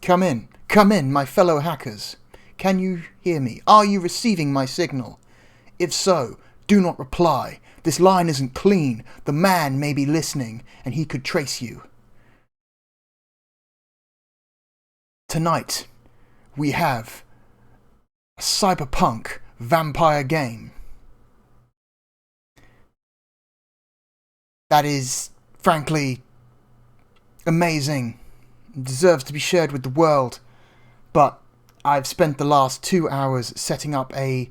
Come in, my fellow hackers. Can you hear me? Are you receiving my signal? If so, do not reply. This line isn't clean. The man may be listening, and he could trace you. Tonight, we have a cyberpunk vampire game that is, frankly, amazing. It deserves to be shared with the world. But I've spent the last 2 hours setting up a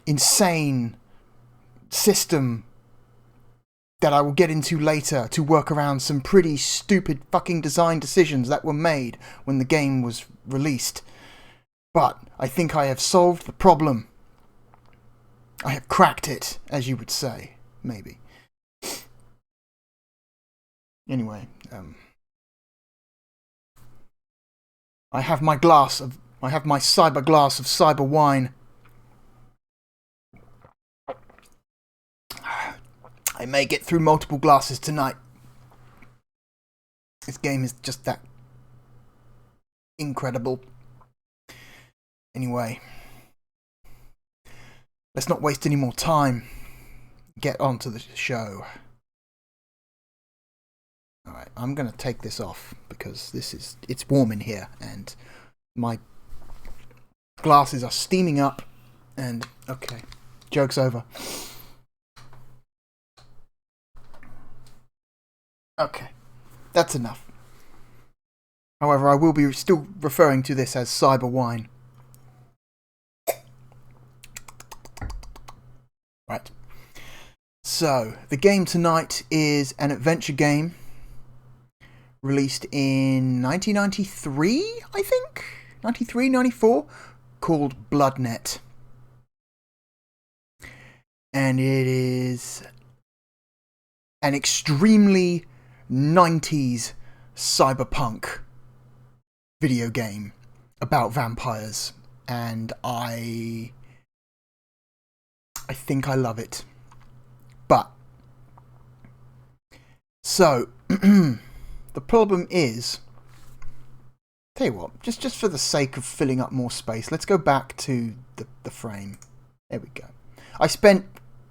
insane system that I will get into later to work around some pretty stupid fucking design decisions that were made when the game was released. But I think I have solved the problem. I have cracked it, as you would say, maybe. Anyway, I have my cyber glass of cyber wine. I may get through multiple glasses tonight. This game is just that incredible. Anyway, let's not waste any more time. Get on to the show. Alright, I'm going to take this off because it's warm in here and my glasses are steaming up and okay, joke's over. Okay, that's enough. However, I will be still referring to this as cyber wine. Right. So, the game tonight is an adventure game released in 1993, I think? 93, 94? Called BloodNet. And it is an extremely 90s cyberpunk video game about vampires. And I think I love it. But, so, the problem is, tell you what, just for the sake of filling up more space, let's go back to the frame. There we go. I spent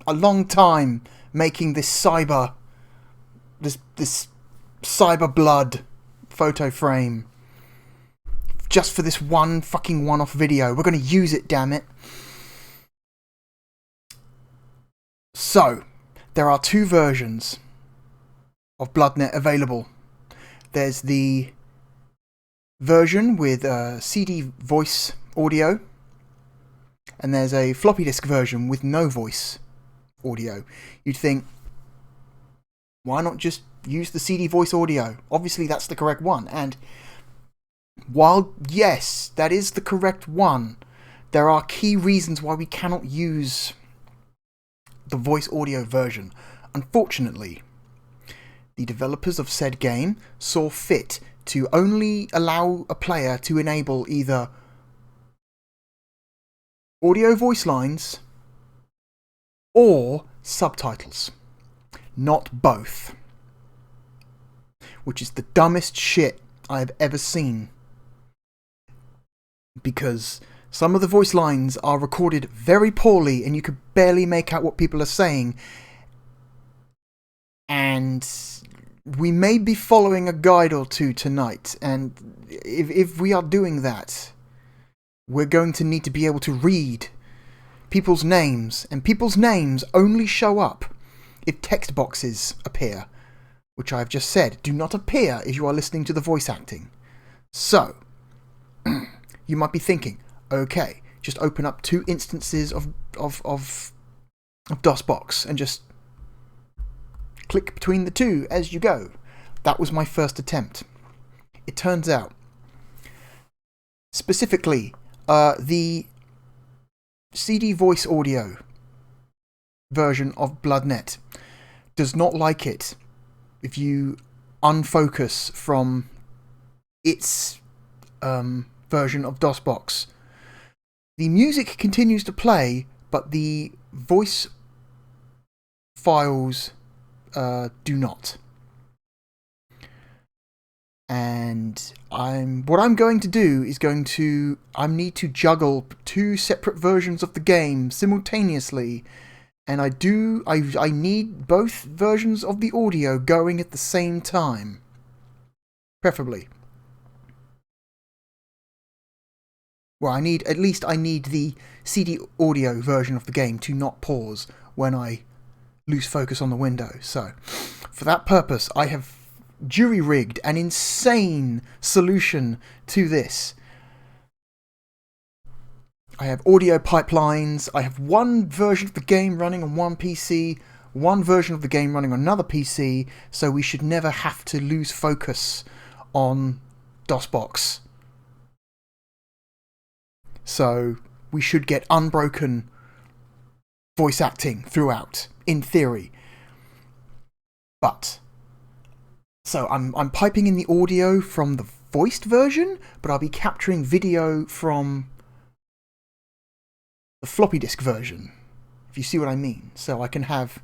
a long time making this cyber blood photo frame just for this one fucking one-off video. We're going to use it, damn it. So, there are two versions of BloodNet available. There's the version with CD voice audio, and there's a floppy disk version with no voice audio. You'd think, why not just use the CD voice audio? Obviously that's the correct one, and while yes, that is the correct one, there are key reasons why we cannot use the voice audio version. Unfortunately, the developers of said game saw fit to only allow a player to enable either audio voice lines or subtitles, not both, which is the dumbest shit I have ever seen, because some of the voice lines are recorded very poorly and you could barely make out what people are saying, and we may be following a guide or two tonight, and if we are doing that, we're going to need to be able to read people's names, and people's names only show up if text boxes appear, which I've just said do not appear if you are listening to the voice acting. So, you might be thinking, okay, just open up 2 instances of DOSBox and just click between the 2 as you go. That was my first attempt. It turns out, specifically, the CD voice audio version of BloodNet does not like it if you unfocus from its version of DOSBox. The music continues to play, but the voice files do not. And what I'm going to do is I need to juggle two separate versions of the game simultaneously. And I need both versions of the audio going at the same time. Preferably. Well, I need the CD audio version of the game to not pause when I lose focus on the window. So, for that purpose, I have jury-rigged an insane solution to this. I have audio pipelines, I have one version of the game running on one PC, one version of the game running on another PC, so we should never have to lose focus on DOSBox. So we should get unbroken voice acting throughout, in theory. But so I'm piping in the audio from the voiced version, but I'll be capturing video from the floppy disk version, if you see what I mean. So I can have,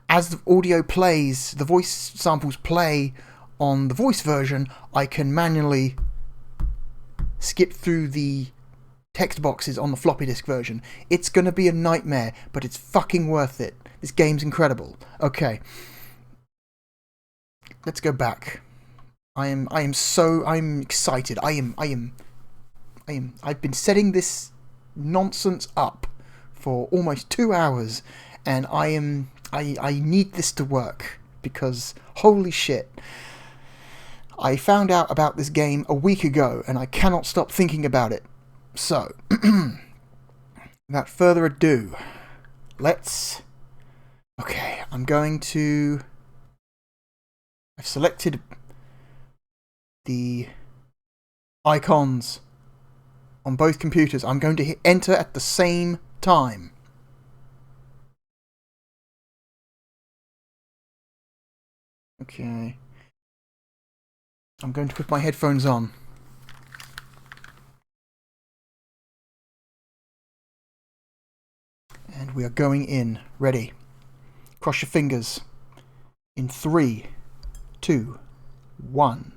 as the audio plays, the voice samples play on the voice version, I can manually skip through the text boxes on the floppy disk version. It's gonna be a nightmare, but it's fucking worth it. This game's incredible. Okay. Let's go back. I'm excited. I've been setting this nonsense up for almost 2 hours, and I need this to work, because holy shit. I found out about this game a week ago, and I cannot stop thinking about it. So, without further ado, okay, I've selected the icons on both computers. I'm going to hit enter at the same time. Okay. I'm going to put my headphones on. And we are going in. Ready. Cross your fingers. In 3, 2, 1.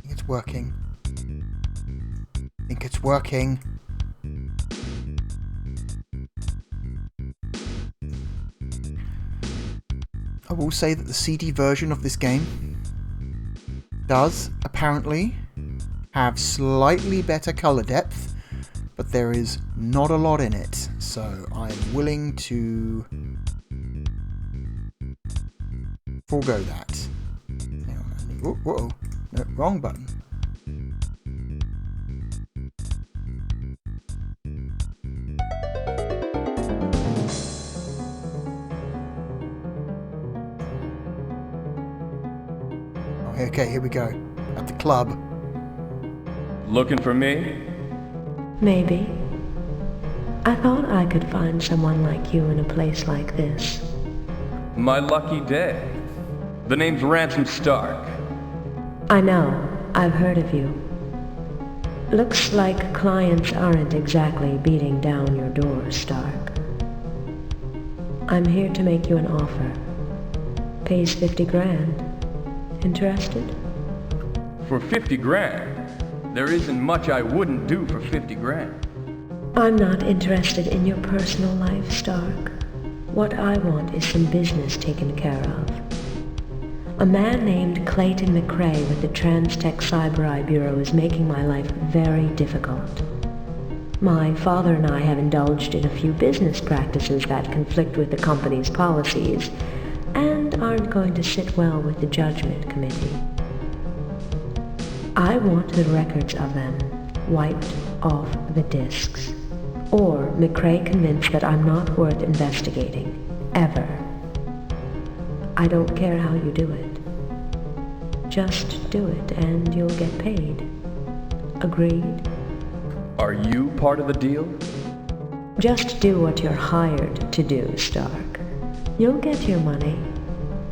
It's working. I think it's working. I will say that the CD version of this game does apparently have slightly better colour depth, but there is not a lot in it, so I'm willing to forego that. Hang on, whoa, no, wrong button. Okay, here we go. At the club. Looking for me? Maybe. I thought I could find someone like you in a place like this. My lucky day. The name's Ransom Stark. I know. I've heard of you. Looks like clients aren't exactly beating down your door, Stark. I'm here to make you an offer. Pays 50 grand. Interested? For 50 grand? There isn't much I wouldn't do for 50 grand. I'm not interested in your personal life, Stark. What I want is some business taken care of. A man named Clayton McRae with the Trans-Tech Cyber Eye Bureau is making my life very difficult. My father and I have indulged in a few business practices that conflict with the company's policies, and aren't going to sit well with the Judgment Committee. I want the records of them wiped off the disks, or McRae convinced that I'm not worth investigating, ever. I don't care how you do it. Just do it and you'll get paid. Agreed? Are you part of the deal? Just do what you're hired to do, Stark. You'll get your money.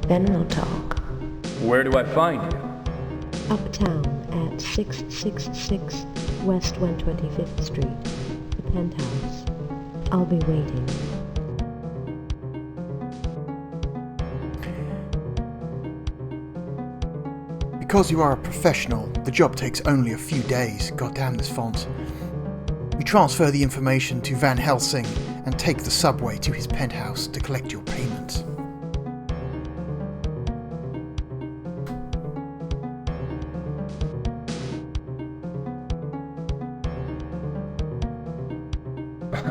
Then we'll talk. Where do I find you? Uptown at 666 West 125th Street, the penthouse. I'll be waiting. Because you are a professional, the job takes only a few days. Goddamn this font. You transfer the information to Van Helsing and take the subway to his penthouse to collect your payment.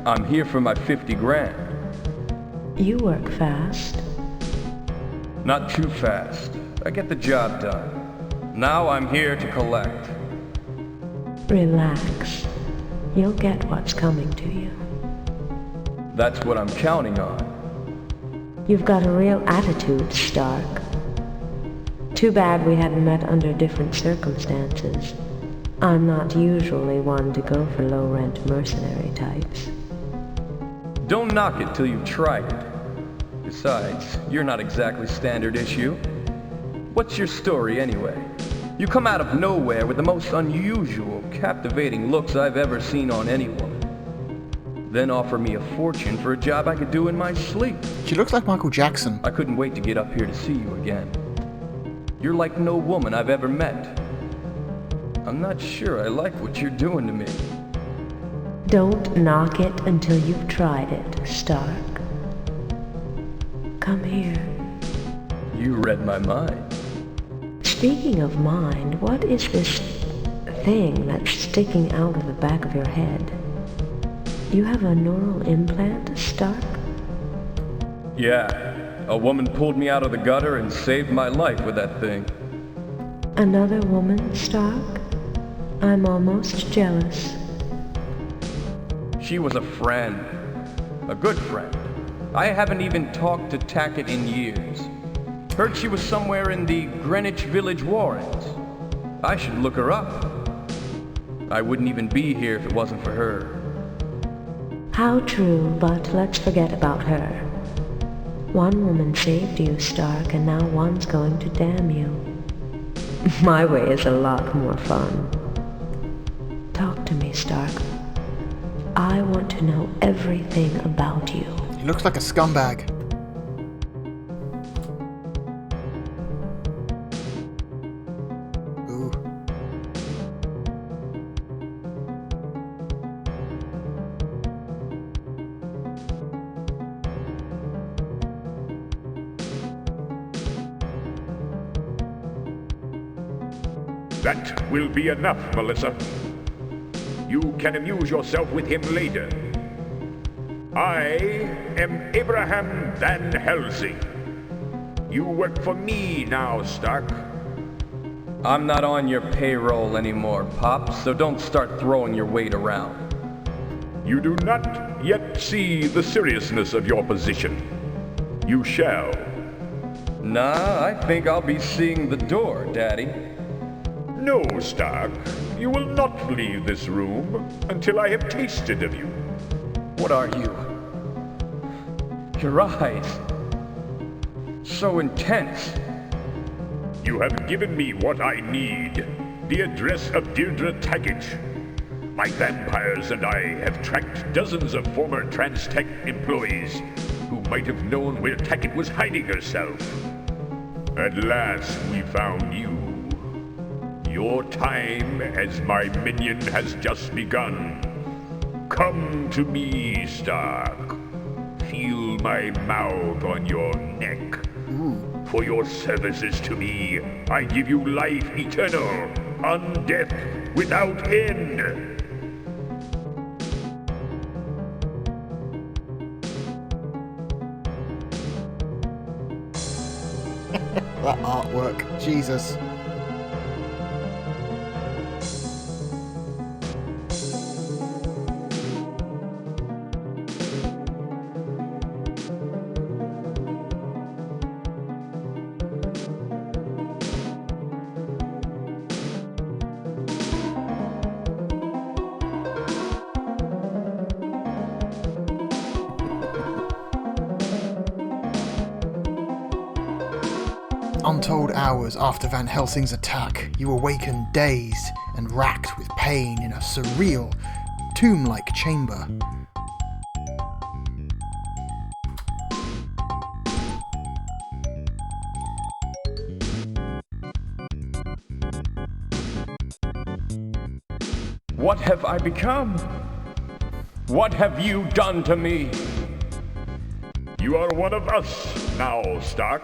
I'm here for my 50 grand. You work fast. Not too fast. I get the job done. Now I'm here to collect. Relax. You'll get what's coming to you. That's what I'm counting on. You've got a real attitude, Stark. Too bad we hadn't met under different circumstances. I'm not usually one to go for low-rent mercenary types. Don't knock it till you've tried it. Besides, you're not exactly standard issue. What's your story anyway? You come out of nowhere with the most unusual, captivating looks I've ever seen on any woman. Then offer me a fortune for a job I could do in my sleep. She looks like Michael Jackson. I couldn't wait to get up here to see you again. You're like no woman I've ever met. I'm not sure I like what you're doing to me. Don't knock it until you've tried it, Stark. Come here. You read my mind. Speaking of mind, what is this thing that's sticking out of the back of your head? You have a neural implant, Stark? Yeah, a woman pulled me out of the gutter and saved my life with that thing. Another woman, Stark? I'm almost jealous. She was a friend. A good friend. I haven't even talked to Tackett in years. Heard she was somewhere in the Greenwich Village Warrens. I should look her up. I wouldn't even be here if it wasn't for her. How true, but let's forget about her. One woman saved you, Stark, and now one's going to damn you. My way is a lot more fun. Talk to me, Stark. I want to know everything about you. He looks like a scumbag. Ooh. That will be enough, Melissa. You can amuse yourself with him later. I am Abraham Van Helsing. You work for me now, Stark. I'm not on your payroll anymore, Pop, so don't start throwing your weight around. You do not yet see the seriousness of your position. You shall. Nah, I think I'll be seeing the door, Daddy. No, Stark. You will not leave this room until I have tasted of you. What are you? Your eyes. So intense. You have given me what I need. The address of Deirdre Taggett. My vampires and I have tracked dozens of former Transtech employees who might have known where Taggett was hiding herself. At last we found you. Your time as my minion has just begun. Come to me, Stark. Feel my mouth on your neck. For your services to me, I give you life eternal, undeath without end. That artwork. Jesus. untold hours after Van Helsing's attack, you awaken dazed and racked with pain in a surreal, tomb-like chamber. What have I become? What have you done to me? You are one of us now, Stark.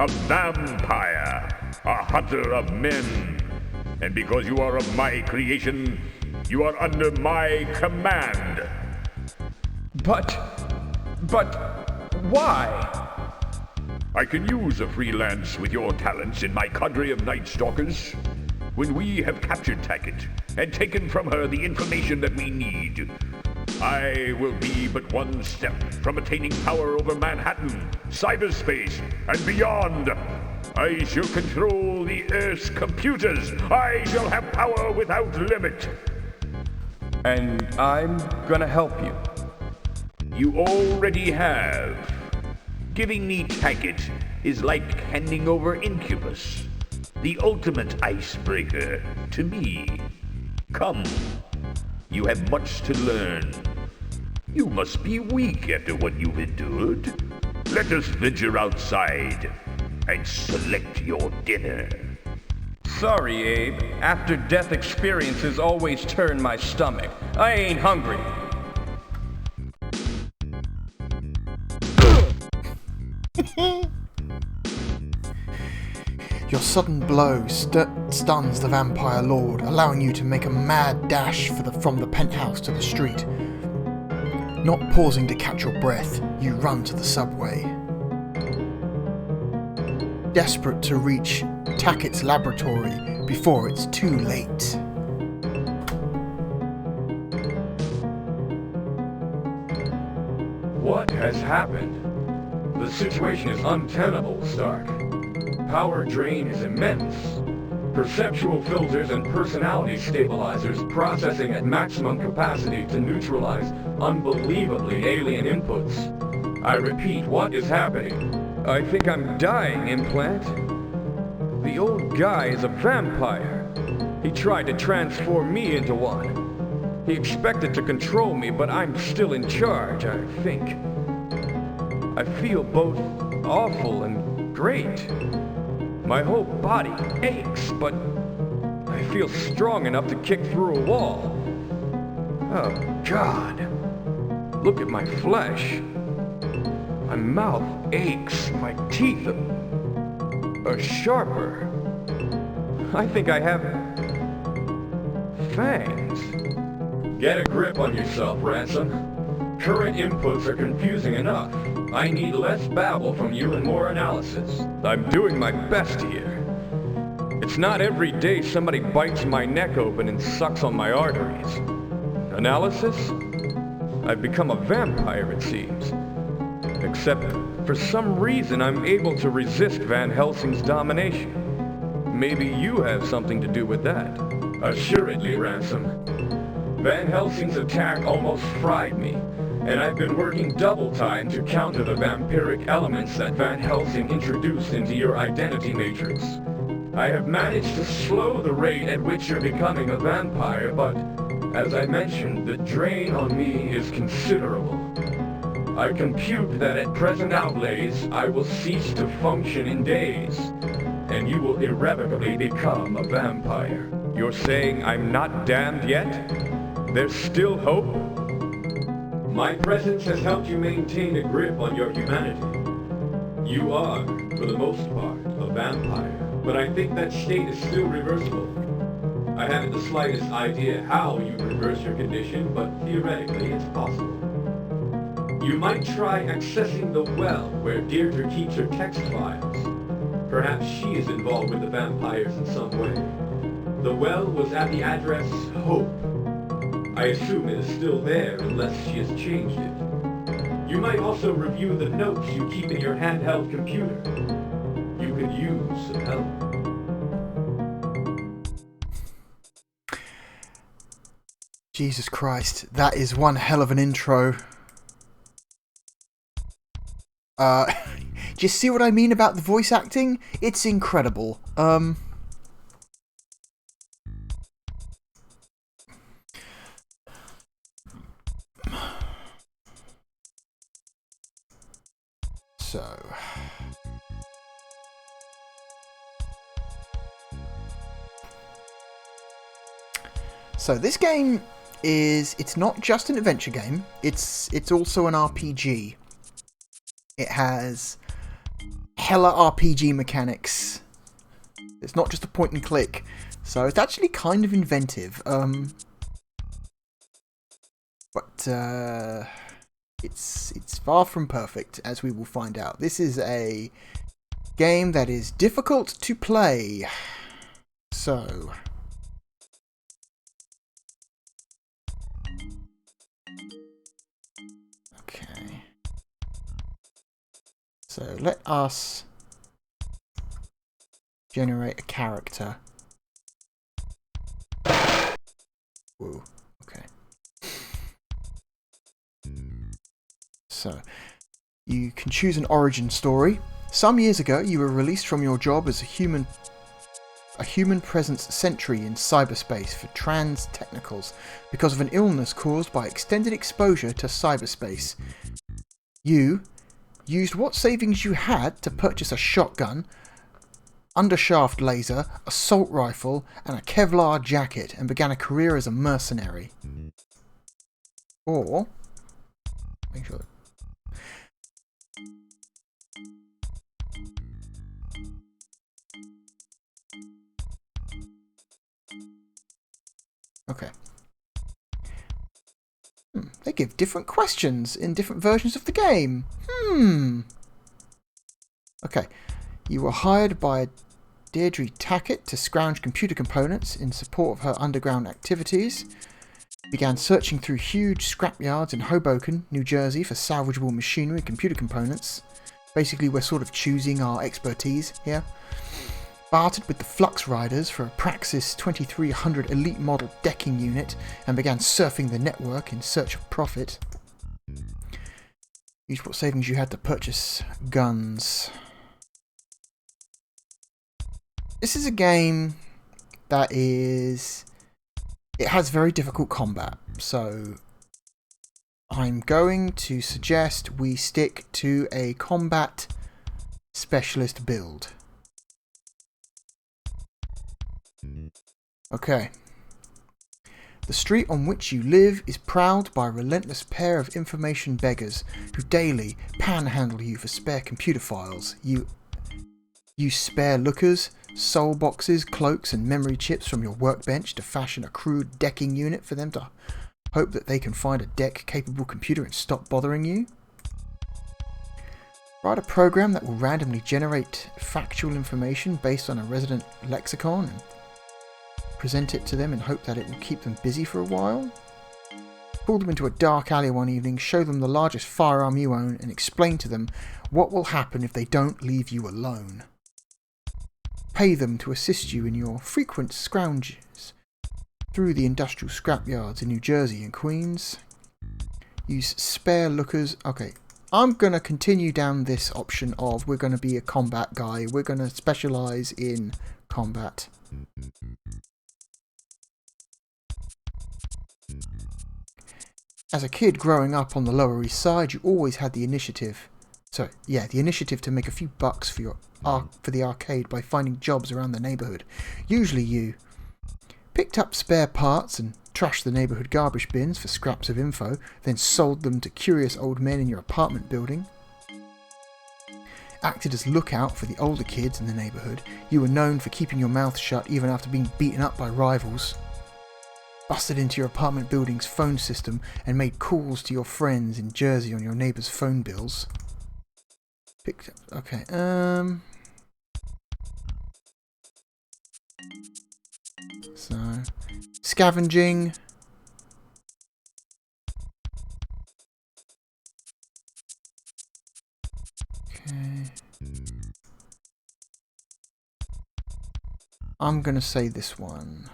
A vampire, a hunter of men. And because you are of my creation, you are under my command. But why? I can use a freelance with your talents in my cadre of Night Stalkers. When we have captured Taggart and taken from her the information that we need, I will be but one step from attaining power over Manhattan, cyberspace, and beyond. I shall control the Earth's computers. I shall have power without limit. And I'm gonna help you. You already have. Giving me Taggart is like handing over Incubus, the ultimate icebreaker, to me. Come, you have much to learn. You must be weak after what you've endured. Let us venture outside and select your dinner. Sorry, Abe. After-death experiences always turn my stomach. I ain't hungry. Your sudden blow stuns the vampire lord, allowing you to make a mad dash from the penthouse to the street. Not pausing to catch your breath, you run to the subway. Desperate to reach Tackett's laboratory before it's too late. What has happened? The situation is untenable, Stark. Power drain is immense. Perceptual filters and personality stabilizers processing at maximum capacity to neutralize unbelievably alien inputs. I repeat, what is happening? I think I'm dying, Implant. The old guy is a vampire. He tried to transform me into one. He expected to control me, but I'm still in charge, I think. I feel both awful and great. My whole body aches, but I feel strong enough to kick through a wall. Oh, God. Look at my flesh. My mouth aches. My teeth are sharper. I think I have fangs. Get a grip on yourself, Ransom. Current inputs are confusing enough. I need less babble from you and more analysis. I'm doing my best here. It's not every day somebody bites my neck open and sucks on my arteries. Analysis? I've become a vampire, it seems. Except, for some reason, I'm able to resist Van Helsing's domination. Maybe you have something to do with that. Assuredly, Ransom. Van Helsing's attack almost fried me, and I've been working double time to counter the vampiric elements that Van Helsing introduced into your identity matrix. I have managed to slow the rate at which you're becoming a vampire, but, as I mentioned, the drain on me is considerable. I compute that at present outlays, I will cease to function in days, and you will irrevocably become a vampire. You're saying I'm not damned yet? There's still hope? My presence has helped you maintain a grip on your humanity. You are, for the most part, a vampire, but I think that state is still reversible. I haven't the slightest idea how you reverse your condition, but theoretically it's possible. You might try accessing the well where Deirdre keeps her text files. Perhaps she is involved with the vampires in some way. The well was at the address Hope. I assume it is still there unless she has changed it. You might also review the notes you keep in your handheld computer. You could use some help. Jesus Christ, that is one hell of an intro. Do you see what I mean about the voice acting? It's incredible. So this game it's not just an adventure game, it's also an RPG. It has hella RPG mechanics. It's not just a point and click. So it's actually kind of inventive. But it's far from perfect, as we will find out. This is a game that is difficult to play. So okay. So let us generate a character. Whoa, okay. So, you can choose an origin story. Some years ago, you were released from your job as a human presence sentry in cyberspace for trans technicals because of an illness caused by extended exposure to cyberspace. You used what savings you had to purchase a shotgun, undershaft laser, assault rifle, and a Kevlar jacket, and began a career as a mercenary. Or make sure. Okay. They give different questions in different versions of the game. Okay. You were hired by Deirdre Tackett to scrounge computer components in support of her underground activities. Began searching through huge scrapyards in Hoboken, New Jersey for salvageable machinery and computer components. Basically, we're sort of choosing our expertise here. Bartered with the Flux Riders for a Praxis 2300 Elite Model decking unit and began surfing the network in search of profit. Used what savings you had to purchase guns. This is a game that it has very difficult combat, so I'm going to suggest we stick to a combat specialist build. Okay. The street on which you live is prowled by a relentless pair of information beggars who daily panhandle you for spare computer files. You use spare lookers, soul boxes, cloaks and memory chips from your workbench to fashion a crude decking unit for them to hope that they can find a deck-capable computer and stop bothering you. Write a program that will randomly generate factual information based on a resident lexicon and present it to them and hope that it will keep them busy for a while. Pull them into a dark alley one evening, show them the largest firearm you own, and explain to them what will happen if they don't leave you alone. Pay them to assist you in your frequent scrounges through the industrial scrapyards in New Jersey and Queens. Use spare lookers. Okay, I'm going to continue down this option of we're going to be a combat guy. We're going to specialise in combat. As a kid growing up on the Lower East Side, you always had the initiative. The initiative to make a few bucks for the arcade by finding jobs around the neighbourhood. Usually you picked up spare parts and trashed the neighbourhood garbage bins for scraps of info, then sold them to curious old men in your apartment building. Acted as lookout for the older kids in the neighbourhood. You were known for keeping your mouth shut even after being beaten up by rivals. Busted into your apartment building's phone system and made calls to your friends in Jersey on your neighbour's phone bills. Okay, so, scavenging. Okay. I'm gonna say this one.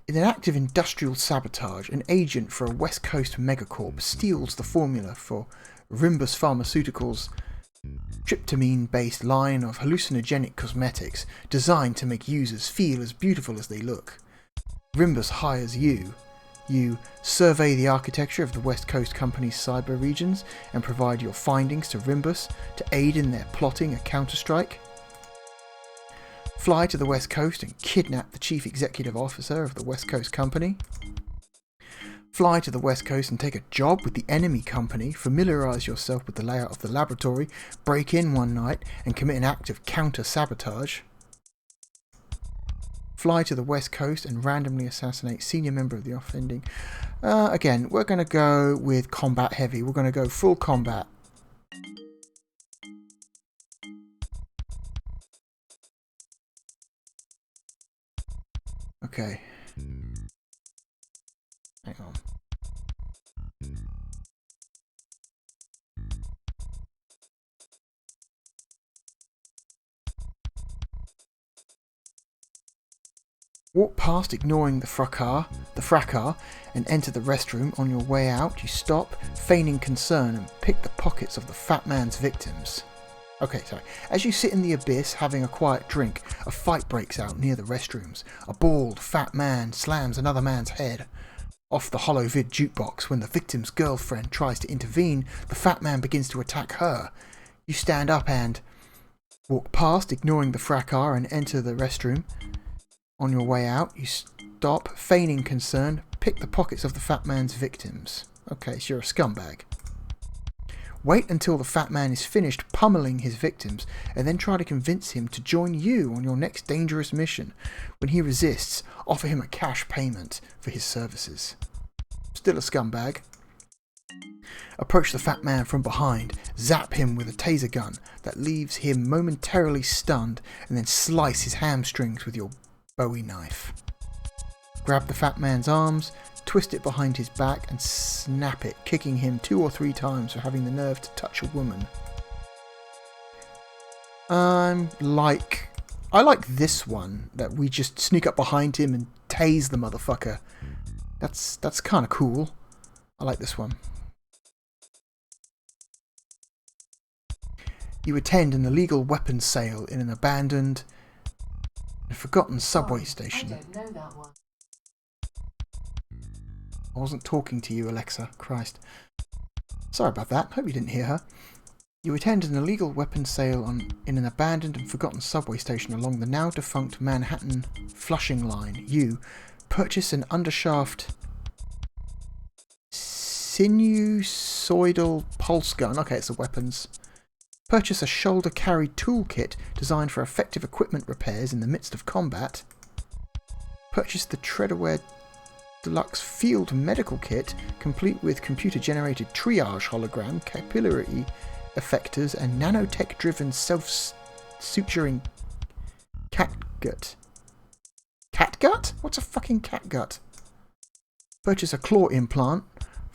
In an act of industrial sabotage, an agent for a West Coast megacorp steals the formula for Rimbus Pharmaceuticals' tryptamine-based line of hallucinogenic cosmetics designed to make users feel as beautiful as they look. Rimbus hires you. You survey the architecture of the West Coast company's cyber regions and provide your findings to Rimbus to aid in their plotting a counterstrike. Fly to the West Coast and kidnap the chief executive officer of the West Coast company. Fly to the West Coast and take a job with the enemy company, familiarise yourself with the layout of the laboratory, break in one night and commit an act of counter-sabotage. Fly to the West Coast and randomly assassinate senior member of the offending. Again, we're going to go with combat heavy. We're going to go full combat. Okay. Hang on. Walk past ignoring the fracas, and enter the restroom. On your way out, you stop, feigning concern, and pick the pockets of the fat man's victims. Okay, sorry. As you sit in the abyss having a quiet drink, a fight breaks out near the restrooms. A bald, fat man slams another man's head off the hollow vid jukebox. When the victim's girlfriend tries to intervene, the fat man begins to attack her. You stand up and walk past, ignoring the fracas, and enter the restroom. On your way out, you stop, feigning concern, pick the pockets of the fat man's victims. Okay, so you're a scumbag. Wait until the fat man is finished pummeling his victims, and then try to convince him to join you on your next dangerous mission. When he resists, offer him a cash payment for his services. Still a scumbag. Approach the fat man from behind, zap him with a taser gun that leaves him momentarily stunned, and then slice his hamstrings with your Bowie knife. Grab the fat man's arms, twist it behind his back and snap it, kicking him 2 or 3 times for having the nerve to touch a woman. I like this one, that we just sneak up behind him and tase the motherfucker. That's kind of cool. I like this one. You attend an illegal weapons sale in an abandoned and forgotten subway station. I don't know that one. I wasn't talking to you, Alexa. Christ. Sorry about that. Hope you didn't hear her. You attend an illegal weapons sale in an abandoned and forgotten subway station along the now defunct Manhattan Flushing line. You purchase an undershaft sinusoidal pulse gun. Okay, it's a weapons. Purchase a shoulder-carried toolkit designed for effective equipment repairs in the midst of combat. Purchase the Treadaware Deluxe Field Medical Kit, complete with computer-generated triage hologram, capillary effectors, and nanotech-driven self-suturing catgut. Catgut? What's a fucking catgut? Purchase a claw implant.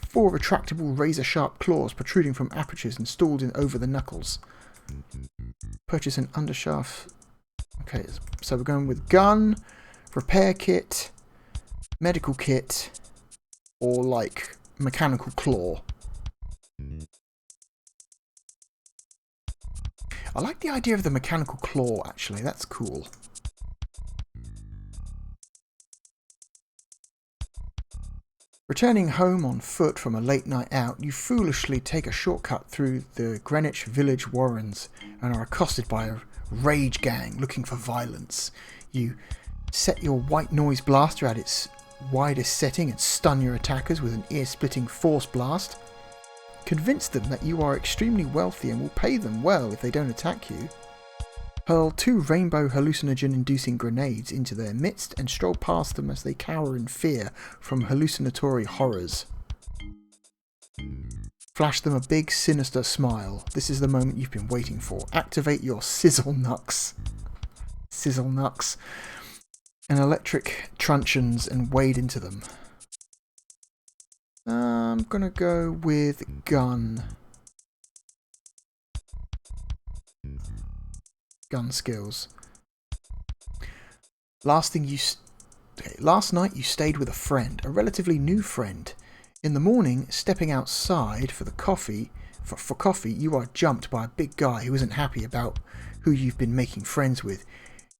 4 retractable razor-sharp claws protruding from apertures installed in over the knuckles. Purchase an undershaft. Okay, so we're going with gun, repair kit, medical kit, or like mechanical claw. I like the idea of the mechanical claw, actually. That's cool. Returning home on foot from a late night out, you foolishly take a shortcut through the Greenwich Village Warrens and are accosted by a rage gang looking for violence. You set your white noise blaster at its widest setting and stun your attackers with an ear-splitting force blast. Convince them that you are extremely wealthy and will pay them well if they don't attack you. Hurl 2 rainbow hallucinogen-inducing grenades into their midst and stroll past them as they cower in fear from hallucinatory horrors. Flash them a big, sinister smile. This is the moment you've been waiting for. Activate your sizzle knucks. Sizzle knucks. And electric truncheons and wade into them. I'm gonna go with gun. Gun skills. Last thing you Okay, last night you stayed with a friend, a relatively new friend. In the morning, stepping outside for coffee, you are jumped by a big guy who isn't happy about who you've been making friends with.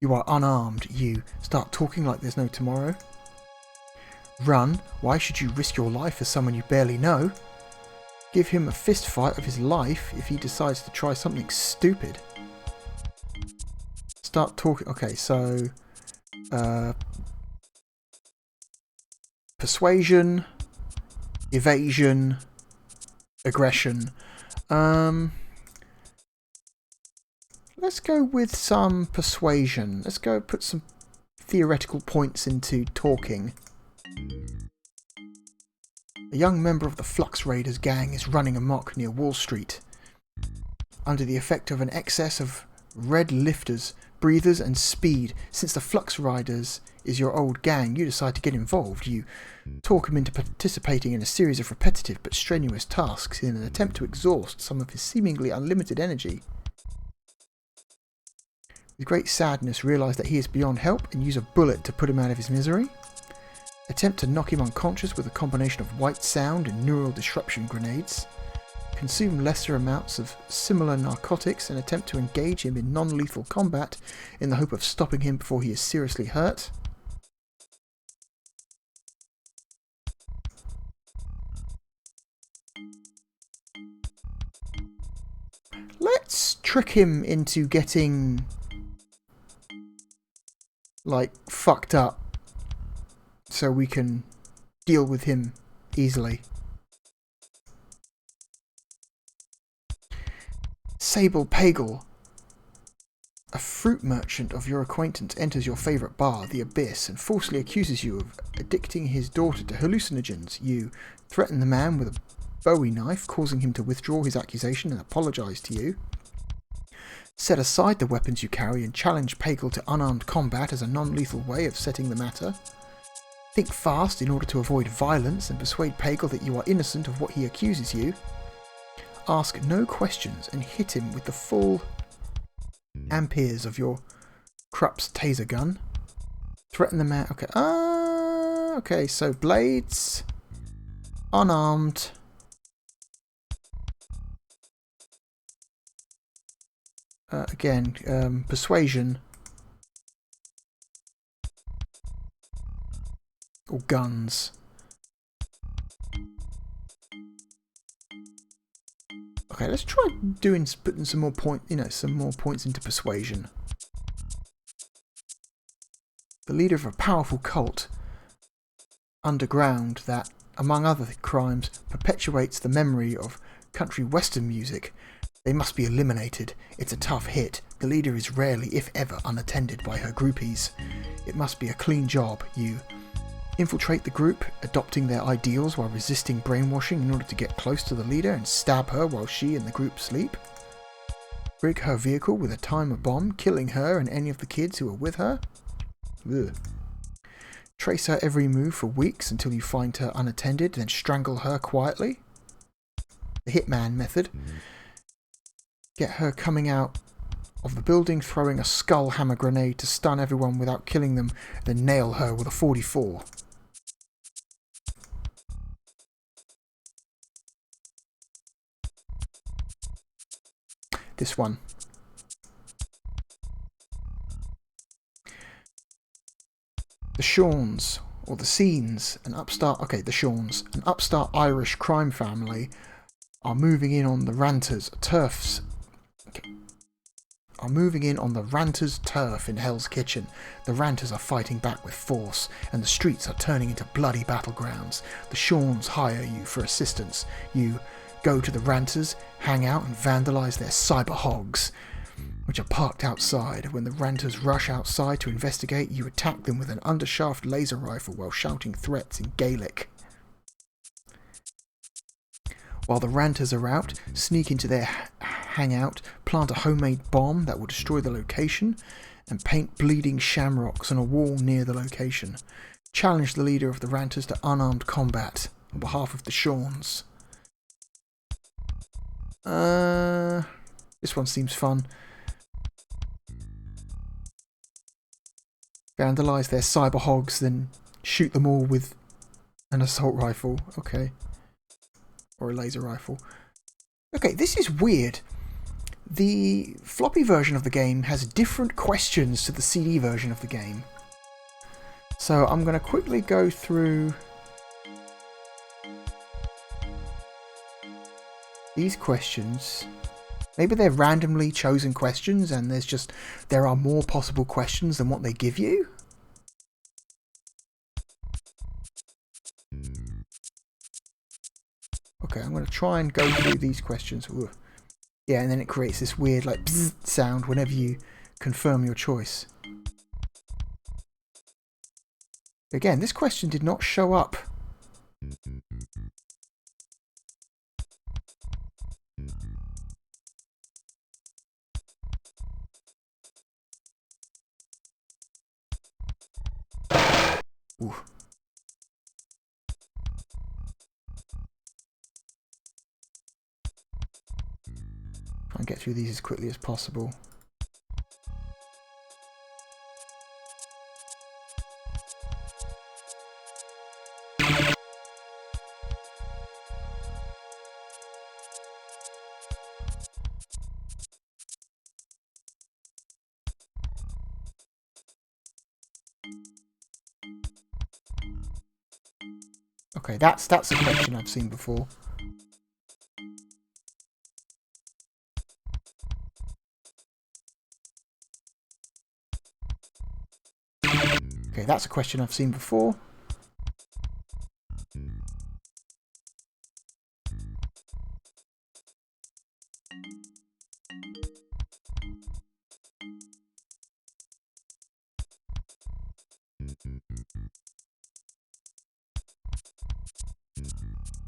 You are unarmed. You start talking like there's no tomorrow. Run. Why should you risk your life for someone you barely know? Give him a fist fight of his life if he decides to try something stupid. Start talking. Okay, so persuasion, evasion, aggression. Let's go with some persuasion. Let's go put some theoretical points into talking. A young member of the Flux Raiders gang is running amok near Wall Street. Under the effect of an excess of red lifters, breathers and speed, since the Flux Raiders is your old gang, you decide to get involved. You talk him into participating in a series of repetitive but strenuous tasks in an attempt to exhaust some of his seemingly unlimited energy. With great sadness, realise that he is beyond help and use a bullet to put him out of his misery. Attempt to knock him unconscious with a combination of white sound and neural disruption grenades. Consume lesser amounts of similar narcotics and attempt to engage him in non-lethal combat in the hope of stopping him before he is seriously hurt. Let's trick him into getting fucked up so we can deal with him easily. Sable Pagel. A fruit merchant of your acquaintance enters your favourite bar, the Abyss, and falsely accuses you of addicting his daughter to hallucinogens. You threaten the man with a Bowie knife, causing him to withdraw his accusation and apologise to you. Set aside the weapons you carry and challenge Pagel to unarmed combat as a non-lethal way of settling the matter. Think fast in order to avoid violence and persuade Pagel that you are innocent of what he accuses you. Ask no questions and hit him with the full amperes of your Krupp's taser gun. Threaten the man. Okay. Okay, so blades. Unarmed. Again, persuasion. Or guns. Okay, let's try putting some more points into persuasion. The leader of a powerful cult underground that, among other crimes, perpetuates the memory of country western music. They must be eliminated. It's a tough hit. The leader is rarely, if ever, unattended by her groupies. It must be a clean job. You infiltrate the group, adopting their ideals while resisting brainwashing in order to get close to the leader and stab her while she and the group sleep. Rig her vehicle with a timer bomb, killing her and any of the kids who are with her. Ugh. Trace her every move for weeks until you find her unattended, then strangle her quietly. The Hitman method. Get her coming out of the building, throwing a skull hammer grenade to stun everyone without killing them, then nail her with a 44. This one. The Shawns, or the Scenes, an upstart Irish crime family are moving in on the Ranters' turf in Hell's Kitchen. The Ranters are fighting back with force, and the streets are turning into bloody battlegrounds. The Shawns hire you for assistance. You go to the Ranters, hang out and vandalise their cyber hogs, which are parked outside. When the Ranters rush outside to investigate, you attack them with an undershaft laser rifle while shouting threats in Gaelic. While the Ranters are out, sneak into their hangout, plant a homemade bomb that will destroy the location, and paint bleeding shamrocks on a wall near the location. Challenge the leader of the Ranters to unarmed combat on behalf of the Shawns. This one seems fun. vandalise their cyber hogs, then shoot them all with an assault rifle. Okay. Or a laser rifle. Okay, this is weird. The floppy version of the game has different questions to the CD version of the game. So I'm going to quickly go through these questions. Maybe they're randomly chosen questions and there are more possible questions than what they give you. Okay, I'm going to try and go through these questions. Ooh. Yeah, and then it creates this weird like bzzz sound whenever you confirm your choice. Again, this question did not show up. Ooh. Try and get through these as quickly as possible. Okay, that's a question I've seen before. Okay, that's a question I've seen before.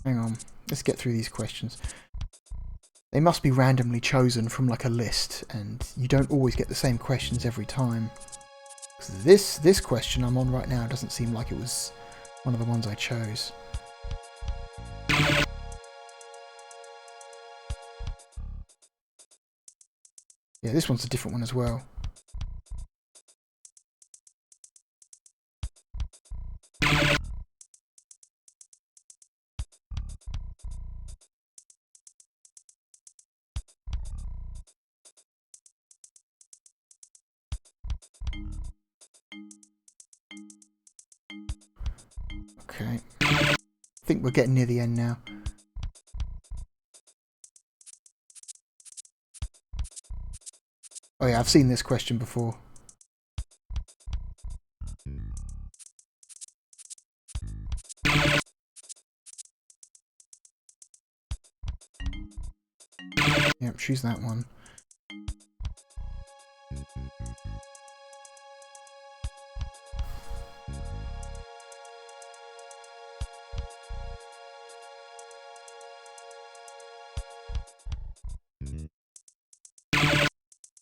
Hang on, let's get through these questions. They must be randomly chosen from like a list, and you don't always get the same questions every time. This question I'm on right now doesn't seem like it was one of the ones I chose. Yeah, this one's a different one as well. Okay. I think we're getting near the end now. Oh yeah, I've seen this question before. Yep, choose that one.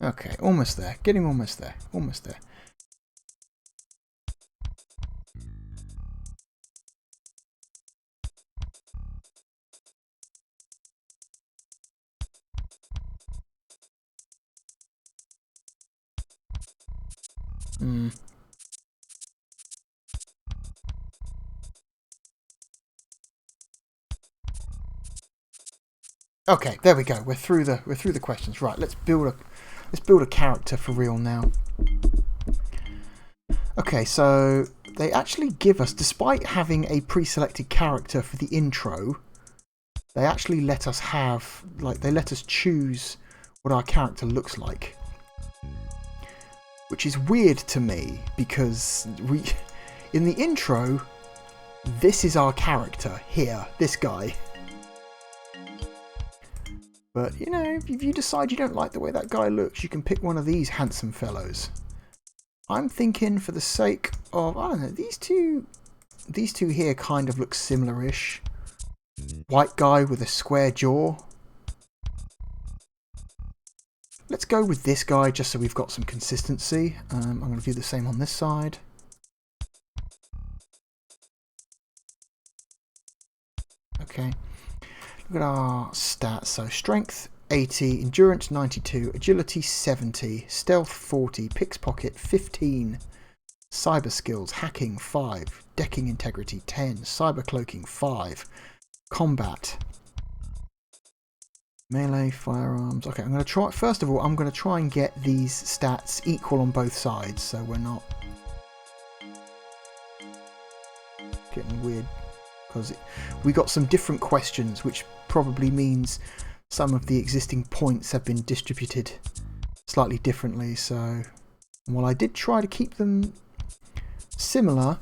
Okay, almost there. Getting almost there. Almost there. Okay, there we go. We're through the questions. Right, let's build a character for real now. Okay, so they actually give us, despite having a pre-selected character for the intro, they actually let us have, like, they let us choose what our character looks like. Which is weird to me, because in the intro, this is our character here, this guy. But, you know, if you decide you don't like the way that guy looks, you can pick one of these handsome fellows. I'm thinking, for the sake of, I don't know, these two here kind of look similar-ish. White guy with a square jaw. Let's go with this guy just so we've got some consistency. I'm going to do the same on this side. Okay. Look at our stats. So strength 80, endurance 92, agility 70, stealth 40, pickpocket 15, Cyber skills, hacking 5, decking integrity 10, cyber cloaking 5, combat, melee, firearms. Okay, I'm going to try, first of all, I'm going to try and get these stats equal on both sides, so we're not getting weird, because we got some different questions, which probably means some of the existing points have been distributed slightly differently. So while I did try to keep them similar,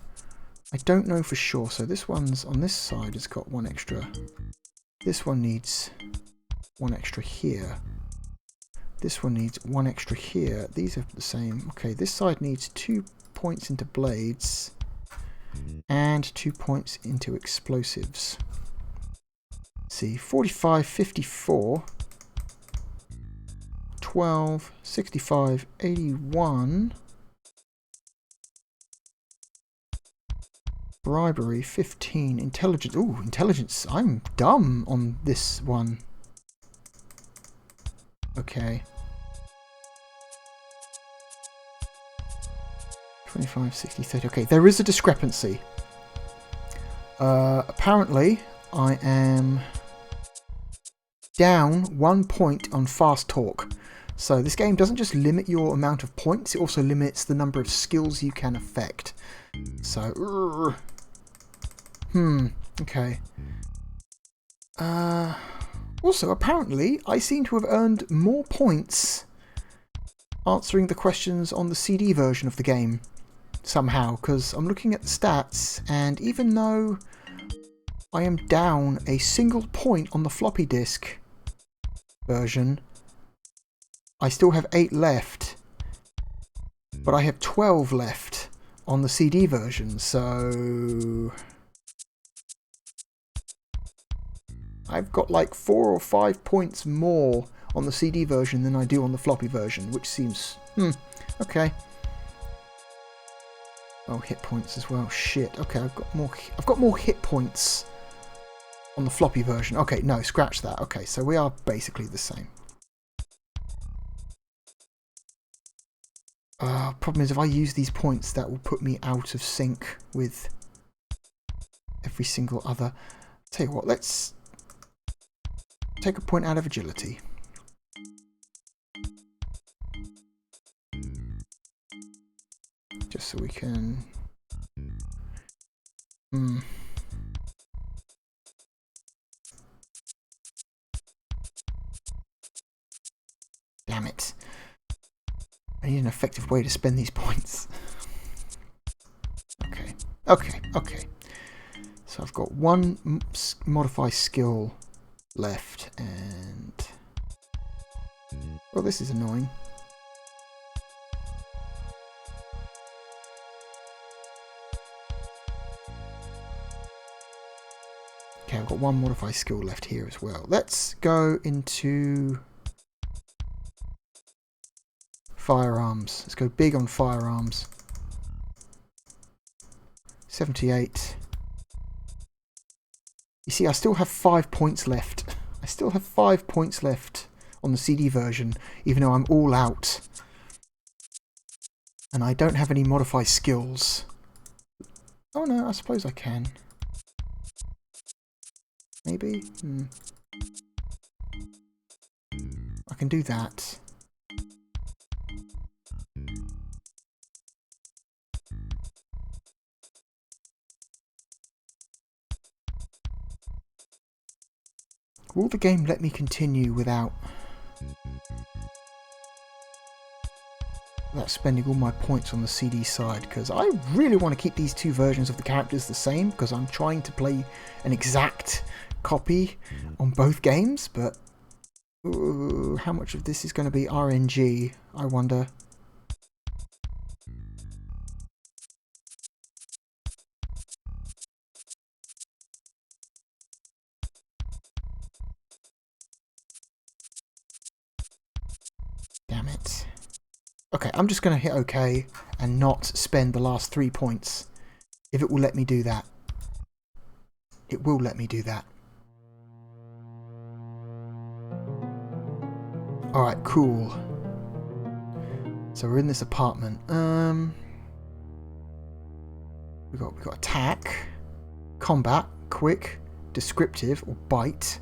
I don't know for sure. So this one's on this side has got 1 extra. This one needs 1 extra here. This one needs 1 extra here. These are the same. Okay, this side needs 2 points into blades and 2 points into explosives. See, 45, 54, 12, 65, 81, bribery, 15, intelligence. Ooh, intelligence. I'm dumb on this one. Okay. 25, 60, 30. Okay, there is a discrepancy. Apparently, I am down 1 point on fast talk. So this game doesn't just limit your amount of points, it also limits the number of skills you can affect. So, okay. Also, apparently, I seem to have earned more points answering the questions on the CD version of the game. Somehow, because I'm looking at the stats, and even though I am down a single point on the floppy disk version, I still have 8 left, but I have 12 left on the CD version, so I've got like 4 or 5 points more on the CD version than I do on the floppy version, which seems, okay. Oh, hit points as well. Shit. Okay, I've got more hit points on the floppy version. Okay, no, scratch that. Okay, so we are basically the same. Problem is, if I use these points, that will put me out of sync with every single other. Tell you what, let's take a point out of agility. Just so we can... Damn it. I need an effective way to spend these points. Okay. So I've got 1 modify skill left, and... well, this is annoying. Okay, I've got 1 modify skill left here as well. Let's go into firearms. Let's go big on firearms. 78. You see, I still have 5 points left. I still have 5 points left on the CD version, even though I'm all out. And I don't have any modify skills. Oh no, I suppose I can. Maybe? I can do that. Will the game let me continue without spending all my points on the CD side? Because I really want to keep these 2 versions of the characters the same, because I'm trying to play an exact copy on both games, but how much of this is going to be RNG, I wonder. Damn it. Okay, I'm just going to hit OK and not spend the last 3 points, if it will let me do that. It will let me do that. Alright, cool. So we're in this apartment. We've got attack, combat, quick, descriptive, or bite.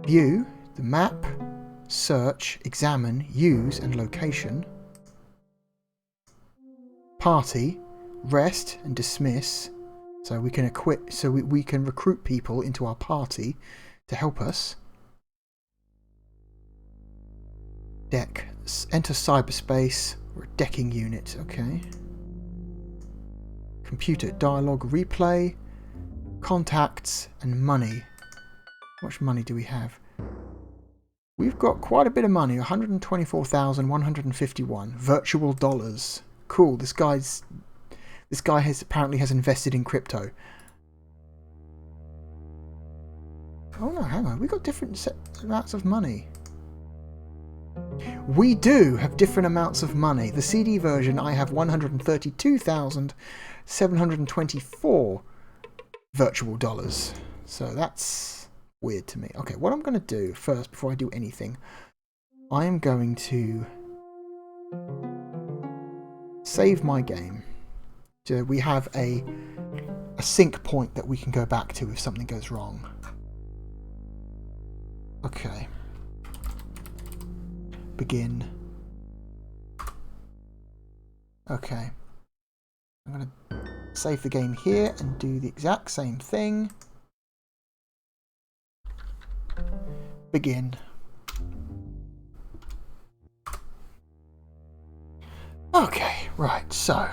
View, the map, search, examine, use, and location. Party, rest and dismiss. So we can equip, so we can recruit people into our party to help us. Deck, enter cyberspace or a decking unit. Okay. Computer, dialogue, replay, contacts, and money. How much money do we have? We've got quite a bit of money. 124,151 virtual dollars. Cool. This guy apparently has invested in crypto. Oh no, hang on. We got different amounts of money. We do have different amounts of money. The CD version, I have 132,724 virtual dollars. So that's weird to me. Okay, what I'm going to do first, before I do anything, I am going to save my game. So we have a sync point that we can go back to if something goes wrong. Okay. Begin. Okay. I'm going to save the game here and do the exact same thing. Begin. Okay, right, so.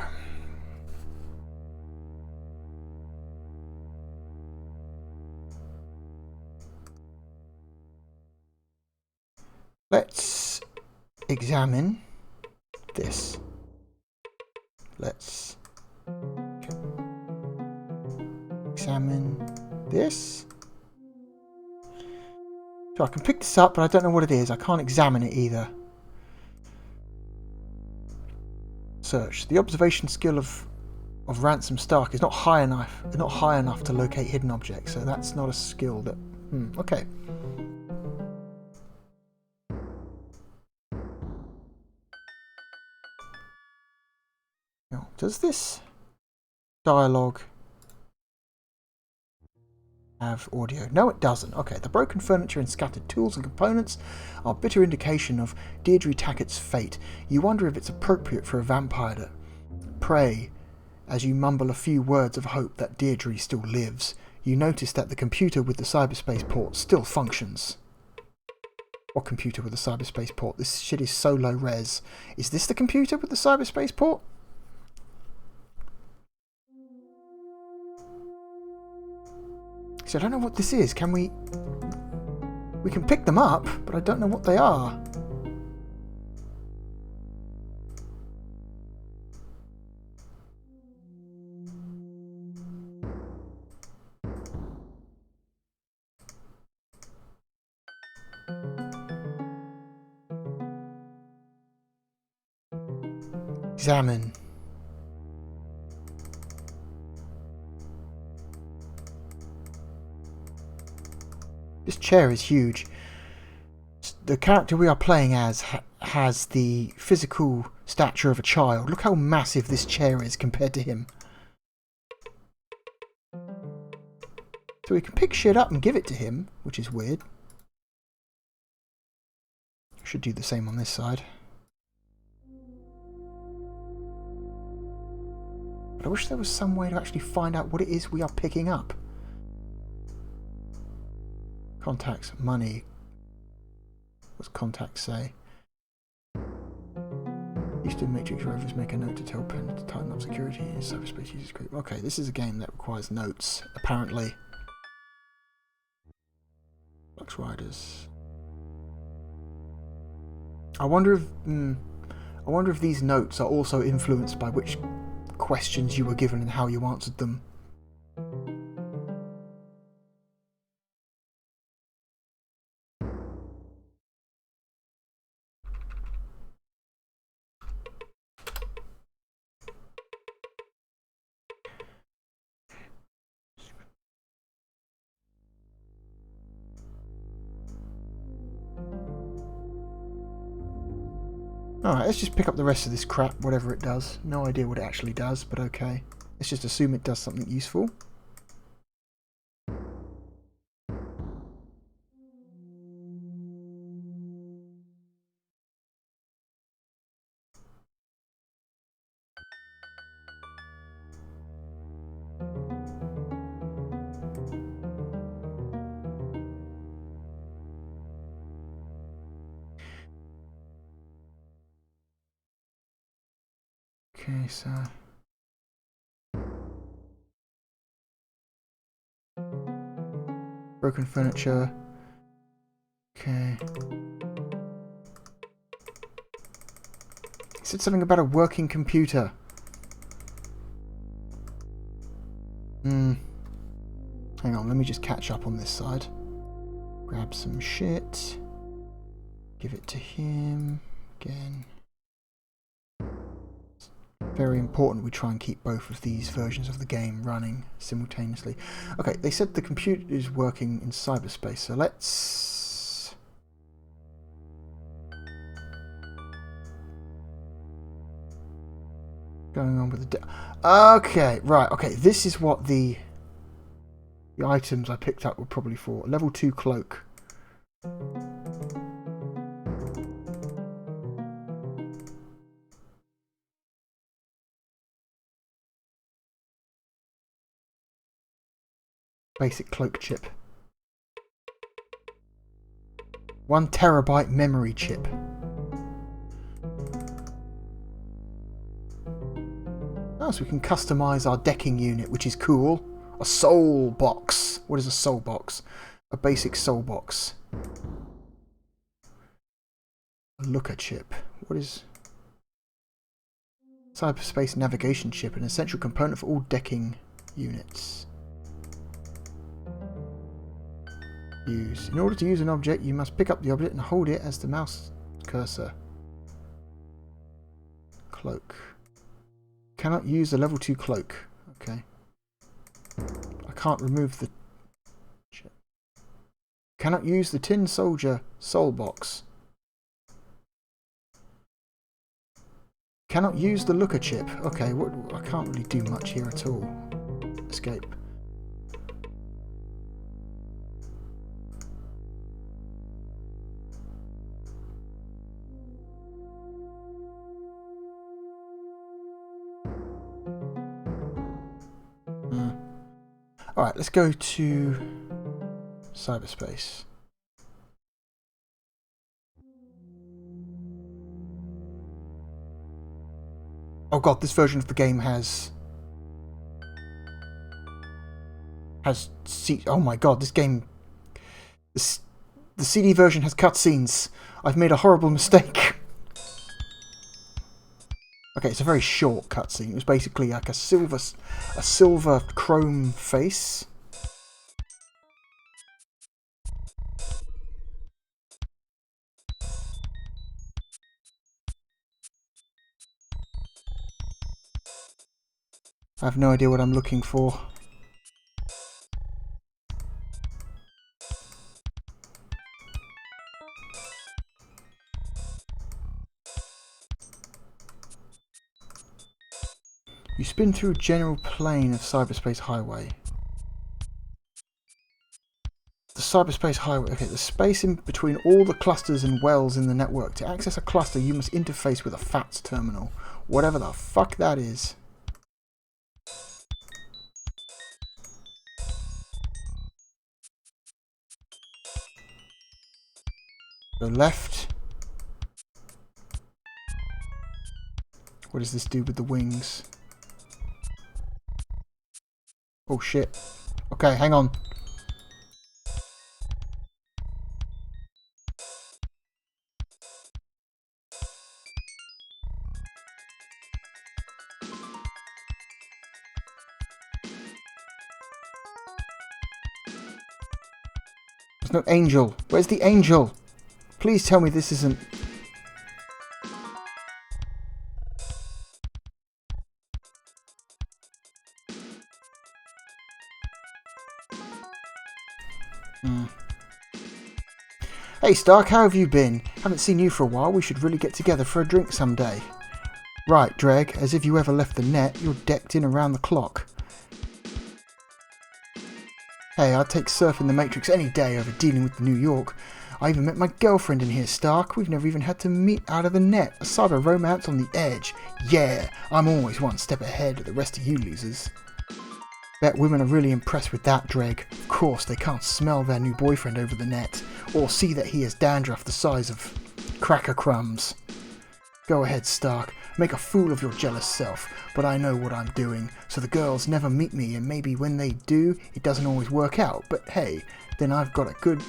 Let's examine this. Let's examine this. So I can pick this up, but I don't know what it is. I can't examine it either. Search. The observation skill of Ransom Stark is not high enough to locate hidden objects, so that's not a skill that... okay. Now, does this dialogue have audio? No, it doesn't. Okay, the broken furniture and scattered tools and components are a bitter indication of Deirdre Tackett's fate. You wonder if it's appropriate for a vampire to pray as you mumble a few words of hope that Deirdre still lives. You notice that the computer with the cyberspace port still functions. What computer with the cyberspace port? This shit is so low res. Is this the computer with the cyberspace port? So I don't know what this is. Can we... We can pick them up, but I don't know what they are. Examine. This chair is huge. The character we are playing as has the physical stature of a child. Look how massive this chair is compared to him. So we can pick shit up and give it to him, which is weird. Should do the same on this side. But I wish there was some way to actually find out what it is we are picking up. Contacts, money. What's contacts say? Eastern Matrix Rovers make a note to tell Penn to tighten up security in cyberspace users group. Okay, this is a game that requires notes, apparently. Lux Riders. I wonder if these notes are also influenced by which questions you were given and how you answered them. Alright, let's just pick up the rest of this crap, whatever it does. No idea what it actually does, but okay. Let's just assume it does something useful. Okay, so... broken furniture. Okay. It said something about a working computer. Hang on, let me just catch up on this side. Grab some shit. Give it to him. Again. It's very important we try and keep both of these versions of the game running simultaneously. Okay, they said the computer is working in cyberspace, so let's... going on with the... okay, right, okay, this is what the items I picked up were probably for. Level 2 cloak. Basic cloak chip. 1 terabyte memory chip. Oh, so we can customize our decking unit, which is cool. A soul box. What is a soul box? A basic soul box. A looker chip. What is... cyberspace navigation chip, an essential component for all decking units. Use. In order to use an object, you must pick up the object and hold it as the mouse cursor. Cloak. Cannot use a level 2 cloak. Okay. I can't remove the... chip. Cannot use the tin soldier soul box. Cannot use the looker chip. Okay, I can't really do much here at all. Escape. Alright, let's go to cyberspace. Oh god, this version of the game has... oh my god, this game... the CD version has cutscenes. I've made a horrible mistake. Okay, it's a very short cutscene. It was basically like a silver chrome face. I have no idea what I'm looking for. You spin through a general plane of cyberspace highway. The cyberspace highway. Okay, the space in between all the clusters and wells in the network. To access a cluster, you must interface with a FATS terminal. Whatever the fuck that is. Go left. What does this do with the wings? Oh shit. Okay, hang on. There's no angel. Where's the angel? Please tell me this isn't... Hey Stark, how have you been? Haven't seen you for a while. We should really get together for a drink someday. Right, Dreg, as if you ever left the net, you're decked in around the clock. Hey, I'd take surfing the Matrix any day over dealing with New York. I even met my girlfriend in here, Stark. We've never even had to meet out of the net. A cyber romance on the edge. Yeah, I'm always one step ahead of the rest of you losers. Bet women are really impressed with that, Dreg. Of course, they can't smell their new boyfriend over the net, or see that he has dandruff the size of cracker crumbs. Go ahead, Stark. Make a fool of your jealous self, but I know what I'm doing, so the girls never meet me, and maybe when they do, it doesn't always work out, but hey, then I've got a good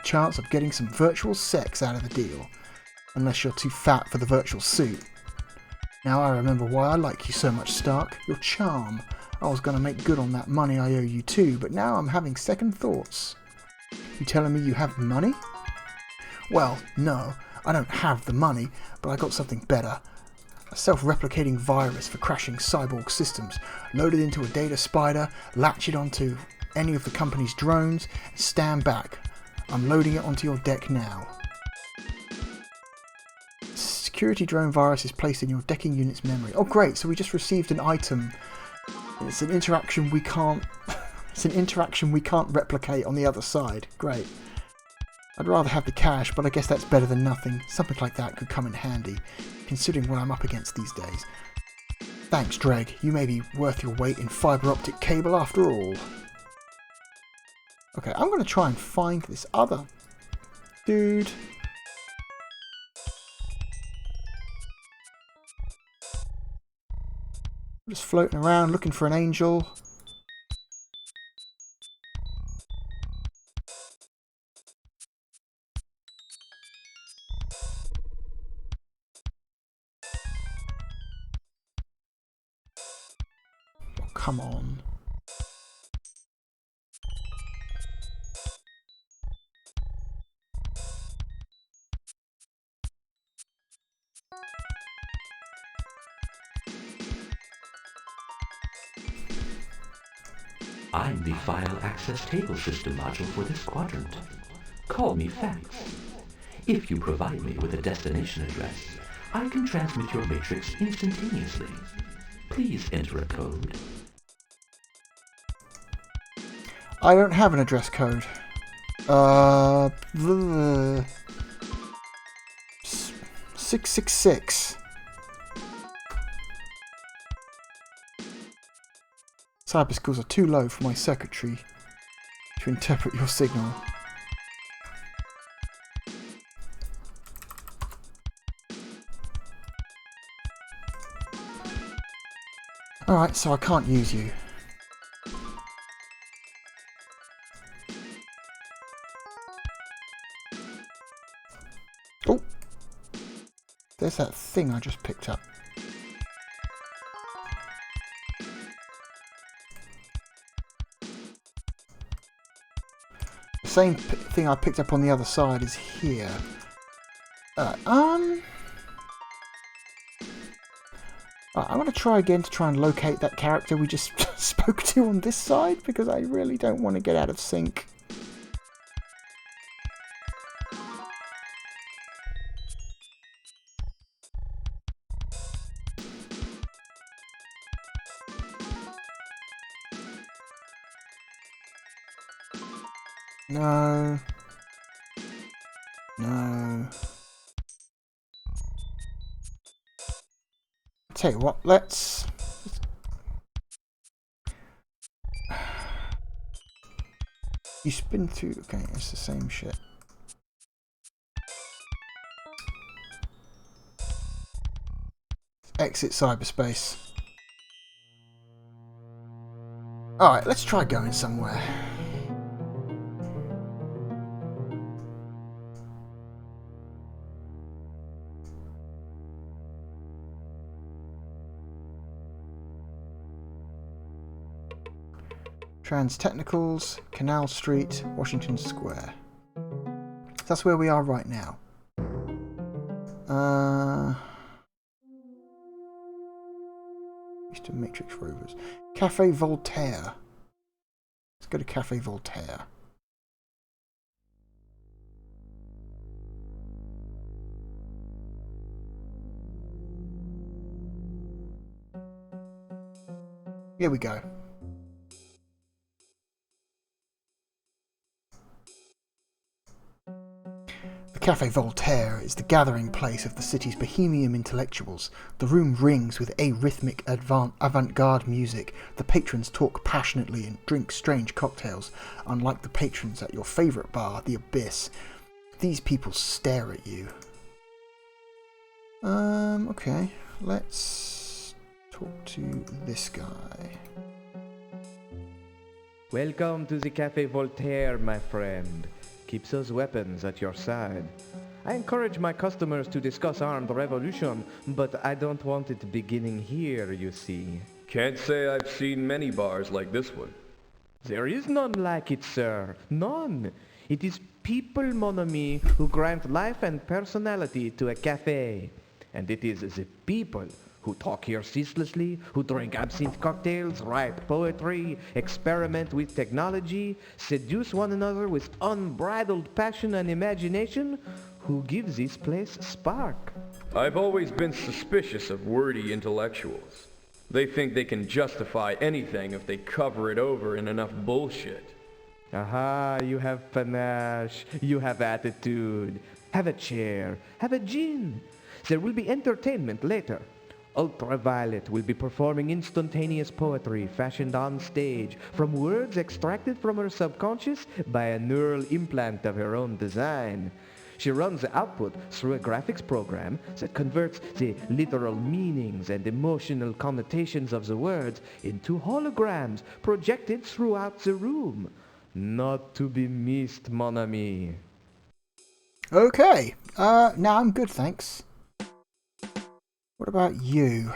chance of getting some virtual sex out of the deal. Unless you're too fat for the virtual suit. Now I remember why I like you so much, Stark. Your charm. I was going to make good on that money I owe you too, but now I'm having second thoughts. You telling me you have money? Well, no, I don't have the money, but I got something better. A self-replicating virus for crashing cyborg systems. Load it into a data spider, latch it onto any of the company's drones, and stand back. I'm loading it onto your deck now. Security drone virus is placed in your decking unit's memory. Oh great, so we just received an item. It's an interaction we can't replicate on the other side. Great. I'd rather have the cash, but I guess that's better than nothing. Something like that could come in handy, considering what I'm up against these days. Thanks, Dreg. You may be worth your weight in fibre optic cable after all. Okay, I'm going to try and find this other dude. I'm just floating around looking for an angel. Oh, come on. I'm the File Access Table System module for this quadrant. Call me Fax. If you provide me with a destination address, I can transmit your matrix instantaneously. Please enter a code. I don't have an address code. 666. Cyberscores are too low for my circuitry to interpret your signal. Alright, so I can't use you. Oh! There's that thing I just picked up. The same thing I picked up on the other side is here. I'm going to try again to try and locate that character we just spoke to on this side, because I really don't want to get out of sync. No. No. Tell you what, let's... You spin through... Okay, it's the same shit. Exit cyberspace. Alright, let's try going somewhere. Trans Technicals, Canal Street, Washington Square. That's where we are right now. Eastern Matrix Rovers. Cafe Voltaire. Let's go to Cafe Voltaire. Here we go. The Cafe Voltaire is the gathering place of the city's bohemian intellectuals. The room rings with arrhythmic avant-garde music. The patrons talk passionately and drink strange cocktails, unlike the patrons at your favourite bar, the Abyss. These people stare at you. Okay, let's talk to this guy. Welcome to the Cafe Voltaire, my friend. Keep those weapons at your side. I encourage my customers to discuss armed revolution, but I don't want it beginning here, you see. Can't say I've seen many bars like this one. There is none like it, sir. None. It is people, mon ami, who grant life and personality to a cafe. And it is the people who talk here ceaselessly, who drink absinthe cocktails, write poetry, experiment with technology, seduce one another with unbridled passion and imagination, who give this place spark. I've always been suspicious of wordy intellectuals. They think they can justify anything if they cover it over in enough bullshit. Aha, you have panache, you have attitude. Have a chair, have a gin. There will be entertainment later. Ultraviolet will be performing instantaneous poetry fashioned on stage from words extracted from her subconscious by a neural implant of her own design. She runs the output through a graphics program that converts the literal meanings and emotional connotations of the words into holograms projected throughout the room. Not to be missed, mon ami. Okay, now I'm good, thanks. What about you?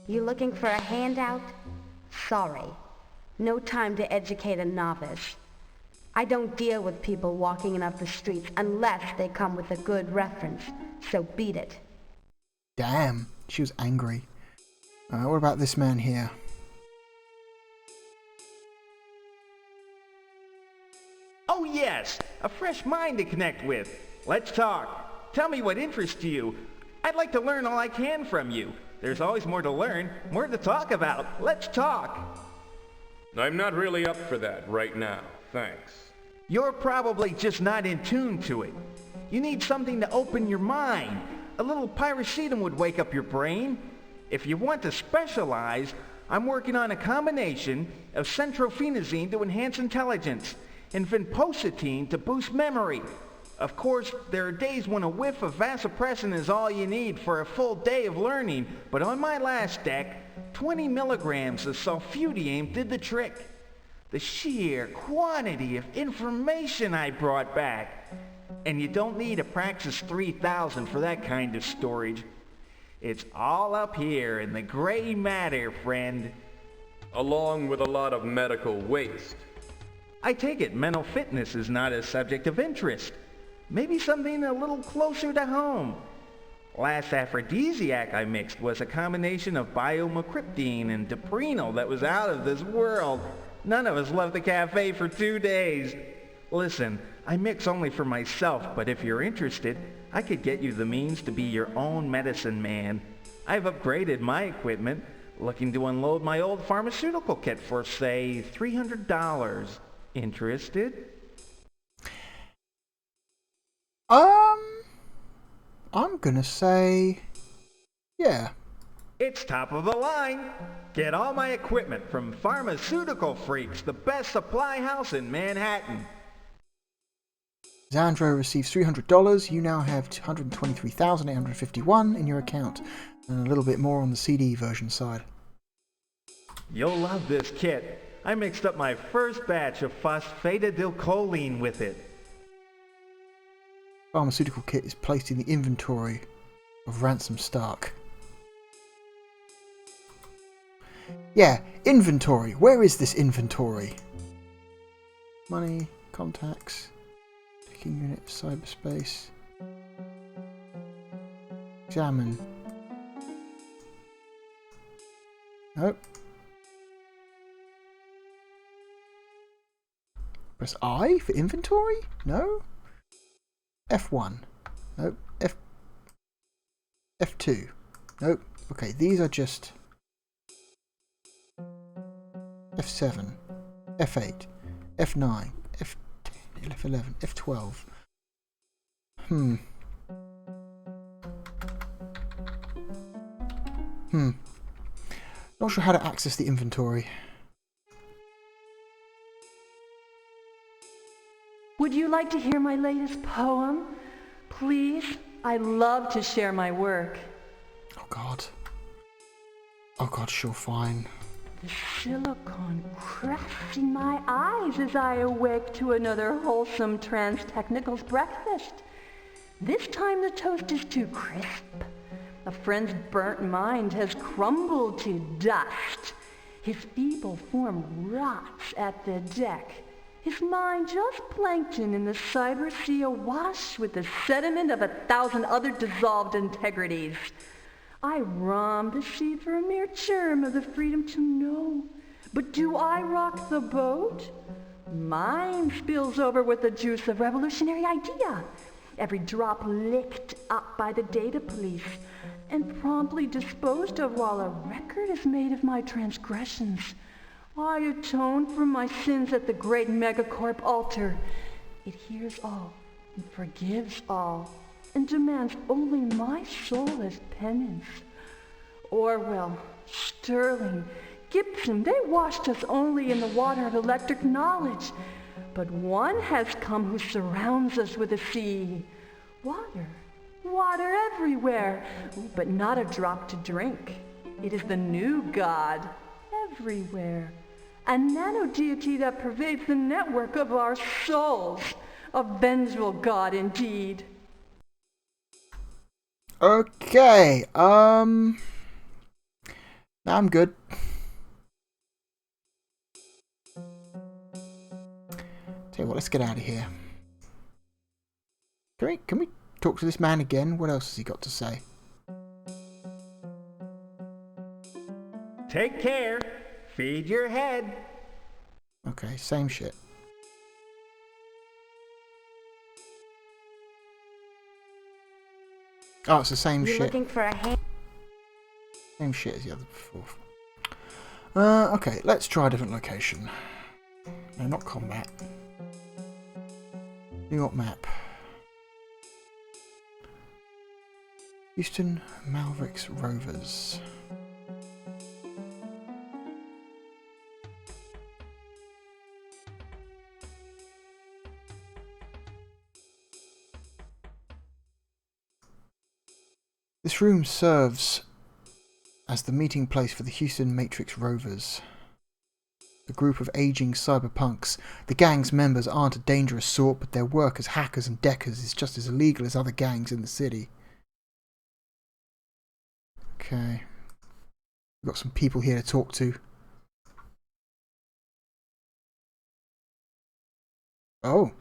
You looking for a handout? Sorry. No time to educate a novice. I don't deal with people walking up the streets unless they come with a good reference, so beat it. Damn, she was angry. What about this man here? Oh yes, a fresh mind to connect with. Let's talk. Tell me what interests you. I'd like to learn all I can from you. There's always more to learn, more to talk about. Let's talk. I'm not really up for that right now, thanks. You're probably just not in tune to it. You need something to open your mind. A little pyrocetam would wake up your brain. If you want to specialize, I'm working on a combination of centrophenazine to enhance intelligence and vinpocetine to boost memory. Of course, there are days when a whiff of vasopressin is all you need for a full day of learning, but on my last deck, 20 milligrams of sulfutium did the trick. The sheer quantity of information I brought back. And you don't need a Praxis 3000 for that kind of storage. It's all up here in the gray matter, friend. Along with a lot of medical waste. I take it mental fitness is not a subject of interest. Maybe something a little closer to home. Last aphrodisiac I mixed was a combination of biomacryptine and diprenal that was out of this world. None of us left the cafe for 2 days. Listen, I mix only for myself, but if you're interested, I could get you the means to be your own medicine man. I've upgraded my equipment, looking to unload my old pharmaceutical kit for, say, $300. Interested? I'm gonna say, yeah. It's top of the line. Get all my equipment from Pharmaceutical Freaks, the best supply house in Manhattan. Xandro receives $300. You now have $123,851 in your account, and a little bit more on the CD version side. You'll love this kit. I mixed up my first batch of phosphatidylcholine with it. Pharmaceutical kit is placed in the inventory of Ransom Stark. Yeah, inventory. Where is this inventory? Money, contacts, picking unit, cyberspace. Examine. Nope. Press I for inventory? No. F1. Nope. F2. Nope. Okay, these are just F7, F8, F9, F10, F11, F12. Not sure how to access the inventory. Would you like to hear my latest poem? Please? I love to share my work. Oh God. Oh God, sure, fine. The silicon cracks in my eyes as I awake to another wholesome trans-technicals breakfast. This time the toast is too crisp. A friend's burnt mind has crumbled to dust. His feeble form rots at the deck. His mind just plankton in the cyber sea awash with the sediment of 1,000 other dissolved integrities. I romb the sea for a mere germ of the freedom to know. But do I rock the boat? Mine spills over with the juice of revolutionary idea. Every drop licked up by the data police and promptly disposed of while a record is made of my transgressions. I atone for my sins at the great megacorp altar. It hears all and forgives all and demands only my soul as penance. Orwell, Sterling, Gibson, they washed us only in the water of electric knowledge. But one has come who surrounds us with a sea. Water. Water everywhere, but not a drop to drink. It is the new God everywhere. A nano-deity that pervades the network of our souls. A vengeful God indeed. Okay, now I'm good. Tell you what, let's get out of here. Can we talk to this man again? What else has he got to say? Take care. Feed your head. Okay, same shit. Oh, it's the same You shit. looking for a hand? Same shit as the other before. Okay, let's try a different location. No, not combat. New York map. Houston Malrix Rovers. This room serves as the meeting place for the Houston Matrix Rovers. A group of aging cyberpunks. The gang's members aren't a dangerous sort, but their work as hackers and deckers is just as illegal as other gangs in the city. Okay. We've got some people here to talk to. Oh.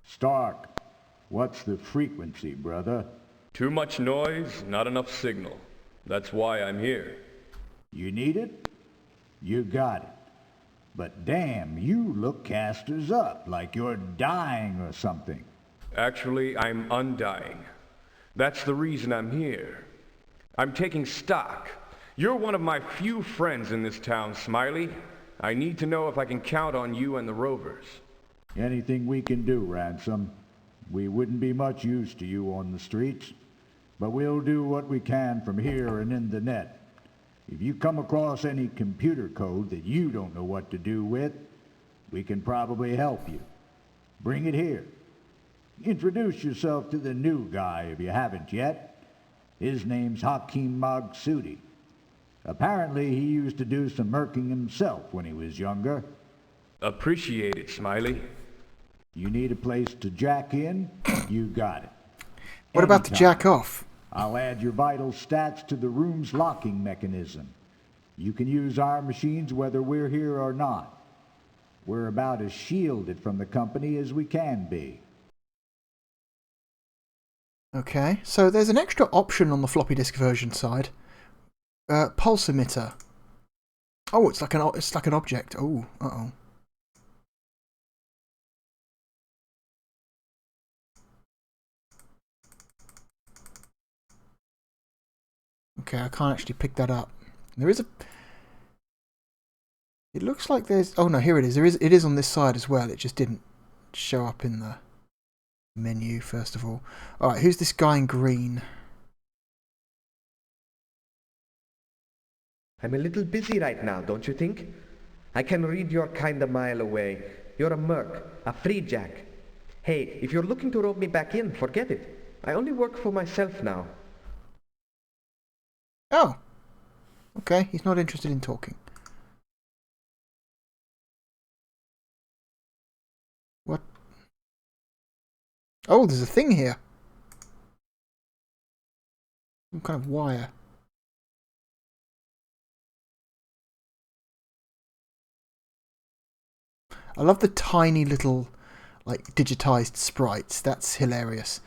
Stark, what's the frequency, brother? Too much noise, not enough signal. That's why I'm here. You need it? You got it. But damn, you look casters up, like you're dying or something. Actually, I'm undying. That's the reason I'm here. I'm taking stock. You're one of my few friends in this town, Smiley. I need to know if I can count on you and the Rovers. Anything we can do, Ransom. We wouldn't be much use to you on the streets, but we'll do what we can from here and in the net. If you come across any computer code that you don't know what to do with, we can probably help you. Bring it here. Introduce yourself to the new guy if you haven't yet. His name's Hakim Magsudi. Apparently he used to do some murking himself when he was younger. Appreciate it, Smiley. You need a place to jack in? You got it. What about the jack off? I'll add your vital stats to the room's locking mechanism. You can use our machines whether we're here or not. We're about as shielded from the company as we can be. Okay, so there's an extra option on the floppy disk version side. Pulse emitter. Oh, it's like an object. Oh, uh-oh. Okay, I can't actually pick that up. There is a... It looks like there's... Oh no, here it is. It is on this side as well. It just didn't show up in the menu, first of all. Alright, who's this guy in green? I'm a little busy right now, don't you think? I can read your kind a mile away. You're a merc, a free jack. Hey, if you're looking to rope me back in, forget it. I only work for myself now. Oh. Okay, he's not interested in talking. What? Oh, there's a thing here. Some kind of wire. I love the tiny little, like, digitized sprites. That's hilarious.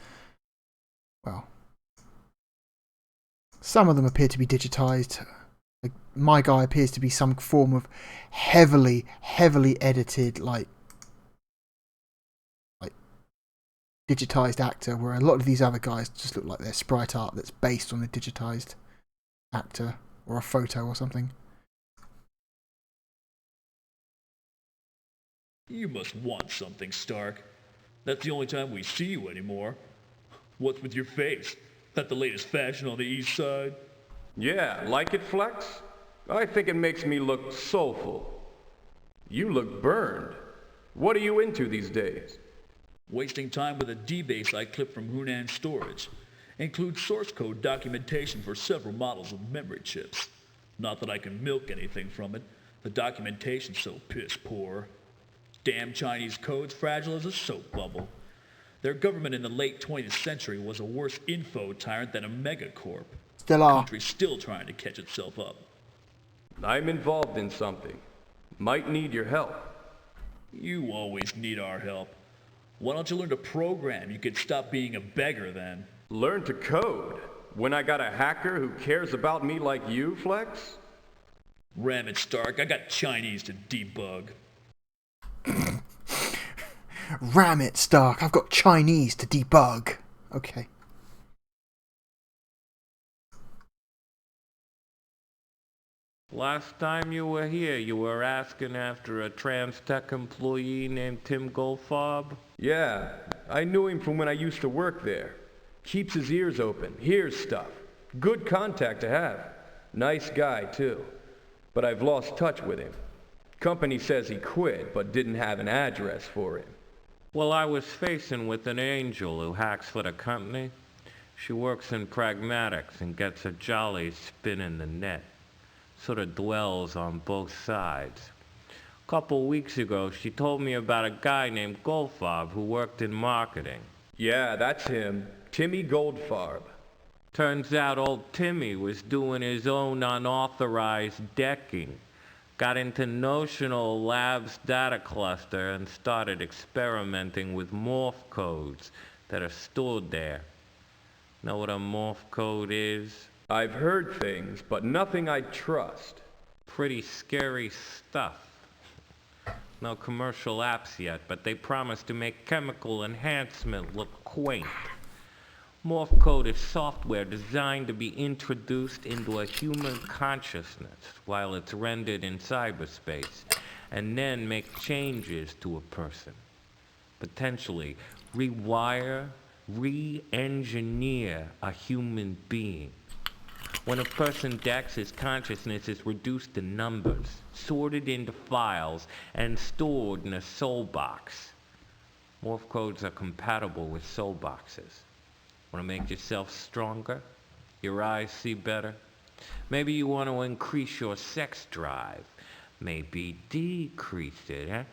Well, some of them appear to be digitized. Like, my guy appears to be some form of heavily edited, like digitized actor, where a lot of these other guys just look like they're sprite art that's based on a digitized actor or a photo or something. You must want something, Stark. That's the only time we see you anymore. What's with your face? That the latest fashion on the east side? Yeah, like it, Flex? I think it makes me look soulful. You look burned. What are you into these days? Wasting time with a D-base I clipped from Hunan storage. Includes source code documentation for several models of memory chips. Not that I can milk anything from it. The documentation's so piss poor. Damn Chinese code's fragile as a soap bubble. Their government in the late 20th century was a worse info tyrant than a megacorp. Still The are. country's still trying to catch itself up. I'm involved in something. Might need your help. You always need our help. Why don't you learn to program? You could stop being a beggar then. Learn to code? When I got a hacker who cares about me like you, Flex? Ram it, Stark. I got Chinese to debug. Ram it, Stark. I've got Chinese to debug. Okay. Last time you were here, you were asking after a TransTech employee named Tim Goldfarb? Yeah, I knew him from when I used to work there. Keeps his ears open, hears stuff. Good contact to have. Nice guy, too. But I've lost touch with him. Company says he quit, but didn't have an address for him. Well, I was facing with an angel who hacks for the company. She works in pragmatics and gets a jolly spin in the net. Sort of dwells on both sides. A couple weeks ago, she told me about a guy named Goldfarb who worked in marketing. Yeah, that's him. Timmy Goldfarb. Turns out old Timmy was doing his own unauthorized decking. Got into Notional Labs data cluster and started experimenting with morph codes that are stored there. Know what a morph code is? I've heard things, but nothing I trust. Pretty scary stuff. No commercial apps yet, but they promise to make chemical enhancement look quaint. Morph code is software designed to be introduced into a human consciousness while it's rendered in cyberspace, and then make changes to a person. Potentially rewire, re-engineer a human being. When a person decks, his consciousness is reduced to numbers, sorted into files, and stored in a soul box. Morph codes are compatible with soul boxes. Want to make yourself stronger? Your eyes see better? Maybe you want to increase your sex drive. Maybe decrease it, eh?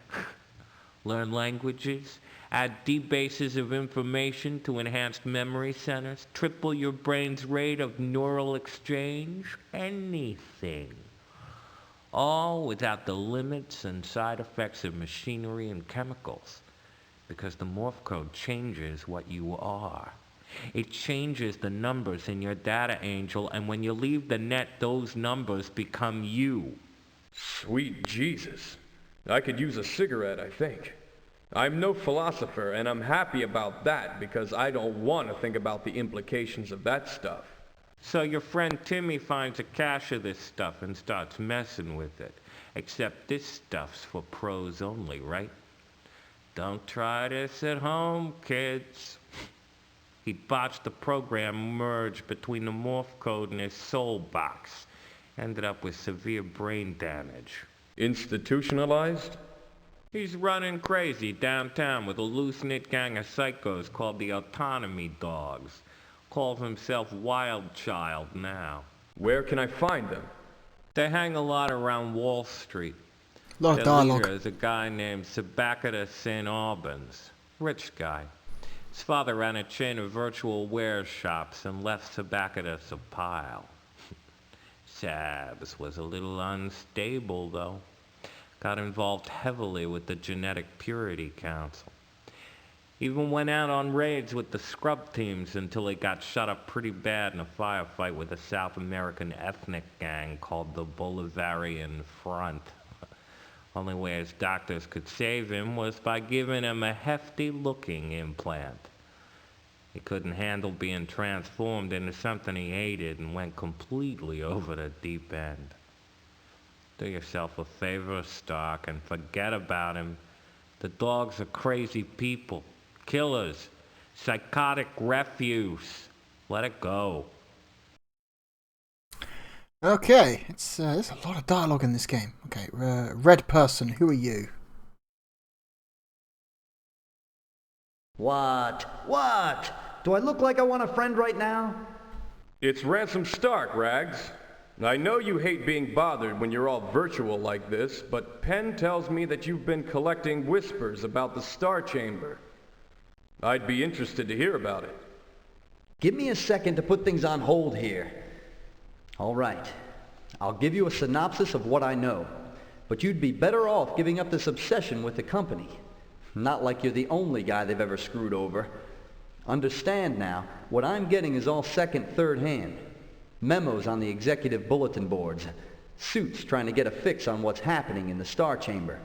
Learn languages? Add deep bases of information to enhanced memory centers? Triple your brain's rate of neural exchange? Anything. All without the limits and side effects of machinery and chemicals. Because the morph code changes what you are. It changes the numbers in your data, Angel, and when you leave the net, those numbers become you. Sweet Jesus. I could use a cigarette, I think. I'm no philosopher, and I'm happy about that because I don't want to think about the implications of that stuff. So your friend Timmy finds a cache of this stuff and starts messing with it. Except this stuff's for pros only, right? Don't try this at home, kids. He botched the program merge between the morph code and his soul box. Ended up with severe brain damage. Institutionalized? He's running crazy downtown with a loose-knit gang of psychos called the Autonomy Dogs. Calls himself Wild Child now. Where can I find them? They hang a lot around Wall Street. A lot of Their dialogue. leader is a guy named Sabakata St. Albans. Rich guy. His father ran a chain of virtual wear shops and left Sabakatas a pile. Sabs was a little unstable, though. Got involved heavily with the Genetic Purity Council. Even went out on raids with the scrub teams until he got shot up pretty bad in a firefight with a South American ethnic gang called the Bolivarian Front. Only way his doctors could save him was by giving him a hefty-looking implant. He couldn't handle being transformed into something he hated and went completely over the deep end. Do yourself a favor, Stark, and forget about him. The dogs are crazy people, killers, psychotic refuse. Let it go. Okay, there's a lot of dialogue in this game. Okay, red person, who are you? What? Do I look like I want a friend right now? It's Ransom Stark, Rags. I know you hate being bothered when you're all virtual like this, but Penn tells me that you've been collecting whispers about the Star Chamber. I'd be interested to hear about it. Give me a second to put things on hold here. All right. I'll give you a synopsis of what I know, but you'd be better off giving up this obsession with the company. Not like you're the only guy they've ever screwed over. Understand now, what I'm getting is all second, third hand. Memos on the executive bulletin boards. Suits trying to get a fix on what's happening in the Star Chamber.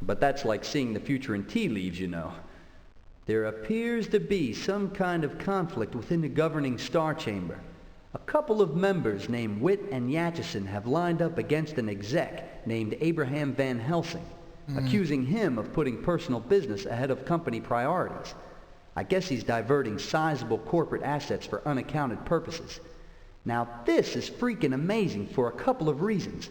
But that's like seeing the future in tea leaves, you know. There appears to be some kind of conflict within the governing Star Chamber. A couple of members named Witt and Yatchison have lined up against an exec named Abraham Van Helsing, accusing him of putting personal business ahead of company priorities. I guess he's diverting sizable corporate assets for unaccounted purposes. Now this is freaking amazing for a couple of reasons.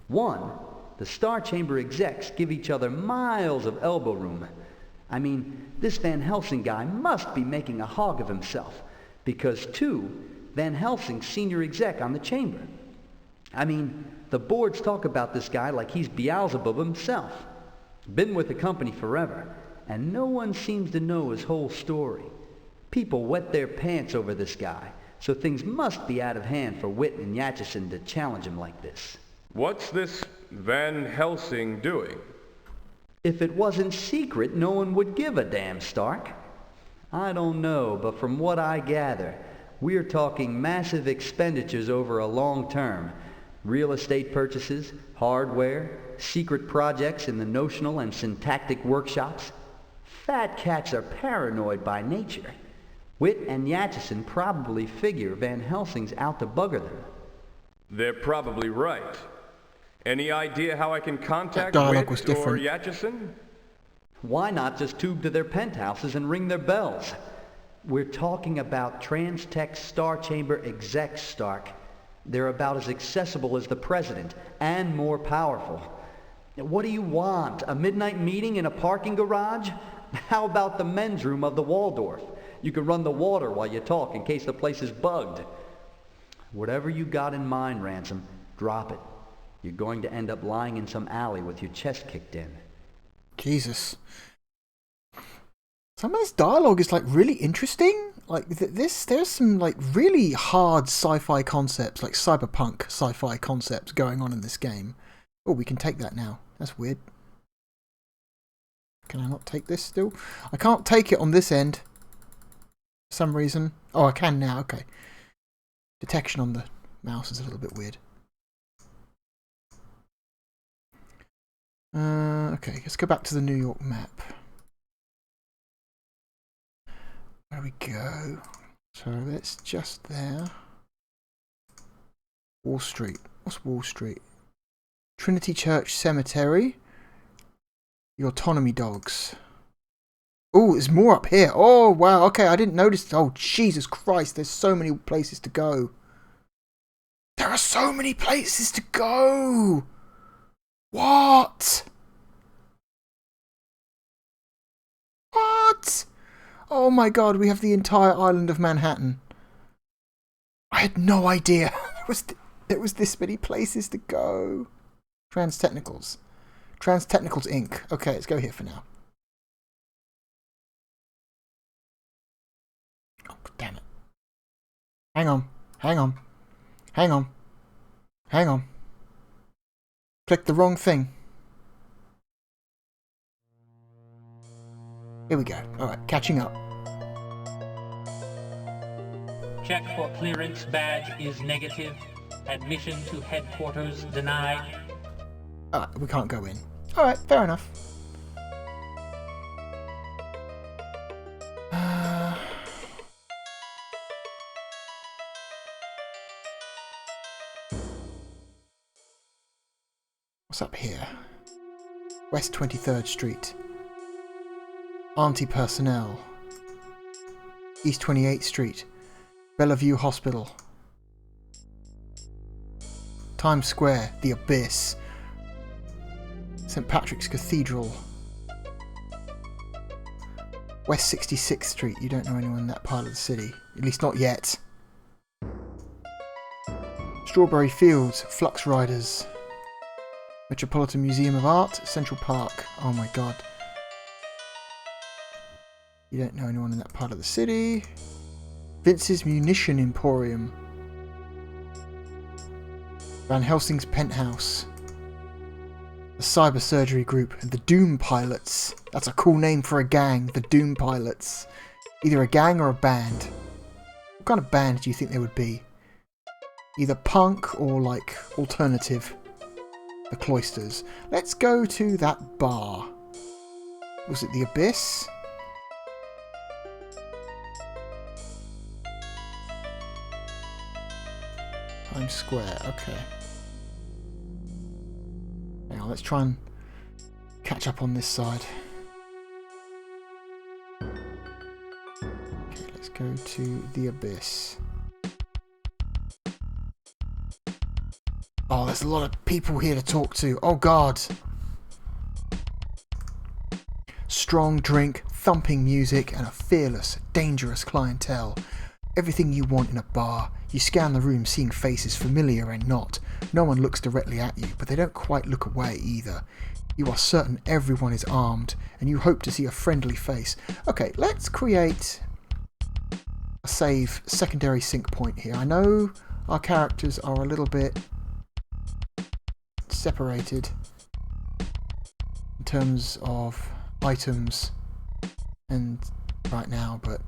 One, the Star Chamber execs give each other miles of elbow room. I mean, this Van Helsing guy must be making a hog of himself, because two, Van Helsing's senior exec on the chamber. I mean, the boards talk about this guy like he's Beelzebub himself. Been with the company forever, and no one seems to know his whole story. People wet their pants over this guy, so things must be out of hand for Witt and Yatchison to challenge him like this. What's this Van Helsing doing? If it wasn't secret, no one would give a damn, Stark. I don't know, but from what I gather, we're talking massive expenditures over a long term. Real estate purchases, hardware, secret projects in the notional and syntactic workshops. Fat cats are paranoid by nature. Witt and Yatchison probably figure Van Helsing's out to bugger them. They're probably right. Any idea how I can contact dialogue was Witt or different. Yatchison? Why not just tube to their penthouses and ring their bells? We're talking about Transtech Star Chamber execs, Stark. They're about as accessible as the president, and more powerful. What do you want? A midnight meeting in a parking garage? How about the men's room of the Waldorf? You can run the water while you talk in case the place is bugged. Whatever you got in mind, Ransom, drop it. You're going to end up lying in some alley with your chest kicked in. Jesus. Some of this dialogue is like really interesting. Like there's some like really hard sci-fi concepts, like cyberpunk sci-fi concepts going on in this game. Oh, we can take that now. That's weird. Can I not take this still? I can't take it on this end. For some reason. Oh, I can now. Okay. Detection on the mouse is a little bit weird. Okay, let's go back to the New York map. There we go. So that's just there. Wall Street. What's Wall Street? Trinity Church Cemetery. The Autonomy Dogs. Oh, there's more up here. Oh, wow. Okay, I didn't notice. Oh, Jesus Christ. There's so many places to go. There are so many places to go. What? What? Oh my God, we have the entire island of Manhattan. I had no idea there was this many places to go. Trans-Technicals. Trans-Technicals Inc. Okay, let's go here for now. Oh, damn it. Hang on. Clicked the wrong thing. Here we go. Alright, catching up. Check for clearance badge is negative. Admission to headquarters denied. Alright, we can't go in. Alright, fair enough. What's up here? West 23rd Street. Auntie Personnel. East 28th Street. Bellevue Hospital. Times Square. The Abyss. St. Patrick's Cathedral. West 66th Street. You don't know anyone in that part of the city. At least not yet. Strawberry Fields. Flux Riders. Metropolitan Museum of Art. Central Park. Oh my God. You don't know anyone in that part of the city. Vince's Munition Emporium. Van Helsing's Penthouse. The Cyber Surgery Group. The Doom Pilots. That's a cool name for a gang. The Doom Pilots. Either a gang or a band. What kind of band do you think they would be? Either punk or like alternative. The Cloisters. Let's go to that bar. Was it the Abyss? Times Square, okay. Hang on, let's try and catch up on this side. Okay, let's go to the Abyss. Oh, there's a lot of people here to talk to. Oh God. Strong drink, thumping music, and a fearless, dangerous clientele. Everything you want in a bar. You scan the room, seeing faces familiar and not. No one looks directly at you, but they don't quite look away either. You are certain everyone is armed, and you hope to see a friendly face. Okay, let's create a save secondary sync point here. I know our characters are a little bit separated in terms of items and right now, but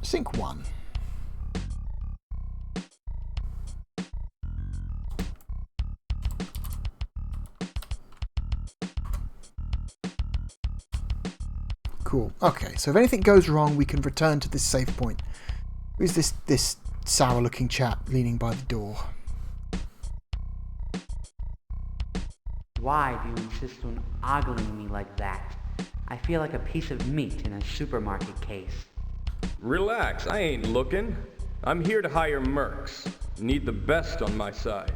sync 1. Cool. Okay, so if anything goes wrong, we can return to this save point. Who's this sour-looking chap leaning by the door? Why do you insist on ogling me like that? I feel like a piece of meat in a supermarket case. Relax, I ain't looking. I'm here to hire mercs. Need the best on my side.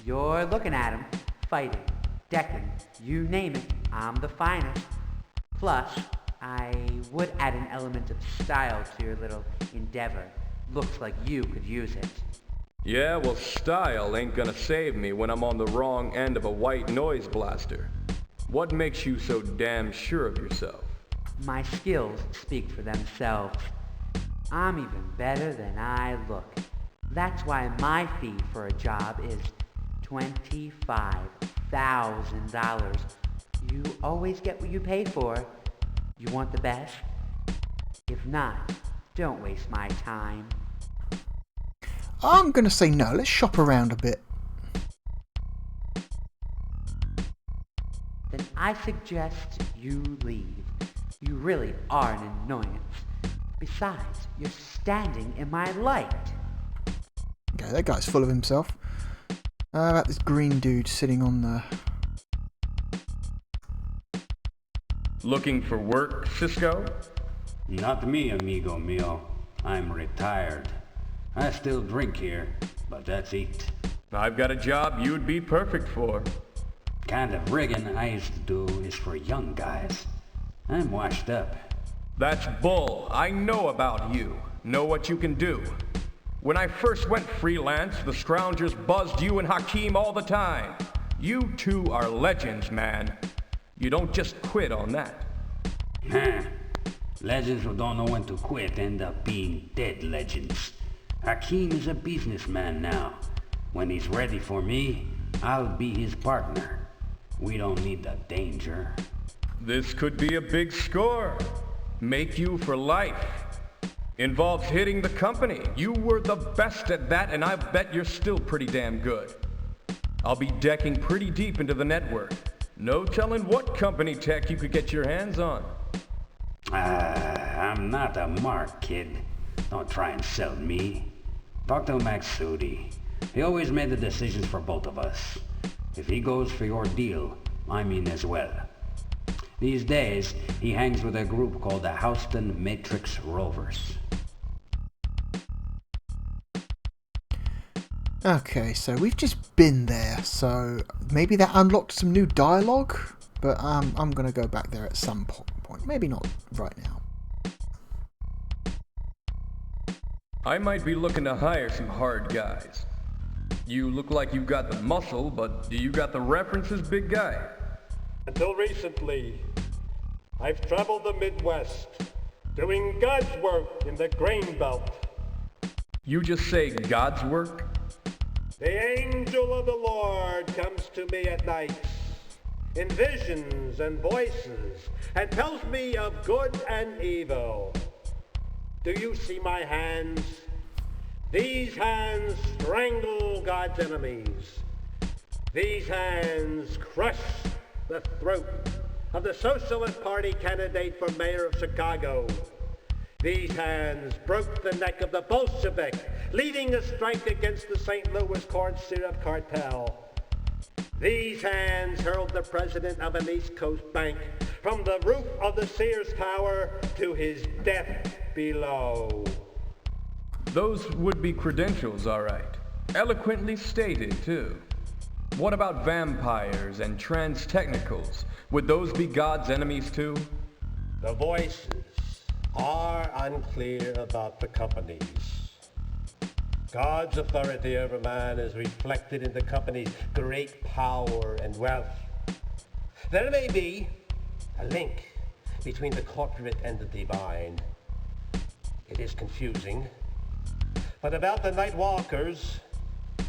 You're looking at him, fighting, decking, you name it, I'm the finest. Plus, I would add an element of style to your little endeavor. Looks like you could use it. Yeah, well, style ain't gonna save me when I'm on the wrong end of a white noise blaster. What makes you so damn sure of yourself? My skills speak for themselves. I'm even better than I look. That's why my fee for a job is $25,000. You always get what you pay for. You want the best? If not, don't waste my time. I'm going to say no. Let's shop around a bit. Then I suggest you leave. You really are an annoyance. Besides, you're standing in my light. Okay, that guy's full of himself. How about this green dude sitting on the... Looking for work, Cisco? Not me, amigo mio. I'm retired. I still drink here, but that's it. I've got a job you'd be perfect for. Kind of rigging I used to do is for young guys. I'm washed up. That's bull. I know about you. Know what you can do. When I first went freelance, the scroungers buzzed you and Hakeem all the time. You two are legends, man. You don't just quit on that. Huh. Legends who don't know when to quit end up being dead legends. Hakeem is a businessman now. When he's ready for me, I'll be his partner. We don't need the danger. This could be a big score. Make you for life. Involves hitting the company. You were the best at that, and I bet you're still pretty damn good. I'll be decking pretty deep into the network. No telling what company tech you could get your hands on. I'm not a mark, kid. Don't try and sell me. Talk to Maxudi. He always made the decisions for both of us. If he goes for your deal, I'm in as well. These days, he hangs with a group called the Houston Matrix Rovers. Okay, so we've just been there, so maybe that unlocked some new dialogue, but I'm going to go back there at some point. Maybe not right now. I might be looking to hire some hard guys. You look like you've got the muscle, but do you got the references, big guy? Until recently, I've traveled the Midwest, doing God's work in the grain belt. You just say God's work? The angel of the Lord comes to me at night, in visions and voices, and tells me of good and evil. Do you see my hands? These hands strangle God's enemies. These hands crush the throat of the Socialist Party candidate for mayor of Chicago. These hands broke the neck of the Bolshevik, leading a strike against the St. Louis corn syrup cartel. These hands hurled the president of an East Coast bank from the roof of the Sears Tower to his death below. Those would be credentials, all right. Eloquently stated, too. What about vampires and trans-technicals? Would those be God's enemies, too? The voices are unclear about the companies. God's authority over man is reflected in the company's great power and wealth. There may be a link between the corporate and the divine. It is confusing. But about the Night Walkers,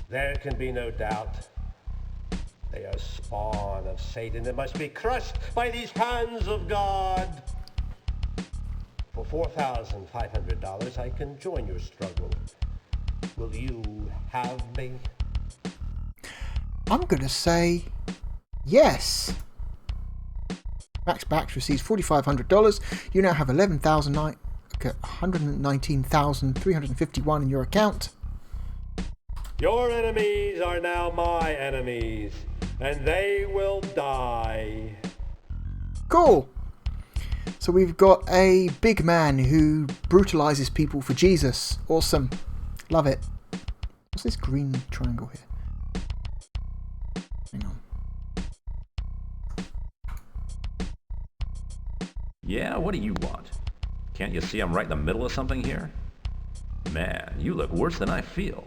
there can be no doubt. They are spawn of Satan and must be crushed by these hands of God. For $4,500, I can join your struggle. Will you have me? I'm going to say yes. Max Bax receives $4,500. You now have $119,351 in your account. Your enemies are now my enemies, and they will die. Cool. So we've got a big man who brutalizes people for Jesus. Awesome. Love it. What's this green triangle here? Hang on. Yeah, what do you want? Can't you see I'm right in the middle of something here? Man, you look worse than I feel.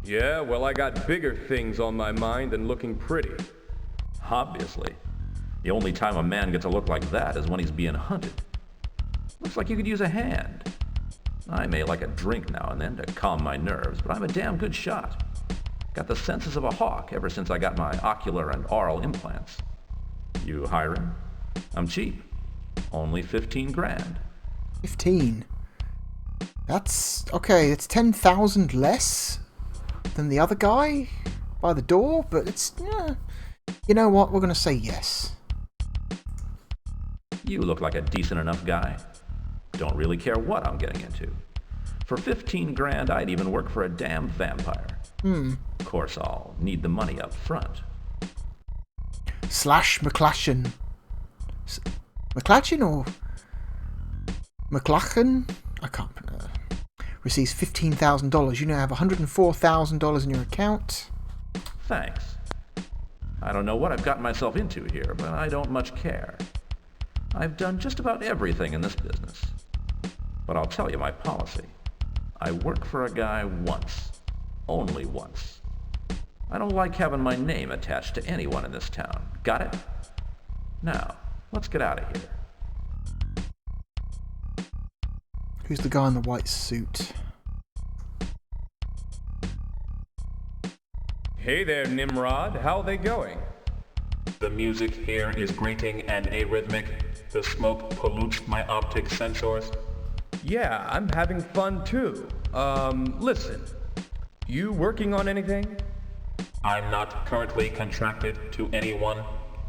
Yeah, well, I got bigger things on my mind than looking pretty. Obviously. The only time a man gets a look like that is when he's being hunted. Looks like you could use a hand. I may like a drink now and then to calm my nerves, but I'm a damn good shot. Got the senses of a hawk ever since I got my ocular and aural implants. You hiring? I'm cheap. Only 15 grand. 15? That's... okay, it's 10,000 less than the other guy by the door, but it's... yeah. You know what? We're going to say yes. You look like a decent enough guy. Don't really care what I'm getting into. For 15 grand, I'd even work for a damn vampire. Of course, I'll need the money up front. Slash McClatchin. McClatchin or McClatchin? I can't. Receives $15,000. You now have $104,000 in your account. Thanks. I don't know what I've gotten myself into here, but I don't much care. I've done just about everything in this business. But I'll tell you my policy. I work for a guy once. Only once. I don't like having my name attached to anyone in this town. Got it? Now, let's get out of here. Who's the guy in the white suit? Hey there, Nimrod. How are they going? The music here is grating and arrhythmic. The smoke pollutes my optic sensors. Yeah, I'm having fun too. Listen. You working on anything? I'm not currently contracted to anyone.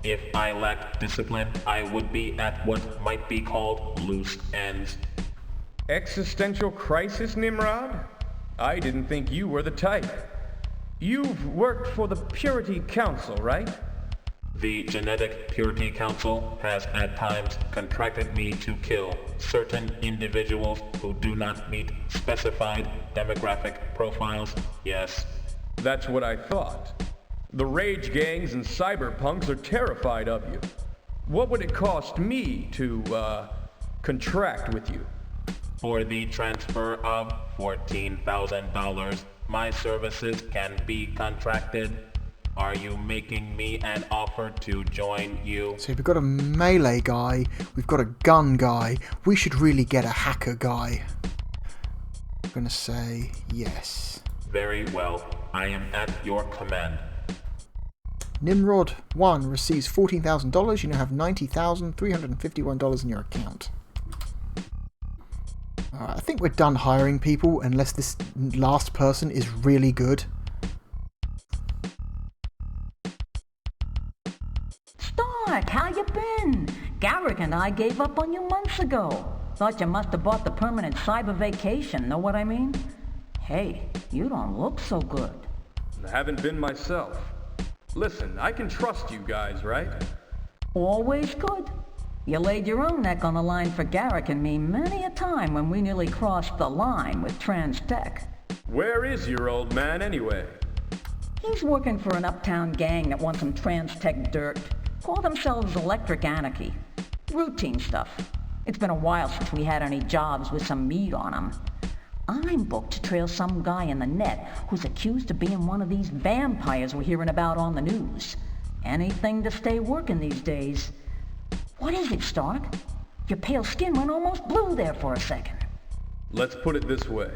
If I lacked discipline, I would be at what might be called loose ends. Existential crisis, Nimrod? I didn't think you were the type. You've worked for the Purity Council, right? The Genetic Purity Council has at times contracted me to kill certain individuals who do not meet specified demographic profiles, yes. That's what I thought. The rage gangs and cyberpunks are terrified of you. What would it cost me to, contract with you? For the transfer of $14,000, my services can be contracted. Are you making me an offer to join you? So we've got a melee guy, we've got a gun guy, we should really get a hacker guy. I'm gonna say yes. Very well, I am at your command. Nimrod 1 receives $14,000, you now have $90,351 in your account. Alright, I think we're done hiring people unless this last person is really good. Stark, how you been? Garrick and I gave up on you months ago. Thought you must have bought the permanent cyber vacation, know what I mean? Hey, you don't look so good. I haven't been myself. Listen, I can trust you guys, right? Always good. You laid your own neck on the line for Garrick and me many a time when we nearly crossed the line with TransTech. Where is your old man anyway? He's working for an uptown gang that wants some TransTech dirt. Call themselves Electric Anarchy. Routine stuff. It's been a while since we had any jobs with some meat on them. I'm booked to trail some guy in the net who's accused of being one of these vampires we're hearing about on the news. Anything to stay working these days. What is it, Stark? Your pale skin went almost blue there for a second. Let's put it this way.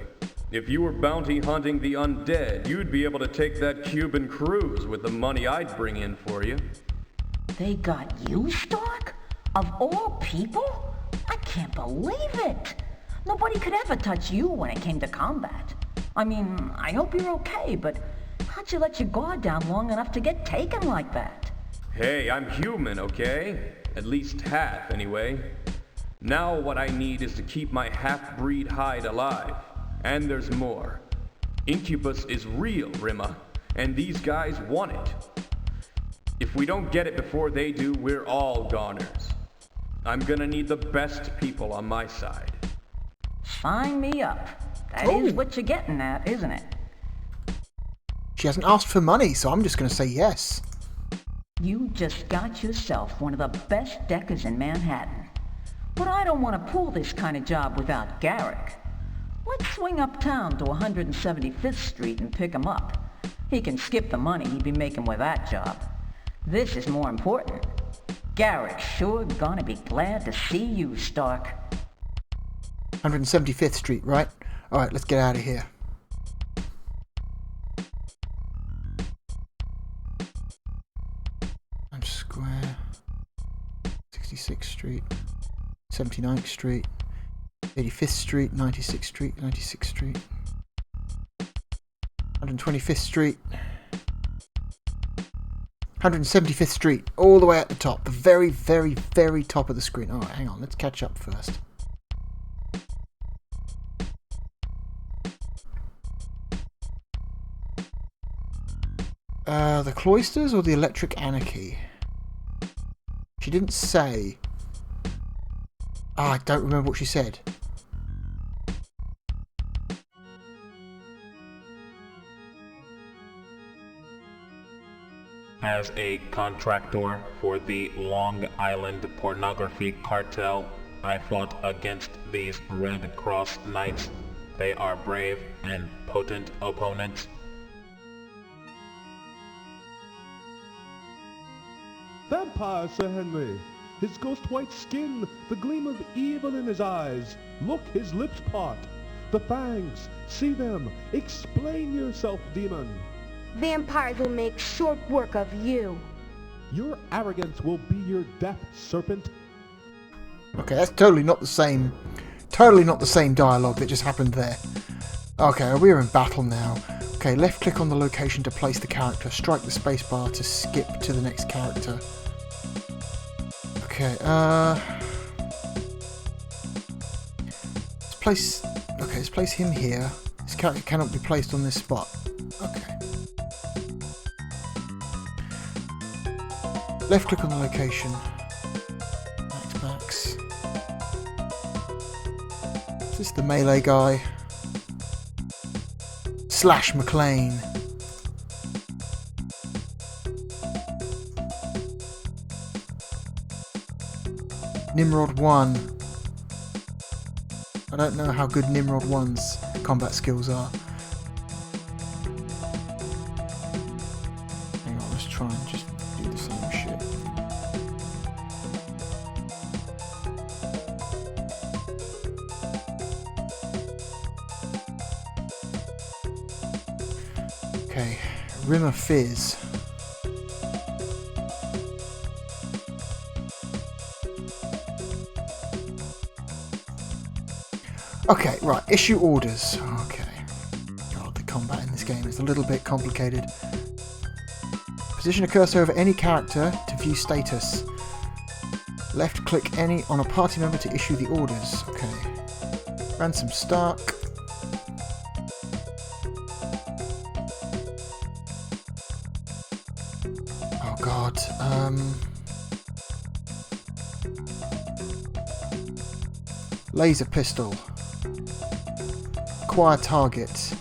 If you were bounty hunting the undead, you'd be able to take that Cuban cruise with the money I'd bring in for you. They got you, Stark? Of all people? I can't believe it. Nobody could ever touch you when it came to combat. I mean, I hope you're okay, but how'd you let your guard down long enough to get taken like that? Hey, I'm human, okay? At least half, anyway. Now what I need is to keep my half-breed hide alive. And there's more. Incubus is real, Rimma, and these guys want it. If we don't get it before they do, we're all goners. I'm gonna need the best people on my side. Sign me up. That is what you're getting at, isn't it? She hasn't asked for money, so I'm just going to say yes. You just got yourself one of the best deckers in Manhattan. But I don't want to pull this kind of job without Garrick. Let's swing uptown to 175th Street and pick him up. He can skip the money he'd be making with that job. This is more important. Garrick's sure gonna be glad to see you, Stark. 175th Street, right? Alright, let's get out of here. Times Square, 66th Street, 79th Street, 85th Street, 96th Street, 96th Street, 125th Street, 175th Street, all the way at the top. The very, very, very top of the screen. Alright, hang on. Let's catch up first. The Cloisters or the Electric Anarchy? She didn't say. I don't remember what she said. As a contractor for the Long Island Pornography Cartel, I fought against these Red Cross Knights. They are brave and potent opponents. Vampire, Sir Henry! His ghost white skin, the gleam of evil in his eyes. Look, his lips part. The fangs, see them. Explain yourself, demon. Vampires will make short work of you. Your arrogance will be your death, serpent. Okay, that's totally not the same dialogue that just happened there. Okay, we're in battle now. Okay, left click on the location to place the character. Strike the spacebar to skip to the next character. Okay, let's place him here. This character cannot be placed on this spot. Okay. Left click on the location. Max. Is this the melee guy? Slash McLean. Nimrod 1. I don't know how good Nimrod 1's combat skills are. Hang on, let's try and just do the same shit. Okay, Rimmer Fizz. Okay, right, issue orders. Okay. God, the combat in this game is a little bit complicated. Position a cursor over any character to view status. Left click any on a party member to issue the orders. Okay. Ransom Stark. Oh god, laser pistol. Acquire target.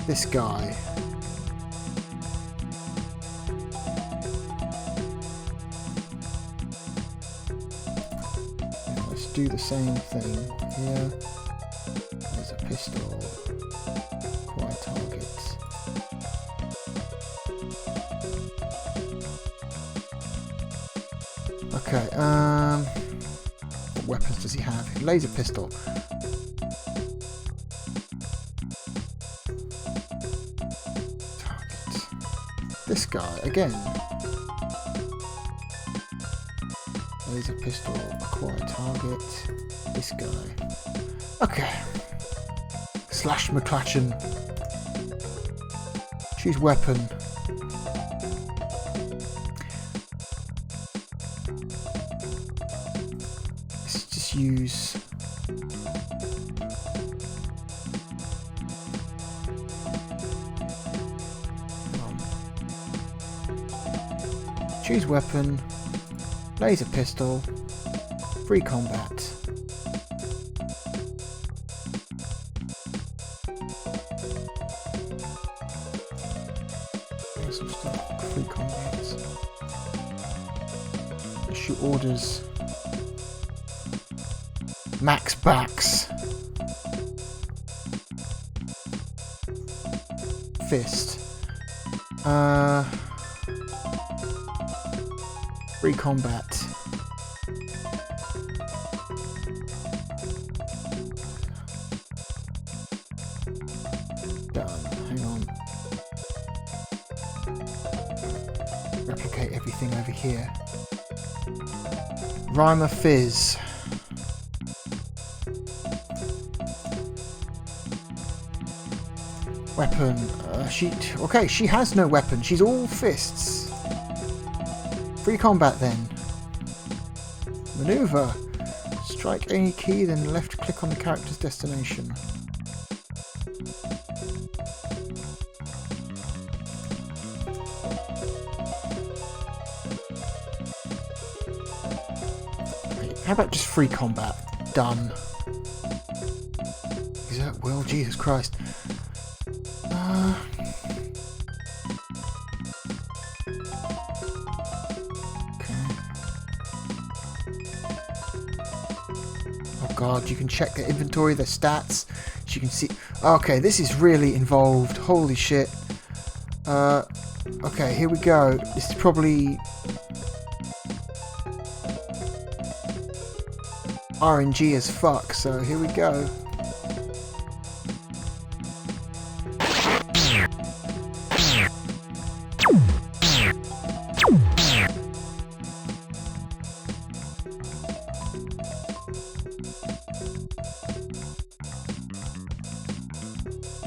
This guy. Yeah, let's do the same thing here. There's a pistol. Acquire target. Okay, what weapons does he have? Laser pistol. This guy, again. Laser pistol, acquire target. This guy. Okay. Slash McClatchin. Choose weapon. Let's just use... Choose weapon, laser pistol, free combat. Free combat. Issue orders. Max backs. Fist. Free combat. Done. Hang on. Replicate everything over here. Rhymer Fizz. Weapon. She has no weapon. She's all fists. Free combat then. Maneuver. Strike any key, then left click on the character's destination. How about just free combat? Done. Is that well? Jesus Christ. God, you can check their inventory, their stats. So you can see. Okay, this is really involved. Holy shit. Okay, here we go. This is probably RNG as fuck, so here we go.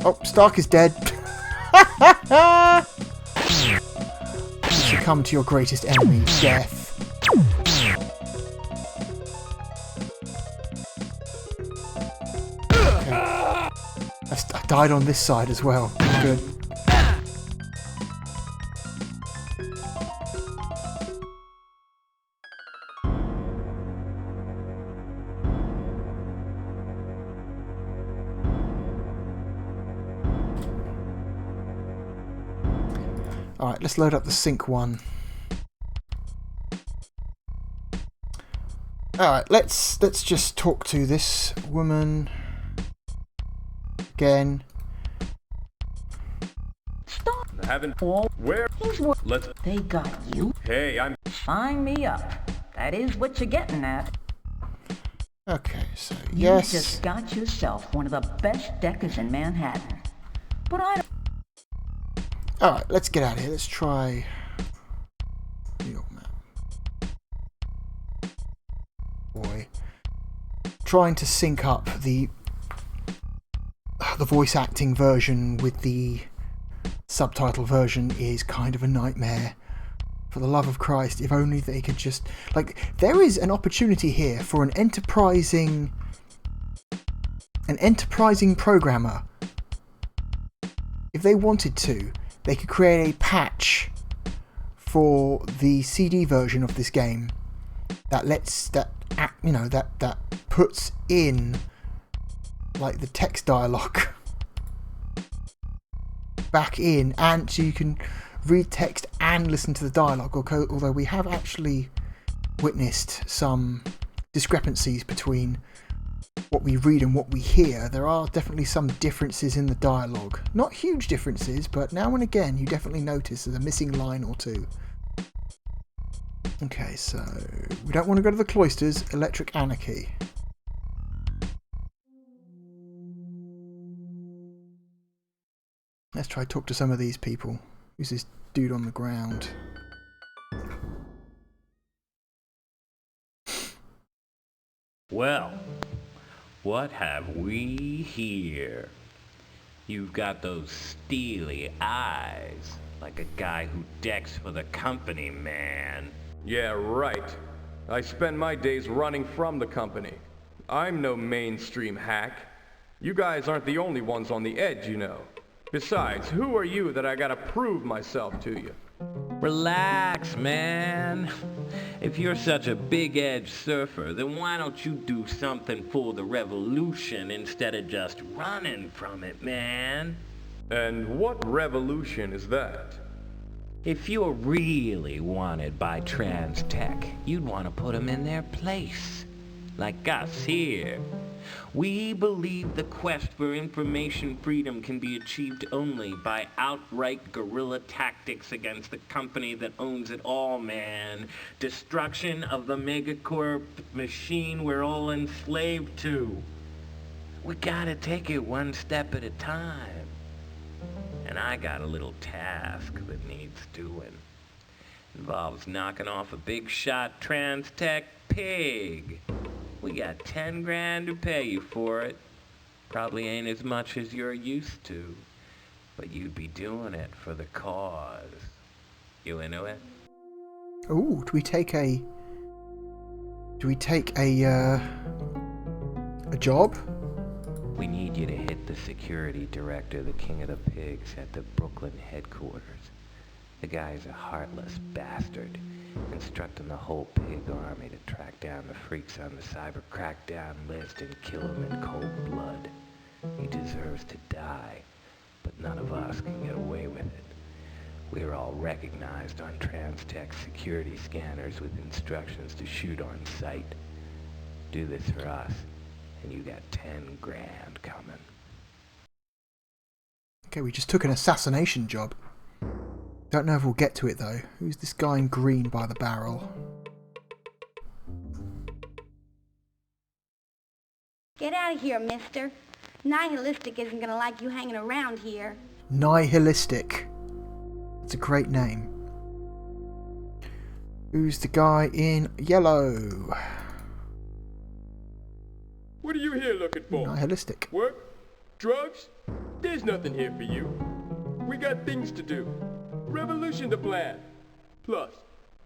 Oh, Stark is dead. You succumb to your greatest enemy, death. Okay. I died on this side as well. Good. Alright, let's load up the sync one. Alright, let's just talk to this woman again. Stop! Haven't. Where? Let's. They got you? Hey, I'm. Sign me up. That is what you're getting at. Okay, so You yes. just got yourself one of the best deckers in Manhattan. But I don't... Alright, let's get out of here. Let's try New York map. Boy. Trying to sync up the voice acting version with the subtitle version is kind of a nightmare. For the love of Christ, if only they could just... Like, there is an opportunity here for an enterprising programmer. If they wanted to, they could create a patch for the CD version of this game that puts in like the text dialogue back in, and so you can read text and listen to the dialogue. Although we have actually witnessed some discrepancies between what we read and what we hear. There are definitely some differences in the dialogue. Not huge differences, but now and again you definitely notice there's a missing line or two. Okay, so we don't want to go to the cloisters. Electric Anarchy. Let's try to talk to some of these people. Who's this dude on the ground? Well, what have we here? You've got those steely eyes, like a guy who decks for the company, man. Yeah, right. I spend my days running from the company. I'm no mainstream hack. You guys aren't the only ones on the edge, you know. Besides, who are you that I gotta prove myself to you? Relax, man. If you're such a big-edge surfer, then why don't you do something for the revolution instead of just running from it, man? And what revolution is that? If you're really wanted by Trans-Tech, you'd want to put them in their place. Like us here. We believe the quest for information freedom can be achieved only by outright guerrilla tactics against the company that owns it all, man. Destruction of the megacorp machine we're all enslaved to. We gotta take it one step at a time. And I got a little task that needs doing. Involves knocking off a big shot Trans-Tech pig. We got 10 grand to pay you for it. Probably ain't as much as you're used to. But you'd be doing it for the cause. You into it? Ooh, do we take a job? We need you to hit the security director, the King of the Pigs, at the Brooklyn headquarters. The guy's a heartless bastard, instructing the whole pig army to track down the freaks on the cyber crackdown list and kill him in cold blood. He deserves to die, but none of us can get away with it. We're all recognized on TransTech security scanners with instructions to shoot on sight. Do this for us, and you got 10 grand coming. Okay, we just took an assassination job. Don't know if we'll get to it though. Who's this guy in green by the barrel? Get out of here, mister. Nihilistic isn't gonna like you hanging around here. Nihilistic. It's a great name. Who's the guy in yellow? What are you here looking for? Nihilistic. Work? Drugs? There's nothing here for you. We got things to do. Revolution to plan. Plus,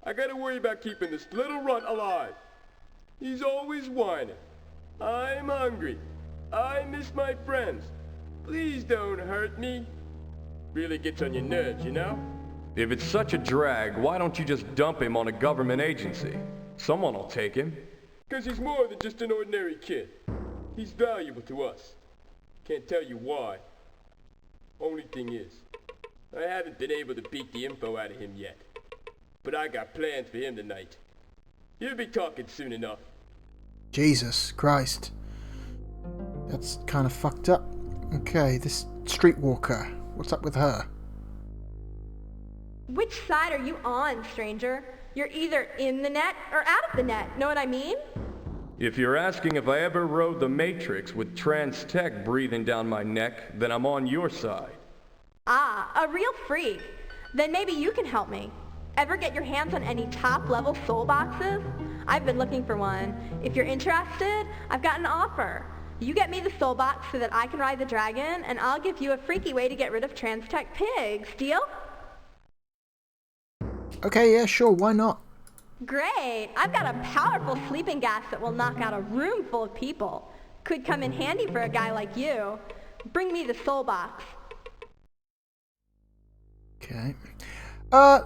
I gotta worry about keeping this little runt alive. He's always whining. I'm hungry. I miss my friends. Please don't hurt me. Really gets on your nerves, you know? If it's such a drag, why don't you just dump him on a government agency? Someone will take him. 'Cause he's more than just an ordinary kid. He's valuable to us. Can't tell you why. Only thing is, I haven't been able to beat the info out of him yet. But I got plans for him tonight. You'll be talking soon enough. Jesus Christ. That's kind of fucked up. Okay, this streetwalker. What's up with her? Which side are you on, stranger? You're either in the net or out of the net, know what I mean? If you're asking if I ever rode the Matrix with TransTech breathing down my neck, then I'm on your side. Ah, a real freak. Then maybe you can help me. Ever get your hands on any top-level soul boxes? I've been looking for one. If you're interested, I've got an offer. You get me the soul box so that I can ride the dragon, and I'll give you a freaky way to get rid of TransTech pigs. Deal? Okay, yeah, sure, why not? Great! I've got a powerful sleeping gas that will knock out a room full of people. Could come in handy for a guy like you. Bring me the soul box. Okay.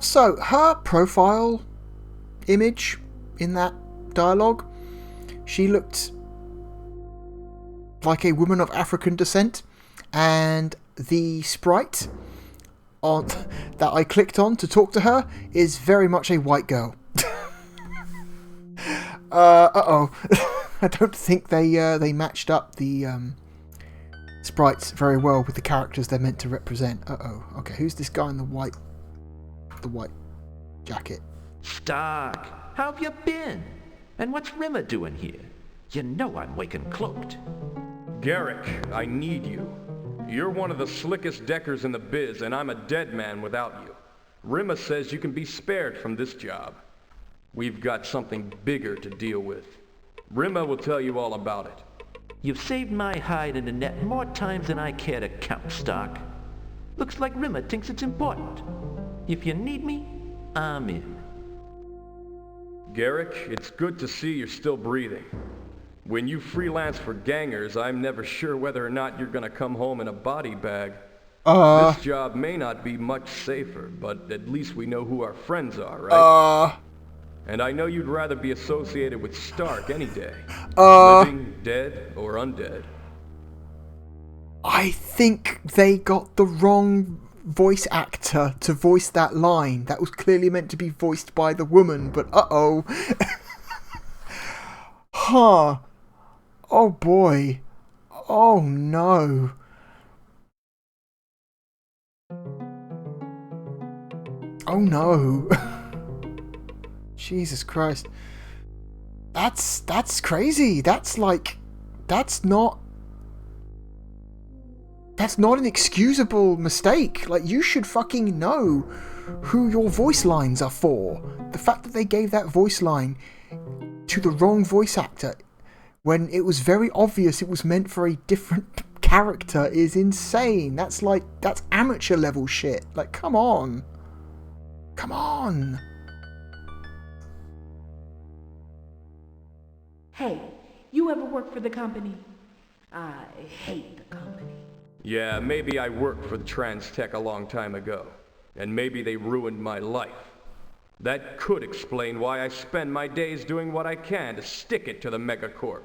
So, her profile image in that dialogue, she looked like a woman of African descent, and the sprite that I clicked on to talk to her is very much a white girl. I don't think they matched up the sprites very well with the characters they're meant to represent. Okay, who's this guy in the white jacket? Stark, how have you been? And what's Rimmer doing here? You know I'm waking cloaked. Garrick, I need you. You're one of the slickest deckers in the biz, and I'm a dead man without you. Rimmer says you can be spared from this job. We've got something bigger to deal with. Rimmer will tell you all about it. You've saved my hide in the net more times than I care to count, Stark. Looks like Rimmer thinks it's important. If you need me, I'm in. Garrick, it's good to see you're still breathing. When you freelance for gangers, I'm never sure whether or not you're gonna come home in a body bag. This job may not be much safer, but at least we know who our friends are, right? And I know you'd rather be associated with Stark any day. Living, dead, or undead. I think they got the wrong voice actor to voice that line. That was clearly meant to be voiced by the woman, but Huh. Oh boy. Oh no. Oh no. Jesus Christ. That's crazy. That's not an excusable mistake. Like, you should fucking know who your voice lines are for. The fact that they gave that voice line to the wrong voice actor when it was very obvious it was meant for a different character is insane. That's amateur level shit. Like, come on. Come on. Hey, you ever work for the company? I hate the company. Yeah, maybe I worked for the Transtech a long time ago, and maybe they ruined my life. That could explain why I spend my days doing what I can to stick it to the megacorp.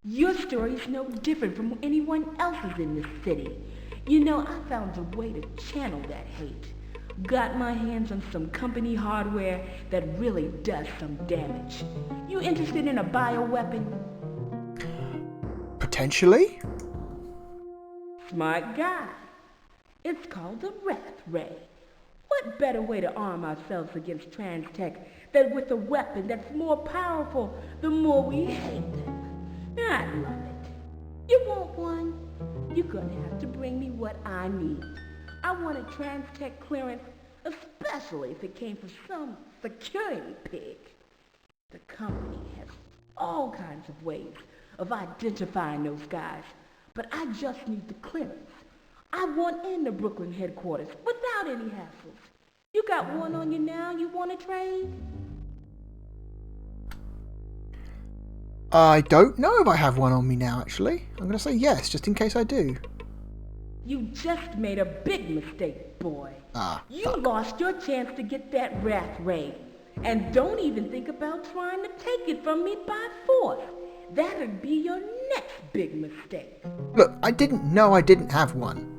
Your story's no different from anyone else's in this city. You know, I found a way to channel that hate. Got my hands on some company hardware that really does some damage. You interested in a bioweapon? Potentially? Smart guy. It's called the Wrath Ray. What better way to arm ourselves against Transtech than with a weapon that's more powerful the more we hate them? I love it. You want one? You're gonna have to bring me what I need. I want a Transtech clearance, especially if it came from some security pig. The company has all kinds of ways of identifying those guys, but I just need the clearance. I want in the Brooklyn headquarters without any hassles. You got one on you now you want to trade? I don't know if I have one on me now, actually. I'm going to say yes, just in case I do. You just made a big mistake, boy. You lost your chance to get that Wrath Ray. And don't even think about trying to take it from me by force. That'd be your next big mistake. Look, I didn't know I didn't have one.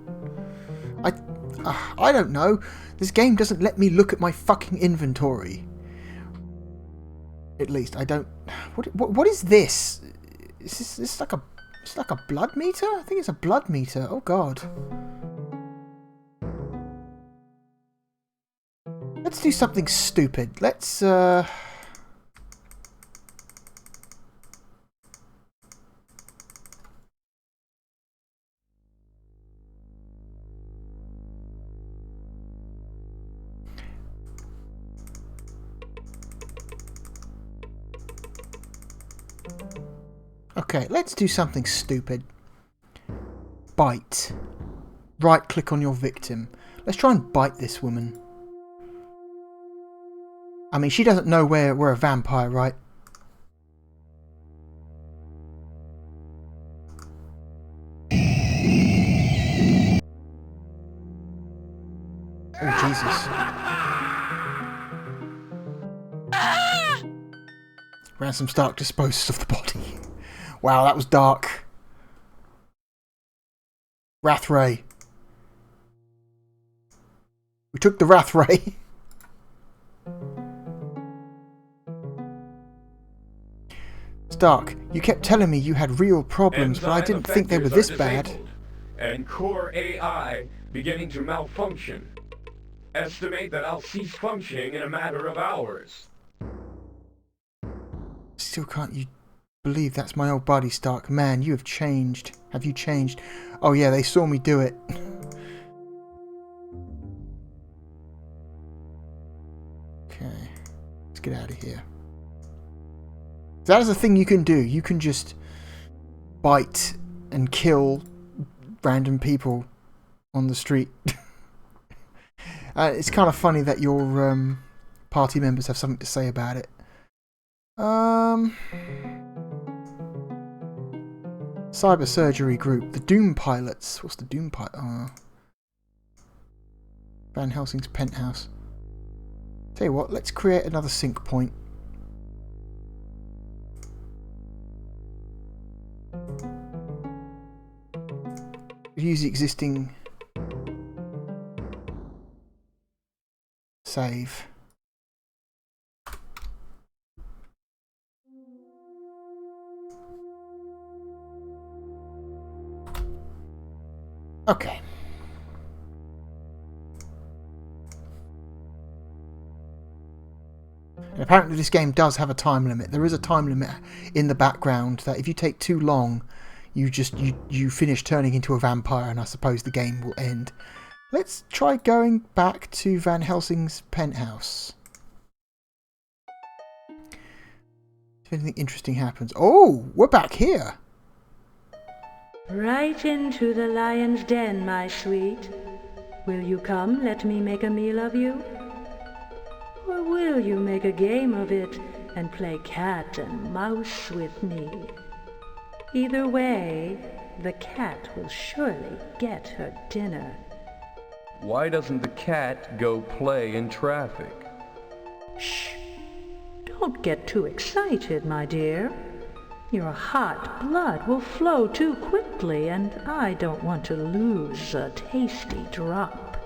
I don't know. This game doesn't let me look at my fucking inventory. At least I don't. What is this? Is this like a blood meter? I think it's a blood meter. Oh god. Let's do something stupid. Let's Okay, let's do something stupid. Bite. Right click on your victim. Let's try and bite this woman. I mean, she doesn't know we're a vampire, right? Oh, Jesus. Ransom Stark disposes of the body. Wow, that was dark. Wrath Ray. We took the Wrath Ray. Stark, you kept telling me you had real problems, but I didn't think they were this bad. And core AI beginning to malfunction. Estimate that I'll cease functioning in a matter of hours. Still can't you believe that's my old buddy, Stark? Man, you have changed. Have you changed? Oh yeah, they saw me do it. Okay, let's get out of here. That is a thing you can do. You can just bite and kill random people on the street. It's kind of funny that your party members have something to say about it. Cyber surgery group, the Doom pilots. What's the Doom pilot? Van Helsing's penthouse. Tell you what, let's create another sync point. Use the existing save. Okay. And apparently this game does have a time limit. There is a time limit in the background that if you take too long, you finish turning into a vampire, and I suppose the game will end. Let's try going back to Van Helsing's penthouse. If anything interesting happens. Oh, we're back here. Right into the lion's den, my sweet. Will you come, let me make a meal of you? Or will you make a game of it and play cat and mouse with me? Either way, the cat will surely get her dinner. Why doesn't the cat go play in traffic? Shh! Don't get too excited, my dear. Your hot blood will flow too quickly, and I don't want to lose a tasty drop.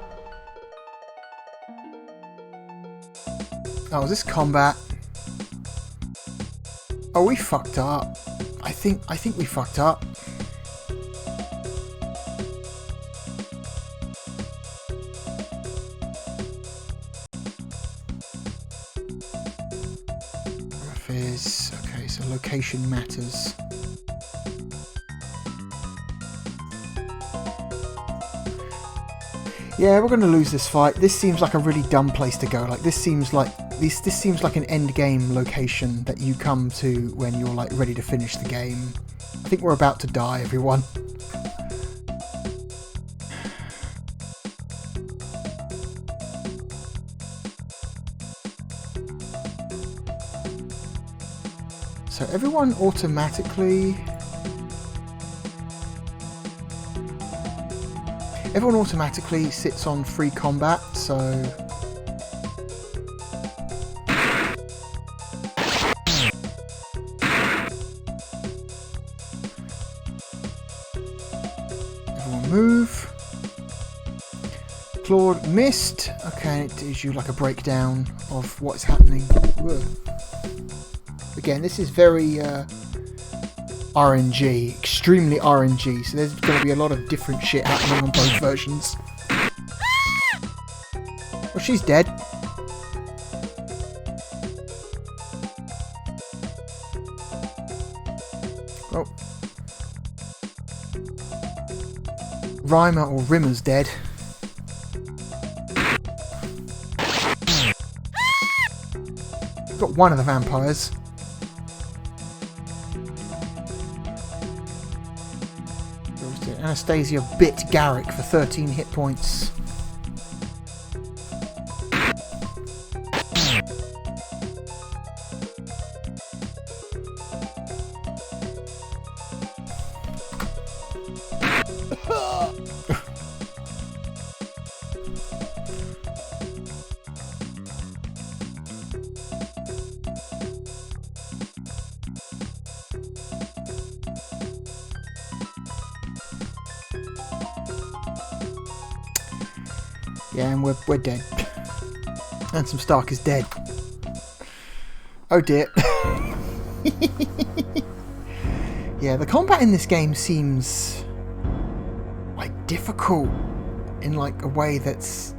Oh, is this combat? Oh, we fucked up. I think we fucked up. Okay, so location matters. Yeah, we're going to lose this fight. This seems like a really dumb place to go. Like this seems like an end game location that you come to when you're like ready to finish the game. I think we're about to die, everyone. So everyone automatically sits on free combat, so everyone move. Claude missed. Okay, it gives you like a breakdown of what's happening. Whoa. Again, this is very RNG, extremely RNG, so there's going to be a lot of different shit happening on both versions. Well, she's dead. Oh. Reimer or Rimmer's dead. Got one of the vampires. Anastasia bit Garrick for 13 hit points. Yeah, and we're dead. Ansem Stark is dead. Oh dear. Yeah, the combat in this game seems like difficult in like a way that's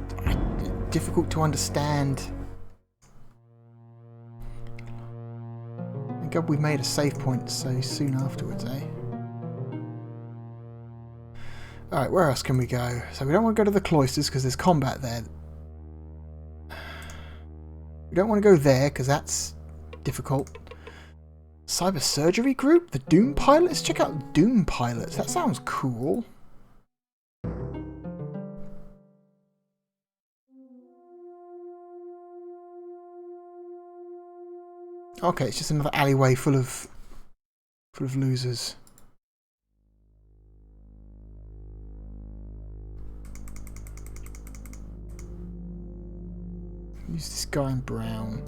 difficult to understand. Thank God we made a save point so soon afterwards, eh? Alright, where else can we go? So we don't want to go to the cloisters because there's combat there. We don't want to go there because that's difficult. Cyber Surgery Group? The Doom Pilots? Check out Doom Pilots. That sounds cool. Okay, it's just another alleyway full of losers. Use this guy in brown.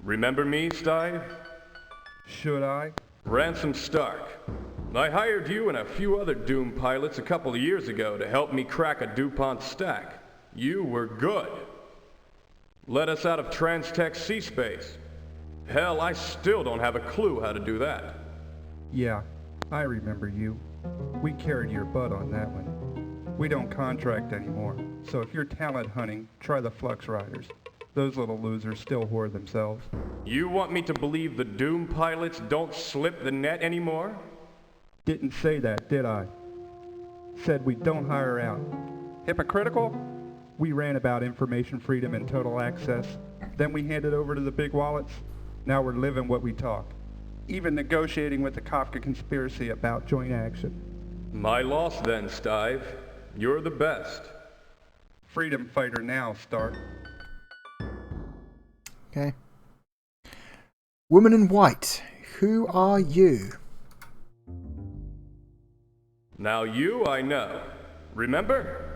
Remember me, Steve? Should I? Ransom Stark. I hired you and a few other Doom pilots a couple of years ago to help me crack a DuPont stack. You were good. Let us out of Transtech C-Space. Hell, I still don't have a clue how to do that. Yeah, I remember you. We carried your butt on that one. We don't contract anymore, so if you're talent hunting, try the Flux Riders. Those little losers still whore themselves. You want me to believe the Doom pilots don't slip the net anymore? Didn't say that, did I? Said we don't hire out. Hypocritical? We ran about information freedom and total access. Then we handed over to the big wallets. Now we're living what we talk. even negotiating with the Kafka conspiracy about joint action. My loss then, Stive. You're the best. Freedom fighter now, Stark. Okay. Woman in white, who are you? Now you I know. Remember?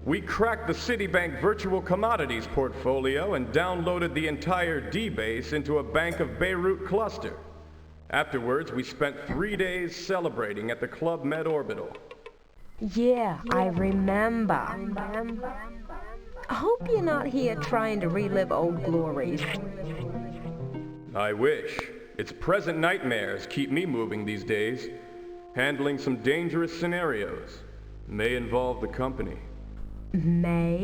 We cracked the Citibank virtual commodities portfolio and downloaded the entire D-base into a Bank of Beirut cluster. Afterwards, we spent 3 days celebrating at the Club Med Orbital. Yeah, I remember. I hope you're not here trying to relive old glories. I wish. Its present nightmares keep me moving these days. Handling some dangerous scenarios. May involve the company. May?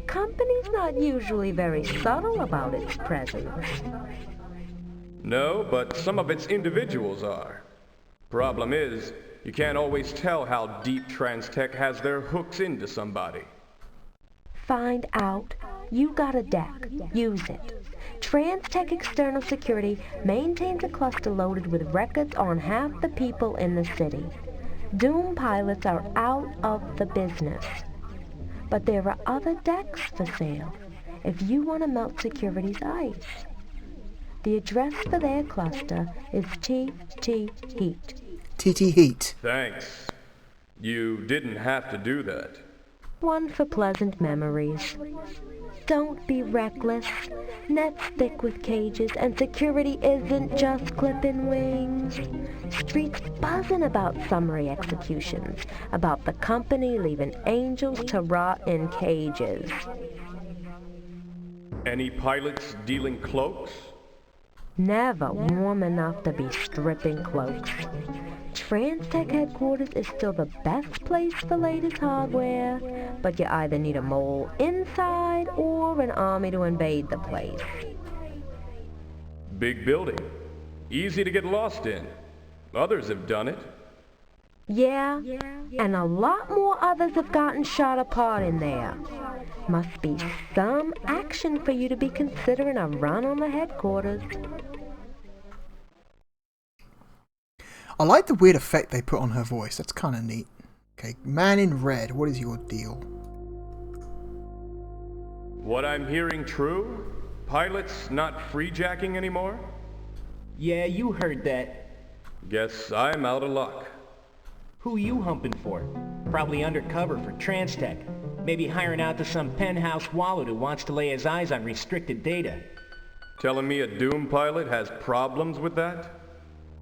Company's not usually very subtle about its presence. No, but some of its individuals are. Problem is, you can't always tell how deep Transtech has their hooks into somebody. Find out. You got a deck. Use it. Transtech External Security maintains a cluster loaded with records on half the people in the city. Doom pilots are out of the business. But there are other decks for sale if you want to melt security's ice. The address for their cluster is TT Heat. TT Heat. Thanks. You didn't have to do that. One for pleasant memories. Don't be reckless. Net's thick with cages, and security isn't just clipping wings. Streets buzzing about summary executions, about the company leaving angels to rot in cages. Any pilots dealing cloaks? Never warm enough to be stripping cloaks. Transtech headquarters is still the best place for latest hardware, but you either need a mole inside or an army to invade the place. Big building. Easy to get lost in. Others have done it. Yeah, and a lot more others have gotten shot apart in there. Must be some action for you to be considering a run on the headquarters. I like the weird effect they put on her voice. That's kind of neat. Okay, man in red, what is your deal? What I'm hearing true? Pilots not freejacking anymore? Yeah, you heard that. Guess I'm out of luck. Who you humping for? Probably undercover for Transtech. Maybe hiring out to some penthouse wallet who wants to lay his eyes on restricted data. Telling me a Doom pilot has problems with that?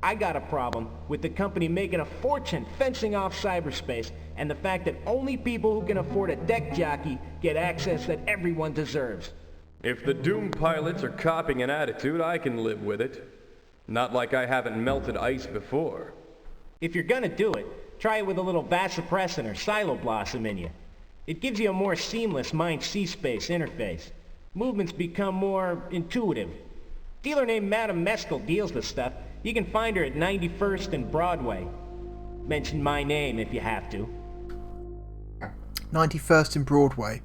I got a problem with the company making a fortune fencing off cyberspace and the fact that only people who can afford a deck jockey get access that everyone deserves. If the Doom pilots are copying an attitude, I can live with it. Not like I haven't melted ice before. If you're gonna do it, try it with a little vasopressin or Siloblossom in you. It gives you a more seamless mind-C-space interface. Movements become more intuitive. Dealer named Madame Mescal deals with stuff. You can find her at 91st and Broadway. Mention my name if you have to. 91st and Broadway.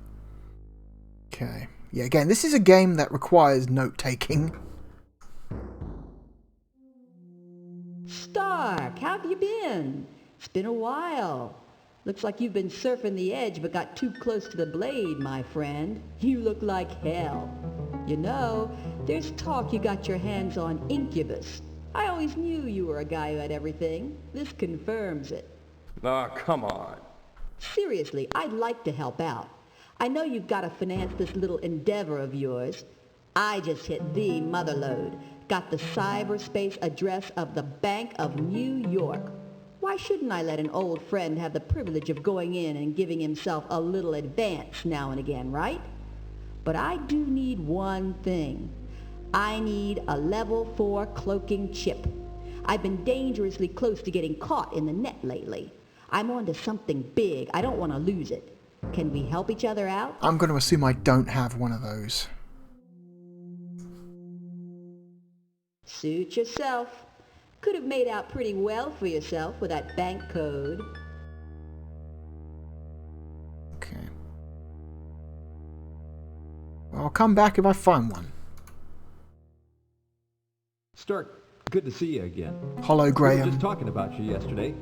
Okay. Yeah, again, this is a game that requires note-taking. Stark, how have you been? It's been a while. Looks like you've been surfing the edge but got too close to the blade, my friend. You look like hell. You know, there's talk you got your hands on Incubus. I always knew you were a guy who had everything. This confirms it. Ah, come on. Seriously, I'd like to help out. I know you've got to finance this little endeavor of yours. I just hit the motherlode. Got the cyberspace address of the Bank of New York. Why shouldn't I let an old friend have the privilege of going in and giving himself a little advance now and again, right? But I do need one thing. I need a level 4 cloaking chip. I've been dangerously close to getting caught in the net lately. I'm on to something big. I don't want to lose it. Can we help each other out? I'm going to assume I don't have one of those. Suit yourself. Could have made out pretty well for yourself with that bank code. Okay. Well, I'll come back if I find one. Stark, Good to see you again. Hello, We were Graham. just talking about you yesterday.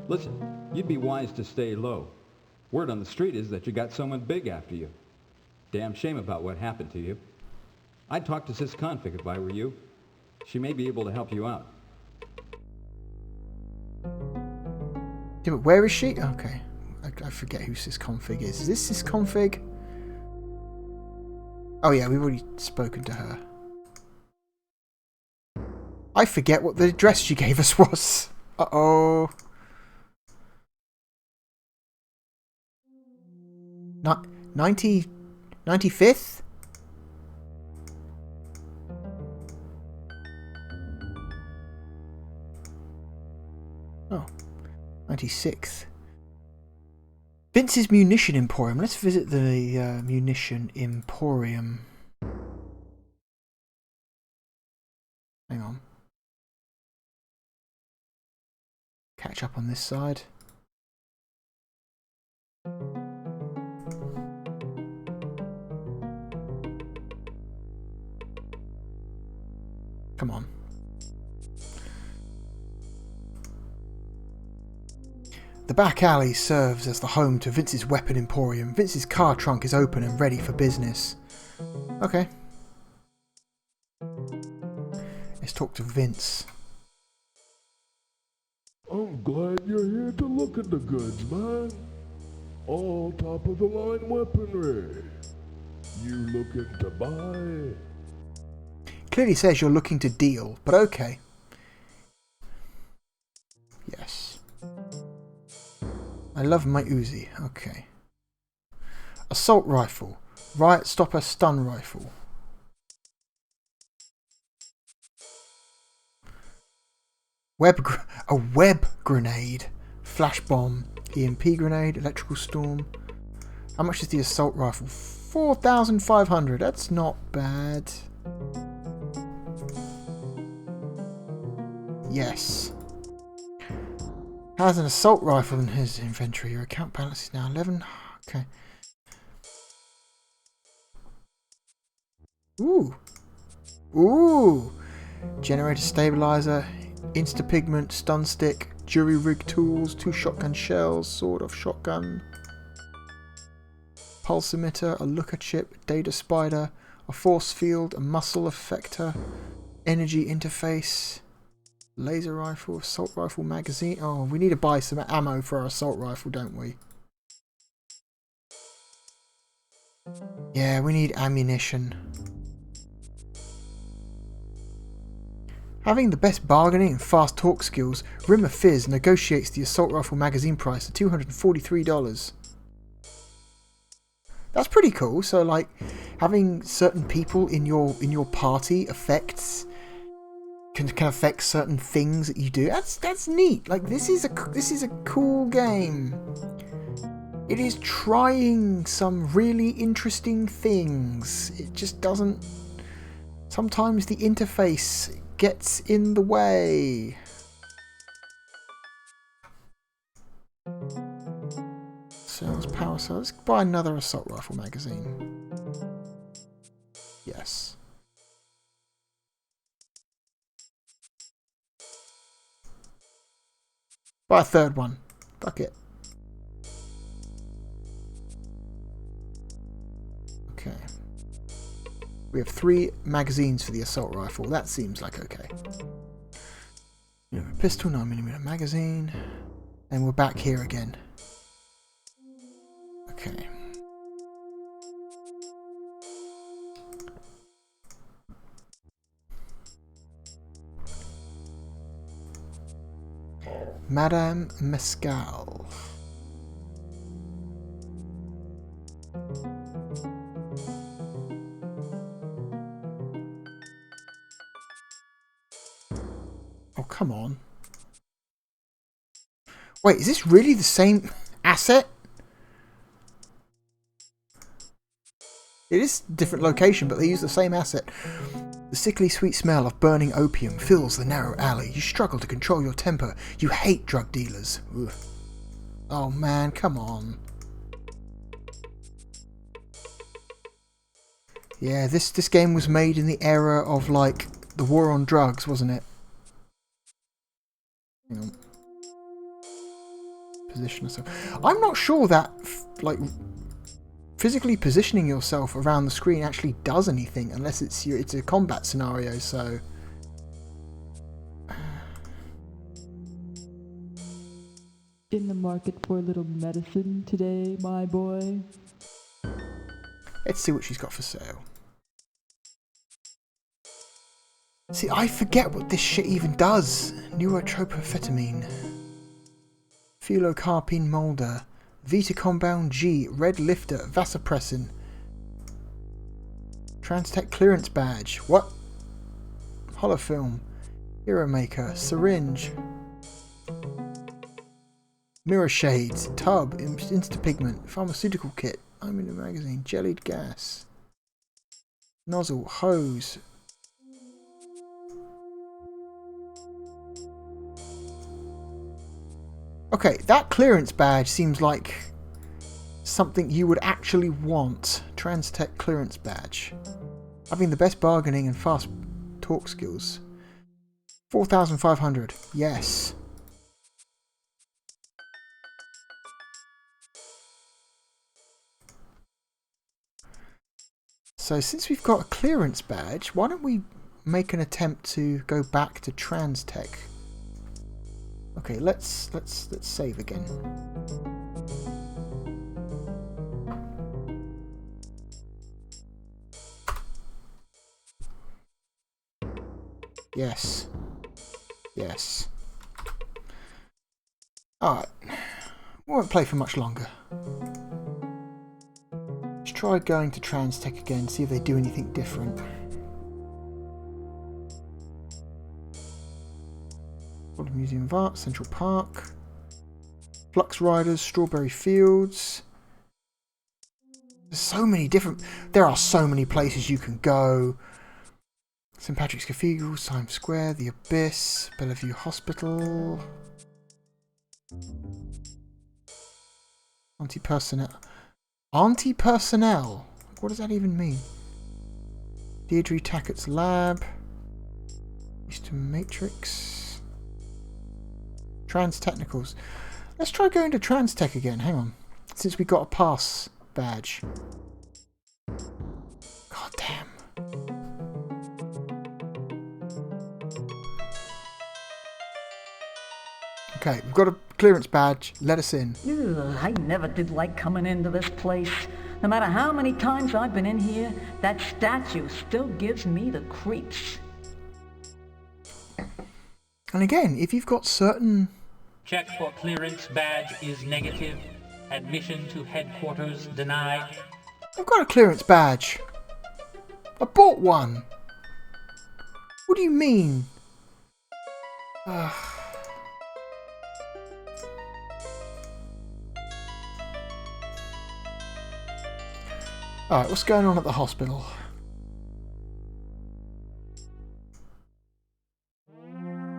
Listen, you'd be wise to stay low. Word on the street is that you got someone big after you. Damn shame about what happened to you. I'd talk to Sis Config if I were you. She may be able to help you out. Yeah, but where is she? Okay. I forget who sysconfig is. Is this sysconfig? Oh yeah, we've already spoken to her. I forget what the address she gave us was. Uh-oh. 95th? Oh, 96th. Vince's Munition Emporium. Let's visit the Munition Emporium. Hang on. Catch up on this side. Come on. The back alley serves as the home to Vince's Weapon Emporium. Vince's car trunk is open and ready for business. Okay. Let's talk to Vince. I'm glad you're here to look at the goods, man. All top-of-the-line weaponry. You looking to buy? Clearly says you're looking to deal, but okay. Yes. I love my Uzi. Okay. Assault rifle. Riot stopper stun rifle. A web grenade. Flash bomb. EMP grenade. Electrical storm. How much is the assault rifle? 4,500. That's not bad. Yes. Has an assault rifle in his inventory. Your account balance is now 11. Okay. Ooh. Ooh. Generator stabilizer. Insta-pigment. Stun stick. Jury rig tools. 2 shotgun shells. Sword off shotgun. Pulse emitter. A looker chip. Data spider. A force field. A muscle effector. Energy interface. Laser rifle, assault rifle magazine. Oh, we need to buy some ammo for our assault rifle, don't we? Yeah, we need ammunition. Having the best bargaining and fast talk skills, Rimmer Fizz negotiates the assault rifle magazine price to $243. That's pretty cool. So, like, having certain people in your party affects. Can affect certain things that you do. That's neat. Like this is a cool game. It is trying some really interesting things. It just doesn't. Sometimes the interface gets in the way. Sales power cells. Let's buy another assault rifle magazine. Yes. Buy a third one. Fuck it. Okay. We have 3 magazines for the assault rifle. That seems like okay. We have a pistol, 9mm magazine. And we're back here again. Okay. Madame Mescal. Oh, come on. Wait, is this really the same asset? It is a different location, but they use the same asset. The sickly sweet smell of burning opium fills the narrow alley. You struggle to control your temper. You hate drug dealers. Ugh. Oh man, come on. Yeah, this game was made in the era of, like, the war on drugs, wasn't it? position yourself. I'm not sure that, like, physically positioning yourself around the screen actually does anything unless it's a combat scenario, so... In the market for a little medicine today, my boy? Let's see what she's got for sale. See, I forget what this shit even does. Neurotropophetamine. Phylocarpine molder. Vita compound G. Red lifter. Vasopressin. Transtech clearance badge. What? Holofilm. Hero maker. Syringe. Mirror shades. Tub. Instapigment. Pharmaceutical kit. I'm in the magazine. Jellied gas. Nozzle. Hose. Okay, that clearance badge seems like something you would actually want. Transtech clearance badge. Having the best bargaining and fast talk skills. 4,500. Yes. So since we've got a clearance badge, why don't we make an attempt to go back to Transtech? Okay, let's save again. Yes. Yes. Alright. We won't play for much longer. Let's try going to Transtech again, see if they do anything different. Museum of Art, Central Park, Flux Riders, Strawberry Fields. There's so many different... There are so many places you can go. St. Patrick's Cathedral, Times Square, The Abyss, Bellevue Hospital. Anti-personnel. Anti-personnel? What does that even mean? Deirdre Tackett's Lab. Eastern Matrix. Trans Technicals. Let's try going to Transtech again. Hang on. Since we got a pass badge. God damn. Okay, we've got a clearance badge. Let us in. Ugh, I never did like coming into this place. No matter how many times I've been in here, that statue still gives me the creeps. And again, if you've got certain... Check for clearance badge is negative. Admission to headquarters denied. I've got a clearance badge. I bought one. What do you mean? Alright, what's going on at the hospital?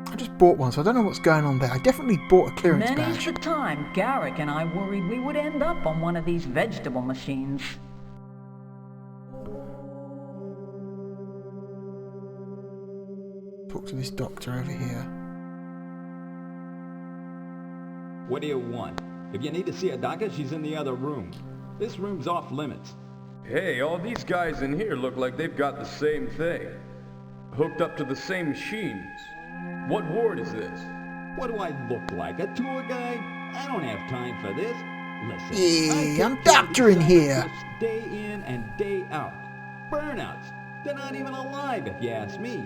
I just bought one, so I don't know what's going on there. I definitely bought a clearance badge. Many's the time Garrick and I worried we would end up on one of these vegetable machines. Talk to this doctor over here. What do you want? If you need to see a doctor, she's in the other room. This room's off limits. Hey, all these guys in here look like they've got the same thing. Hooked up to the same machines. What ward is this? What do I look like, a tour guide? I don't have time for this. Listen, yeah, I'm doctoring here. Day in and day out. Burnouts. They're not even alive, if you ask me.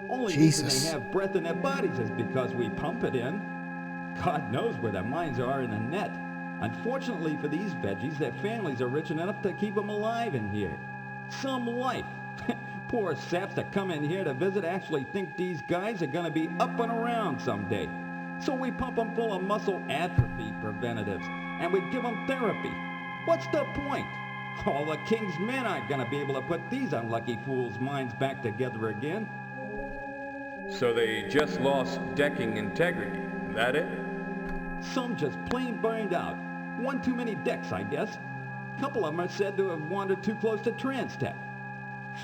Only reason they have breath in their bodies is because we pump it in. God knows where their minds are in the net. Unfortunately for these veggies, their families are rich enough to keep them alive in here. Some life. Poor saps that come in here to visit actually think these guys are gonna be up and around someday. So we pump them full of muscle atrophy preventatives, and we give them therapy. What's the point? All the king's men aren't gonna be able to put these unlucky fools' minds back together again. So they just lost decking integrity, that it? Some just plain burned out. One too many decks, I guess. Couple of them are said to have wandered too close to Transtech.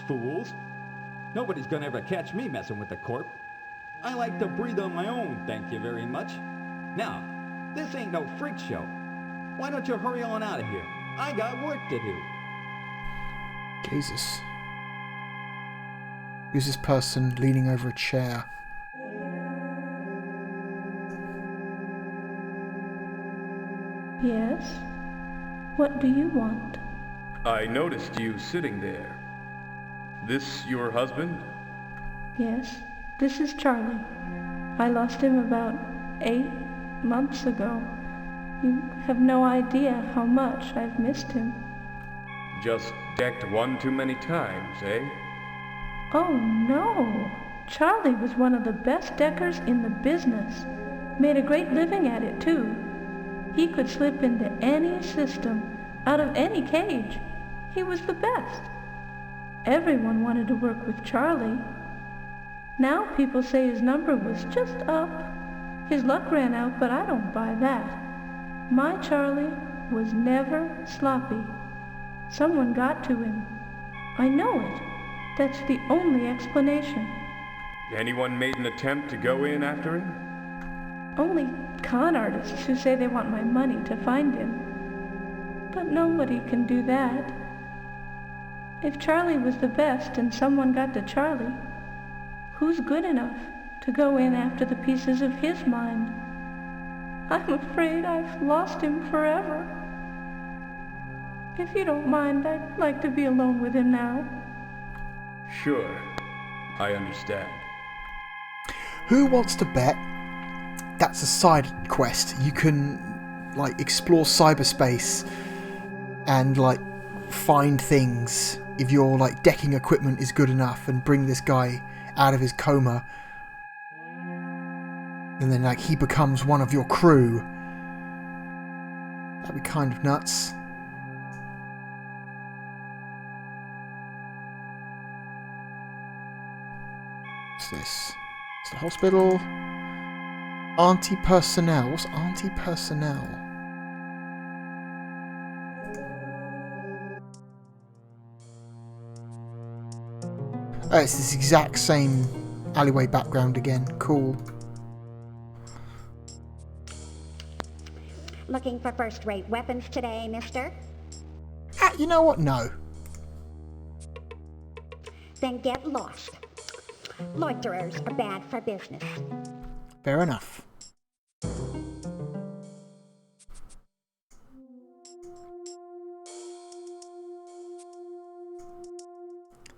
Fools. Nobody's gonna ever catch me messing with the corp. I like to breathe on my own, thank you very much. Now, This ain't no freak show. Why don't you hurry on out of here? I got work to do. Jesus. Who's this person leaning over a chair? Yes? What do you want? I noticed you sitting there. This your husband? Yes, this is Charlie. I lost him about 8 months ago. You have no idea how much I've missed him. Just decked one too many times, eh? Oh no! Charlie was one of the best deckers in the business. Made a great living at it, too. He could slip into any system, out of any cage. He was the best. Everyone wanted to work with Charlie. Now people say his number was just up. His luck ran out, but I don't buy that. My Charlie was never sloppy. Someone got to him. I know it. That's the only explanation. Anyone made an attempt to go in after him? Only con artists who say they want my money to find him. But nobody can do that. If Charlie was the best and someone got to Charlie, who's good enough to go in after the pieces of his mind? I'm afraid I've lost him forever. If you don't mind, I'd like to be alone with him now. Sure, I understand. Who wants to bet? That's a side quest. You can, like, explore cyberspace and, like, find things if your, like, decking equipment is good enough and bring this guy out of his coma. And then, like, he becomes one of your crew. That'd be kind of nuts. What's this? It's the hospital. Auntie Personnel. What's Auntie Personnel? Oh, it's this exact same alleyway background again. Cool. Looking for first-rate weapons today, mister? You know what? No. Then get lost. Loiterers are bad for business. Fair enough.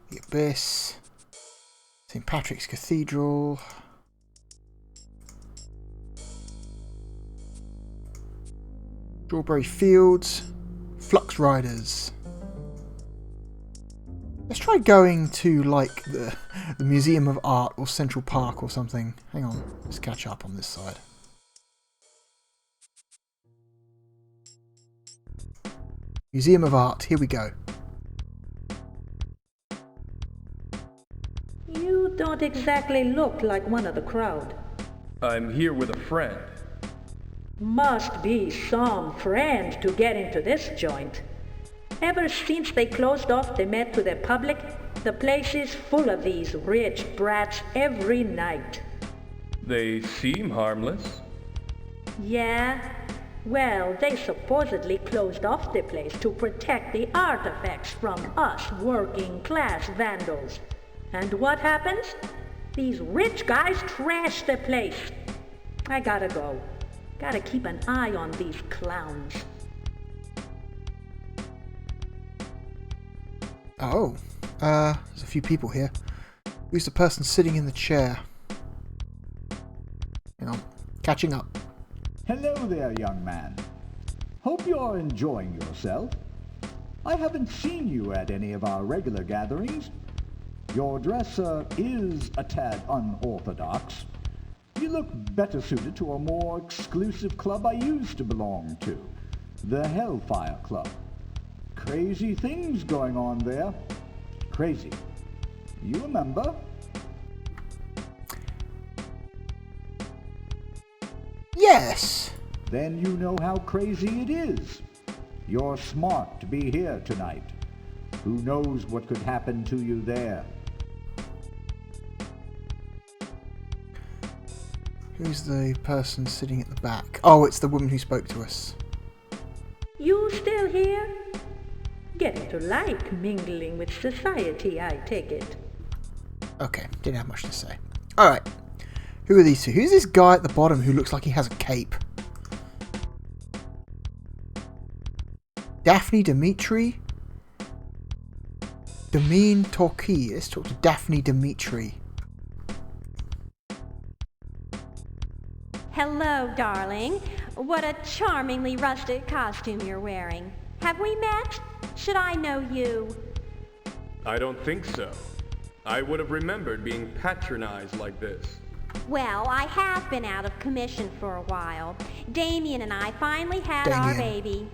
The Abyss. St. Patrick's Cathedral. Strawberry Fields. Flux Riders. Let's try going to, like, the Museum of Art or Central Park or something. Hang on, let's catch up on this side. Museum of Art, here we go. You don't exactly look like one of the crowd. I'm here with a friend. Must be some friend to get into this joint. Ever since they closed off the Met to the public, the place is full of these rich brats every night. They seem harmless. Yeah? Well, they supposedly closed off the place to protect the artifacts from us working-class vandals. And what happens? These rich guys trash the place. I gotta go. Gotta keep an eye on these clowns. Oh, there's a few people here. Who's the person sitting in the chair? Hang on, catching up. Hello there, young man. Hope you're enjoying yourself. I haven't seen you at any of our regular gatherings. Your dress is a tad unorthodox. You look better suited to a more exclusive club I used to belong to, the Hellfire Club. Crazy things going on there. Crazy. You remember? Yes. Then you know how crazy it is. You're smart to be here tonight. Who knows what could happen to you there? Who's the person sitting at the back? Oh, it's the woman who spoke to us. You still here? Getting to like mingling with society, I take it. Okay, didn't have much to say. Alright. Who are these two? Who's this guy at the bottom who looks like he has a cape? Daphne Dimitri? Damien Torquay. Let's talk to Daphne Dimitri. Hello, darling. What a charmingly rustic costume you're wearing. Have we met? Should I know you? I don't think so. I would have remembered being patronized like this. Well, I have been out of commission for a while. Damien and I finally had our baby.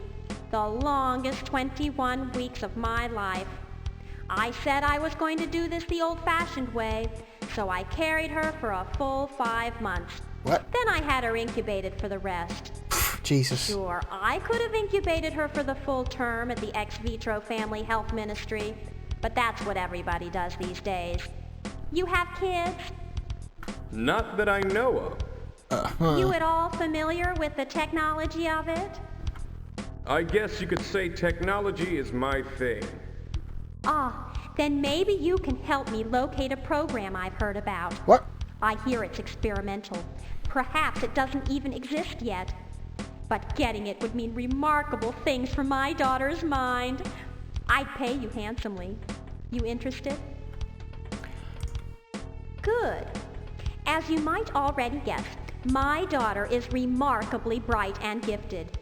The longest 21 weeks of my life. I said I was going to do this the old-fashioned way, so I carried her for a full 5 months. What? Then I had her incubated for the rest. Jesus. Sure, I could have incubated her for the full term at the ex vitro family health ministry, but that's what everybody does these days. You have kids? Not that I know of. You at all familiar with the technology of it? I guess you could say technology is my thing. Then maybe you can help me locate a program I've heard about. What? I hear it's experimental. Perhaps it doesn't even exist yet. But getting it would mean remarkable things for my daughter's mind. I'd pay you handsomely. You interested? Good. As you might already guess, my daughter is remarkably bright and gifted.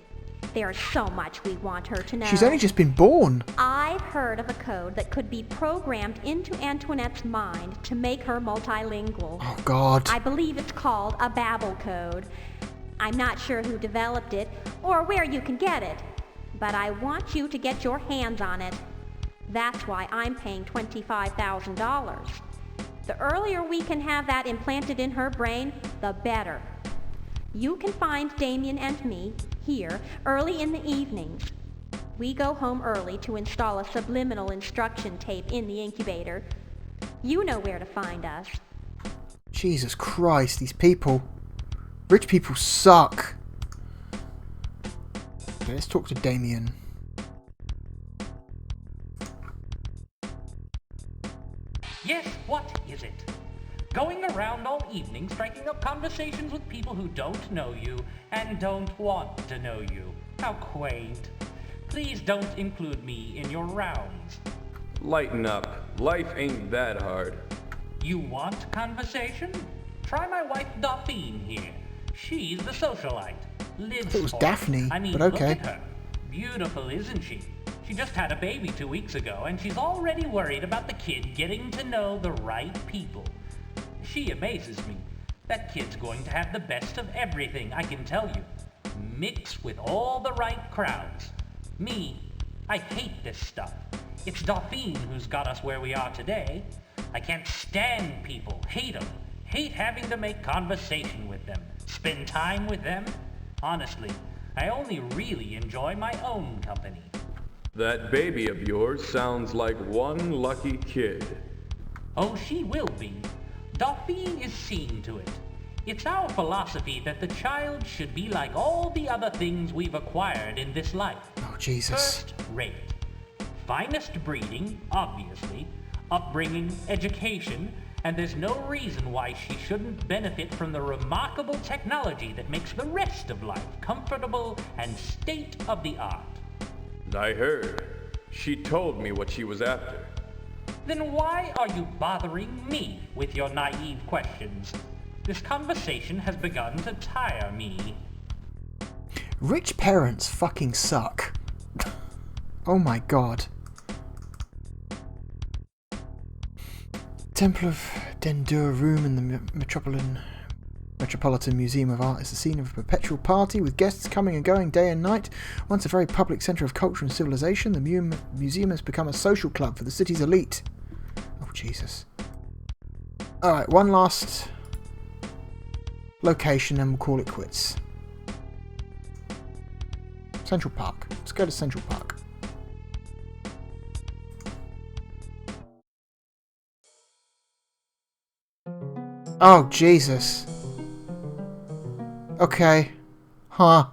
There's so much we want her to know. She's only just been born. I've heard of a code that could be programmed into Antoinette's mind to make her multilingual. Oh, God. I believe it's called a Babel code. I'm not sure who developed it or where you can get it, but I want you to get your hands on it. That's why I'm paying $25,000. The earlier we can have that implanted in her brain, the better. You can find Damien and me here early in the evenings. We go home early to install a subliminal instruction tape in the incubator. You know where to find us. Jesus Christ, these people. Rich people suck. Okay, let's talk to Damien. Yes, what is it? Going around all evening striking up conversations with people who don't know you and don't want to know you. How quaint. Please don't include me in your rounds. Lighten up. Life ain't that hard. You want conversation? Try my wife Dauphine here. She's the socialite. Lives It was for Daphne, it. I mean, but okay. Look at her. Beautiful, isn't she? She just had a baby 2 weeks ago, and she's already worried about the kid getting to know the right people. She amazes me. That kid's going to have the best of everything, I can tell you. Mixed with all the right crowds. Me, I hate this stuff. It's Dauphine who's got us where we are today. I can't stand people, hate them, hate having to make conversation with them, spend time with them. Honestly, I only really enjoy my own company. That baby of yours sounds like one lucky kid. Oh, she will be. Dauphine is seeing to it. It's our philosophy that the child should be like all the other things we've acquired in this life. Oh, Jesus. First rate. Finest breeding, obviously, upbringing, education, and there's no reason why she shouldn't benefit from the remarkable technology that makes the rest of life comfortable and state-of-the-art. I heard. She told me what she was after. Then why are you bothering me with your naive questions? This conversation has begun to tire me. Rich parents fucking suck. Oh my God. Temple of Dendur Room in the Metropolitan Museum of Art is the scene of a perpetual party with guests coming and going day and night. Once a very public centre of culture and civilization, the museum has become a social club for the city's elite. Oh, Jesus. Alright, one last location and we'll call it quits. Central Park. Let's go to Central Park. Oh, Jesus. Okay. Huh.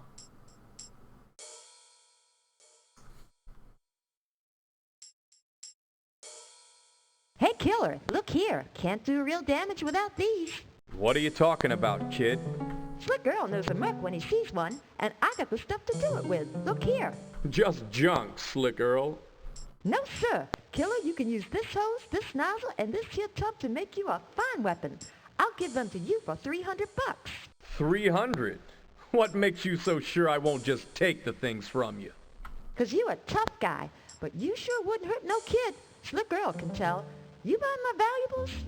Hey, killer, look here. Can't do real damage without these. What are you talking about, kid? Slick Girl knows a merc when he sees one, and I got the stuff to do it with. Look here. Just junk, Slick Earl. No, sir. Killer, you can use this hose, this nozzle, and this here tub to make you a fine weapon. I'll give them to you for $300. 300? What makes you so sure I won't just take the things from you? 'Cause you a tough guy, but you sure wouldn't hurt no kid. Slick Girl can tell. You buy my valuables?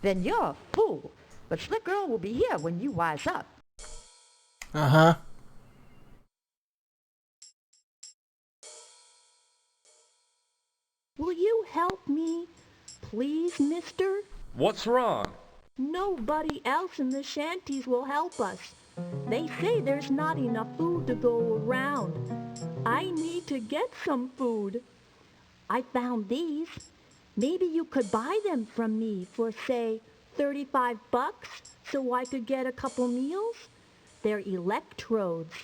Then you're a fool. But Slick Girl will be here when you wise up. Uh-huh. Will you help me? Please, mister? What's wrong? Nobody else in the shanties will help us. They say there's not enough food to go around. I need to get some food. I found these. Maybe you could buy them from me for, say, $35 so I could get a couple meals? They're electrodes.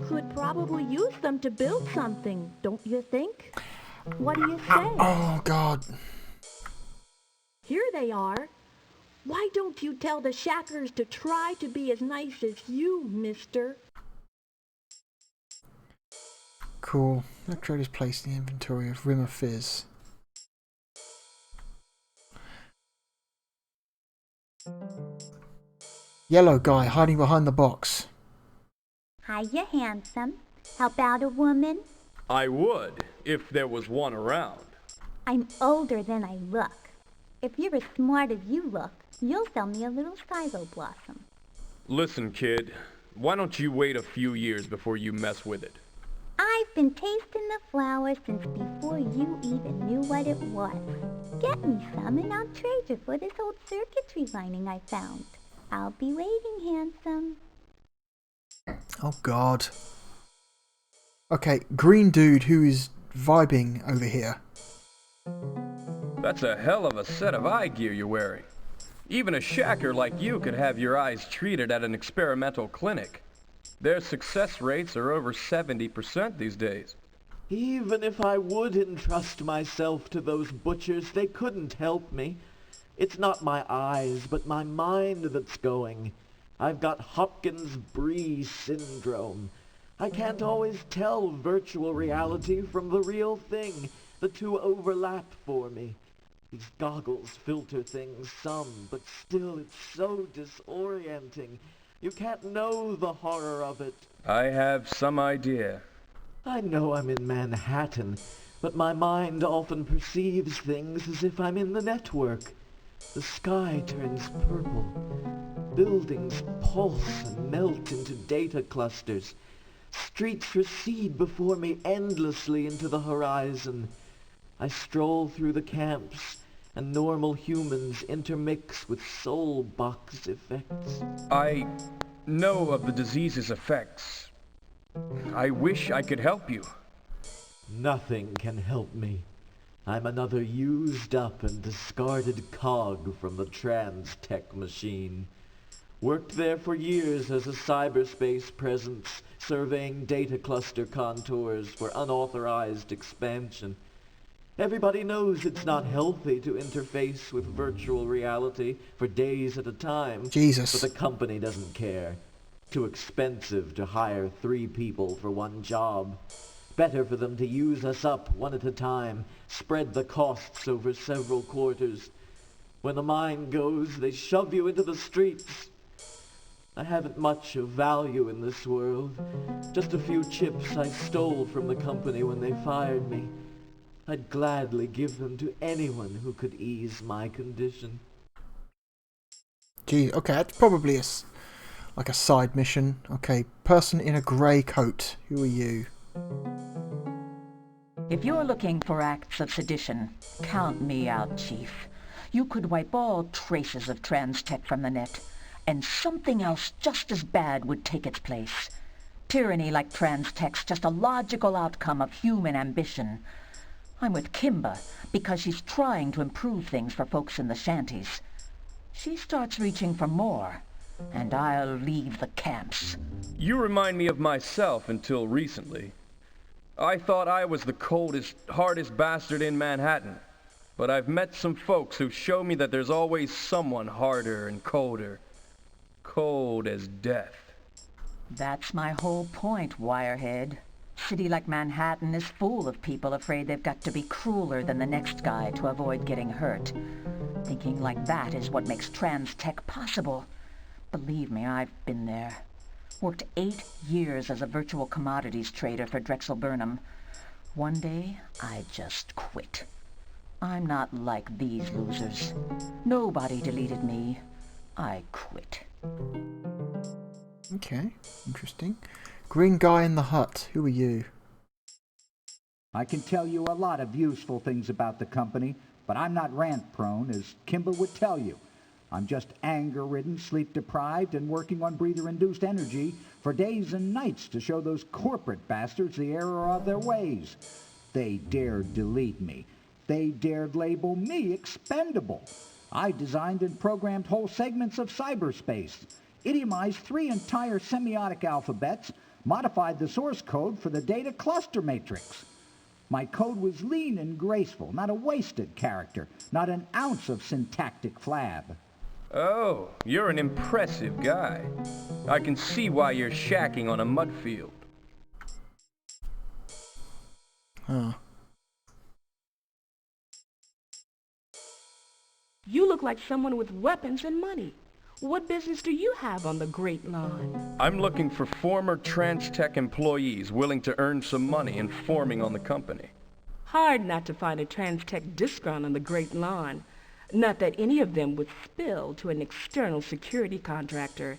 Could probably use them to build something, don't you think? What do you say? Oh, God. Here they are. Why don't you tell the shackers to try to be as nice as you, mister? Cool. Electrode is placed in the inventory of Rimmer Fizz. Yellow guy hiding behind the box. Hiya, handsome. How about a woman? I would, if there was one around. I'm older than I look. If you're as smart as you look, you'll sell me a little silo blossom. Listen, kid, why don't you wait a few years before you mess with it? I've been tasting the flower since before you even knew what it was. Get me some and I'll trade you for this old circuitry lining I found. I'll be waiting, handsome. Oh, God. Okay, green dude who is vibing over here. That's a hell of a set of eye gear you're wearing. Even a shacker like you could have your eyes treated at an experimental clinic. Their success rates are over 70% these days. Even if I would entrust myself to those butchers, they couldn't help me. It's not my eyes, but my mind that's going. I've got Hopkins-Bree syndrome. I can't always tell virtual reality from the real thing. The two overlap for me. These goggles filter things some, but still it's so disorienting. You can't know the horror of it. I have some idea. I know I'm in Manhattan, but my mind often perceives things as if I'm in the network. The sky turns purple. Buildings pulse and melt into data clusters. Streets recede before me endlessly into the horizon. I stroll through the camps, and normal humans intermix with soul box effects. I know of the disease's effects. I wish I could help you. Nothing can help me. I'm another used up and discarded cog from the trans-tech machine. Worked there for years as a cyberspace presence, surveying data cluster contours for unauthorized expansion. Everybody knows it's not healthy to interface with virtual reality for days at a time. Jesus. But the company doesn't care. Too expensive to hire 3 people for one job. Better for them to use us up one at a time, spread the costs over several quarters. When the mine goes, they shove you into the streets. I haven't much of value in this world. Just a few chips I stole from the company when they fired me. I'd gladly give them to anyone who could ease my condition. Gee, okay, that's probably like a side mission. Okay, person in a grey coat. Who are you? If you're looking for acts of sedition, count me out, Chief. You could wipe all traces of trans-tech from the net, and something else just as bad would take its place. Tyranny like trans-tech's just a logical outcome of human ambition. I'm with Kimba because she's trying to improve things for folks in the shanties. She starts reaching for more. and I'll leave the camps. You remind me of myself until recently. I thought I was the coldest, hardest bastard in Manhattan. But I've met some folks who show me that there's always someone harder and colder. Cold as death. That's my whole point, Wirehead. City like Manhattan is full of people afraid they've got to be crueler than the next guy to avoid getting hurt. Thinking like that is what makes trans-tech possible. Believe me, I've been there. Worked 8 years as a virtual commodities trader for Drexel Burnham. One day, I just quit. I'm not like these losers. Nobody deleted me. I quit. Okay, interesting. Green guy in the hut, who are you? I can tell you a lot of useful things about the company, but I'm not rant-prone, as Kimber would tell you. I'm just anger-ridden, sleep-deprived, and working on breather-induced energy for days and nights to show those corporate bastards the error of their ways. They dared delete me. They dared label me expendable. I designed and programmed whole segments of cyberspace, idiomized 3 entire semiotic alphabets, modified the source code for the data cluster matrix. My code was lean and graceful, not a wasted character, not an ounce of syntactic flab. Oh, you're an impressive guy. I can see why you're shacking on a mud field. Huh. You look like someone with weapons and money. What business do you have on the Great Lawn? I'm looking for former TransTech employees willing to earn some money informing on the company. Hard not to find a TransTech discount on the Great Lawn. Not that any of them would spill to an external security contractor.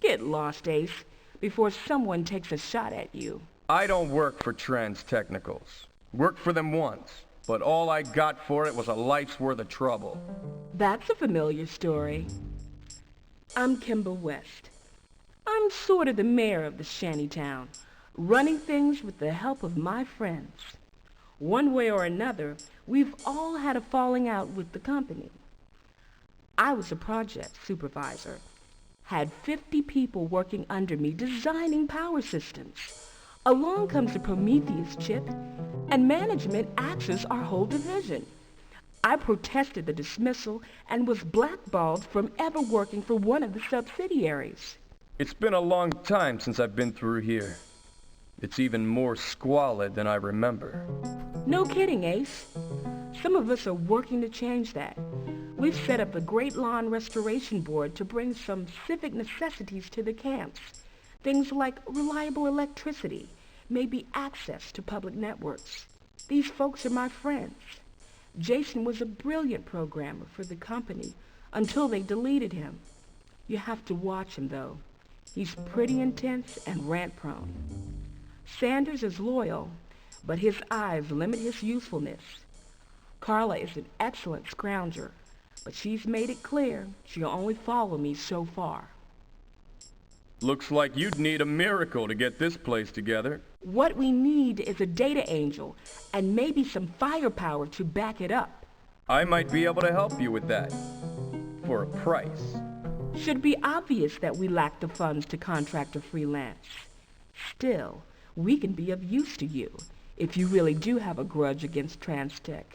Get lost, Ace, before someone takes a shot at you. I don't work for Trans Technicals. Worked for them once, but all I got for it was a life's worth of trouble. That's a familiar story. I'm Kimber West. I'm sort of the mayor of the shantytown, running things with the help of my friends. One way or another, we've all had a falling out with the company. I was a project supervisor, had 50 people working under me designing power systems. Along comes the Prometheus chip, and management axes our whole division. I protested the dismissal and was blackballed from ever working for one of the subsidiaries. It's been a long time since I've been through here. It's even more squalid than I remember. No kidding, Ace. Some of us are working to change that. We've set up the Great Lawn Restoration Board to bring some civic necessities to the camps. Things like reliable electricity, maybe access to public networks. These folks are my friends. Jason was a brilliant programmer for the company until they deleted him. You have to watch him, though. He's pretty intense and rant-prone. Sanders is loyal, but his eyes limit his usefulness. Carla is an excellent scrounger, but she's made it clear she'll only follow me so far. Looks like you'd need a miracle to get this place together. What we need is a data angel, and maybe some firepower to back it up. I might be able to help you with that. For a price. Should be obvious that we lack the funds to contract or freelance. Still, we can be of use to you, if you really do have a grudge against TransTech.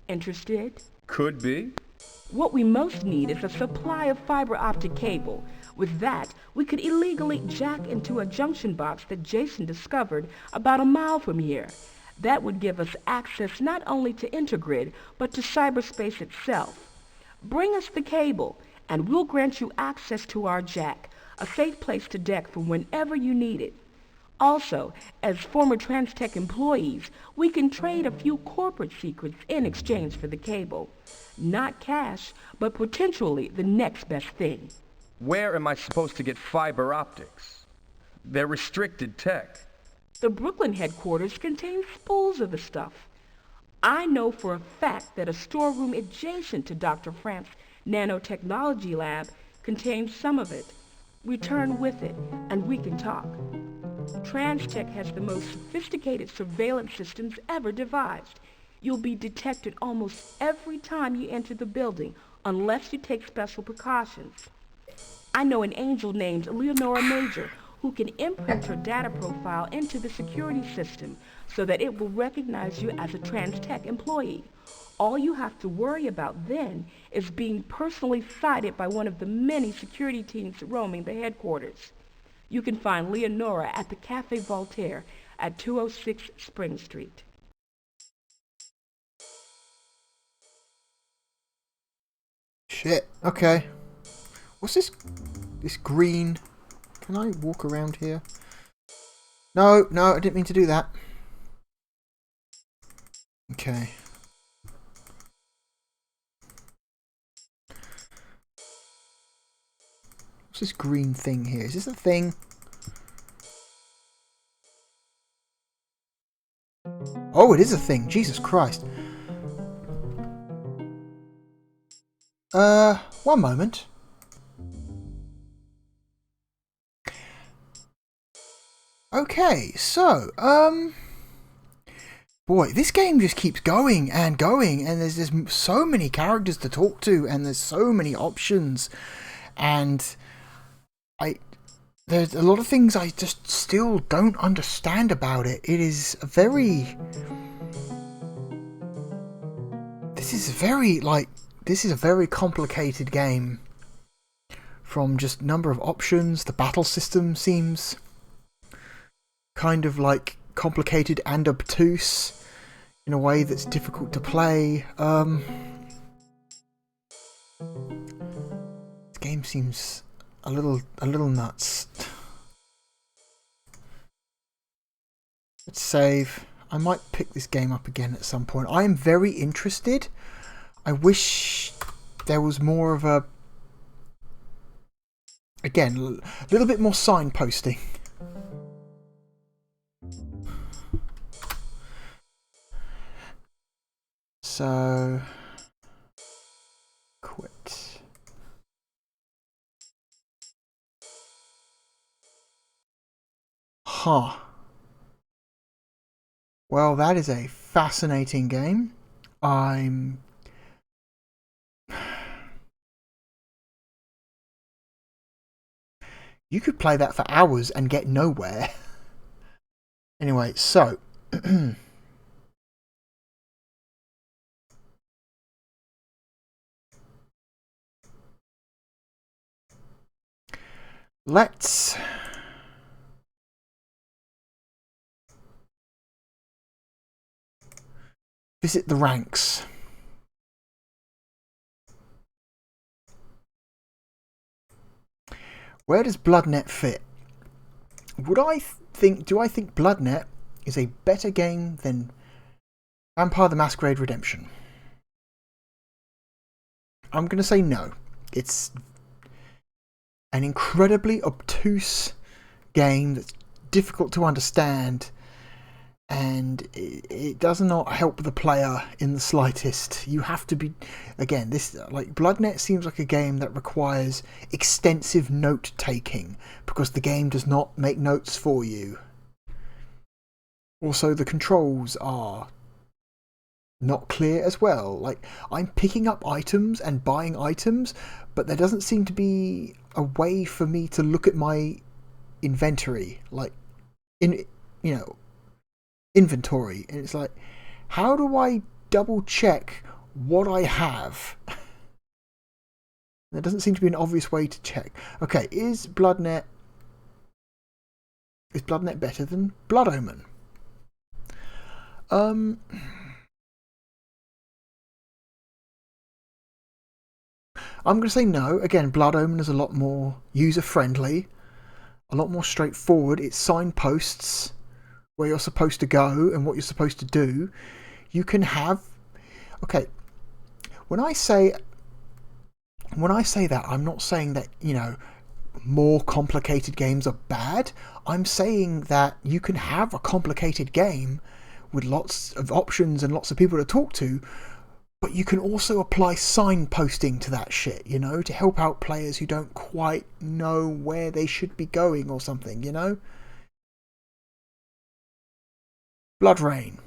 Interested? Could be. What we most need is a supply of fiber optic cable. With that, we could illegally jack into a junction box that Jason discovered about a mile from here. That would give us access not only to Intergrid, but to cyberspace itself. Bring us the cable, and we'll grant you access to our jack, a safe place to deck for whenever you need it. Also, as former TransTech employees, we can trade a few corporate secrets in exchange for the cable. Not cash, but potentially the next best thing. Where am I supposed to get fiber optics? They're restricted tech. The Brooklyn headquarters contains spools of the stuff. I know for a fact that a storeroom adjacent to Dr. Frank's nanotechnology lab contains some of it. Return with it, and we can talk. TransTech has the most sophisticated surveillance systems ever devised. You'll be detected almost every time you enter the building, unless you take special precautions. I know an angel named Leonora Major who can imprint your data profile into the security system so that it will recognize you as a TransTech employee. All you have to worry about then is being personally cited by one of the many security teams roaming the headquarters. You can find Leonora at the Cafe Voltaire at 206 Spring Street. Shit. Okay. What's this? This green... Can I walk around here? No, I didn't mean to do that. Okay. What's this green thing here? Is this a thing? Oh, it is a thing. Jesus Christ. One moment. Okay, so, boy, this game just keeps going, and there's so many characters to talk to, and there's so many options, and there's a lot of things I just still don't understand about it. It is very... This is a very complicated game. From just number of options, the battle system seems kind of like complicated and obtuse in a way that's difficult to play. This game seems a little nuts. Let's save. I might pick this game up again at some point. I am very interested. I wish there was more of a... Again, a little bit more signposting. So... Quit. Huh. Well, that is a fascinating game. You could play that for hours and get nowhere. Anyway, so... Let's... visit the ranks. Where does BloodNet fit? Do I think BloodNet is a better game than Vampire the Masquerade Redemption? I'm going to say no. It's an incredibly obtuse game that's difficult to understand, and it does not help the player in the slightest. You have to be... Again, this, like, BloodNet seems like a game that requires extensive note-taking, because the game does not make notes for you. Also, the controls are not clear as well. Like, I'm picking up items and buying items, but there doesn't seem to be a way for me to look at my inventory, like, inventory, and it's like, how do I double check what I have? There doesn't seem to be an obvious way to check. Okay, is BloodNet better than Blood Omen? I'm going to say no. Again, Blood Omen is a lot more user-friendly, a lot more straightforward. It signposts where you're supposed to go and what you're supposed to do. You can have... Okay, when I say that, I'm not saying that, more complicated games are bad. I'm saying that you can have a complicated game with lots of options and lots of people to talk to, but you can also apply signposting to that shit, to help out players who don't quite know where they should be going or something, Blood Rain.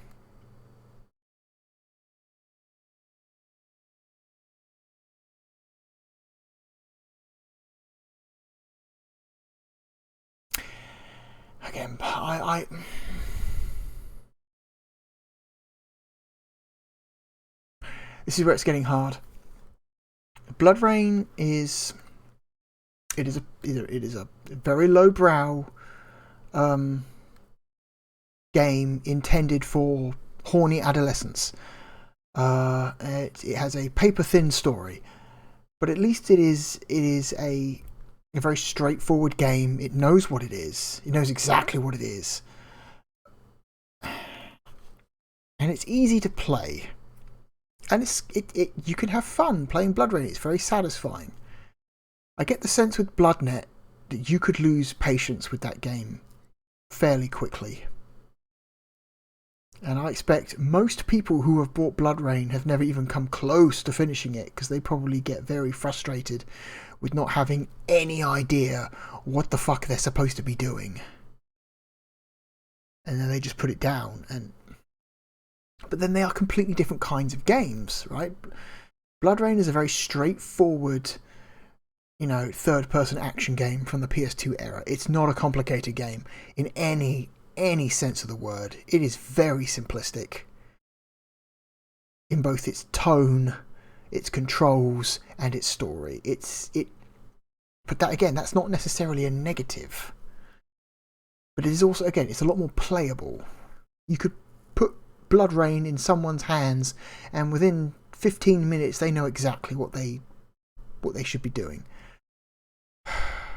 again, this is where it's getting hard. Blood Rain is a very lowbrow game intended for horny adolescents. It has a paper-thin story, but at least it is a very straightforward game. It knows what it is. It knows exactly what it is, and it's easy to play. And you can have fun playing Blood Rain. It's very satisfying. I get the sense with BloodNet that you could lose patience with that game fairly quickly. And I expect most people who have bought Blood Rain have never even come close to finishing it, because they probably get very frustrated with not having any idea what the fuck they're supposed to be doing. And then they just put it down. But then they are completely different kinds of games, right? Blood Rain is a very straightforward, third-person action game from the PS2 era. It's not a complicated game in any sense of the word. It is very simplistic in both its tone, its controls, and its story. But that, again, that's not necessarily a negative. But it is also, again, it's a lot more playable. You could put Blood Rain in someone's hands, and within 15 minutes they know exactly what they should be doing.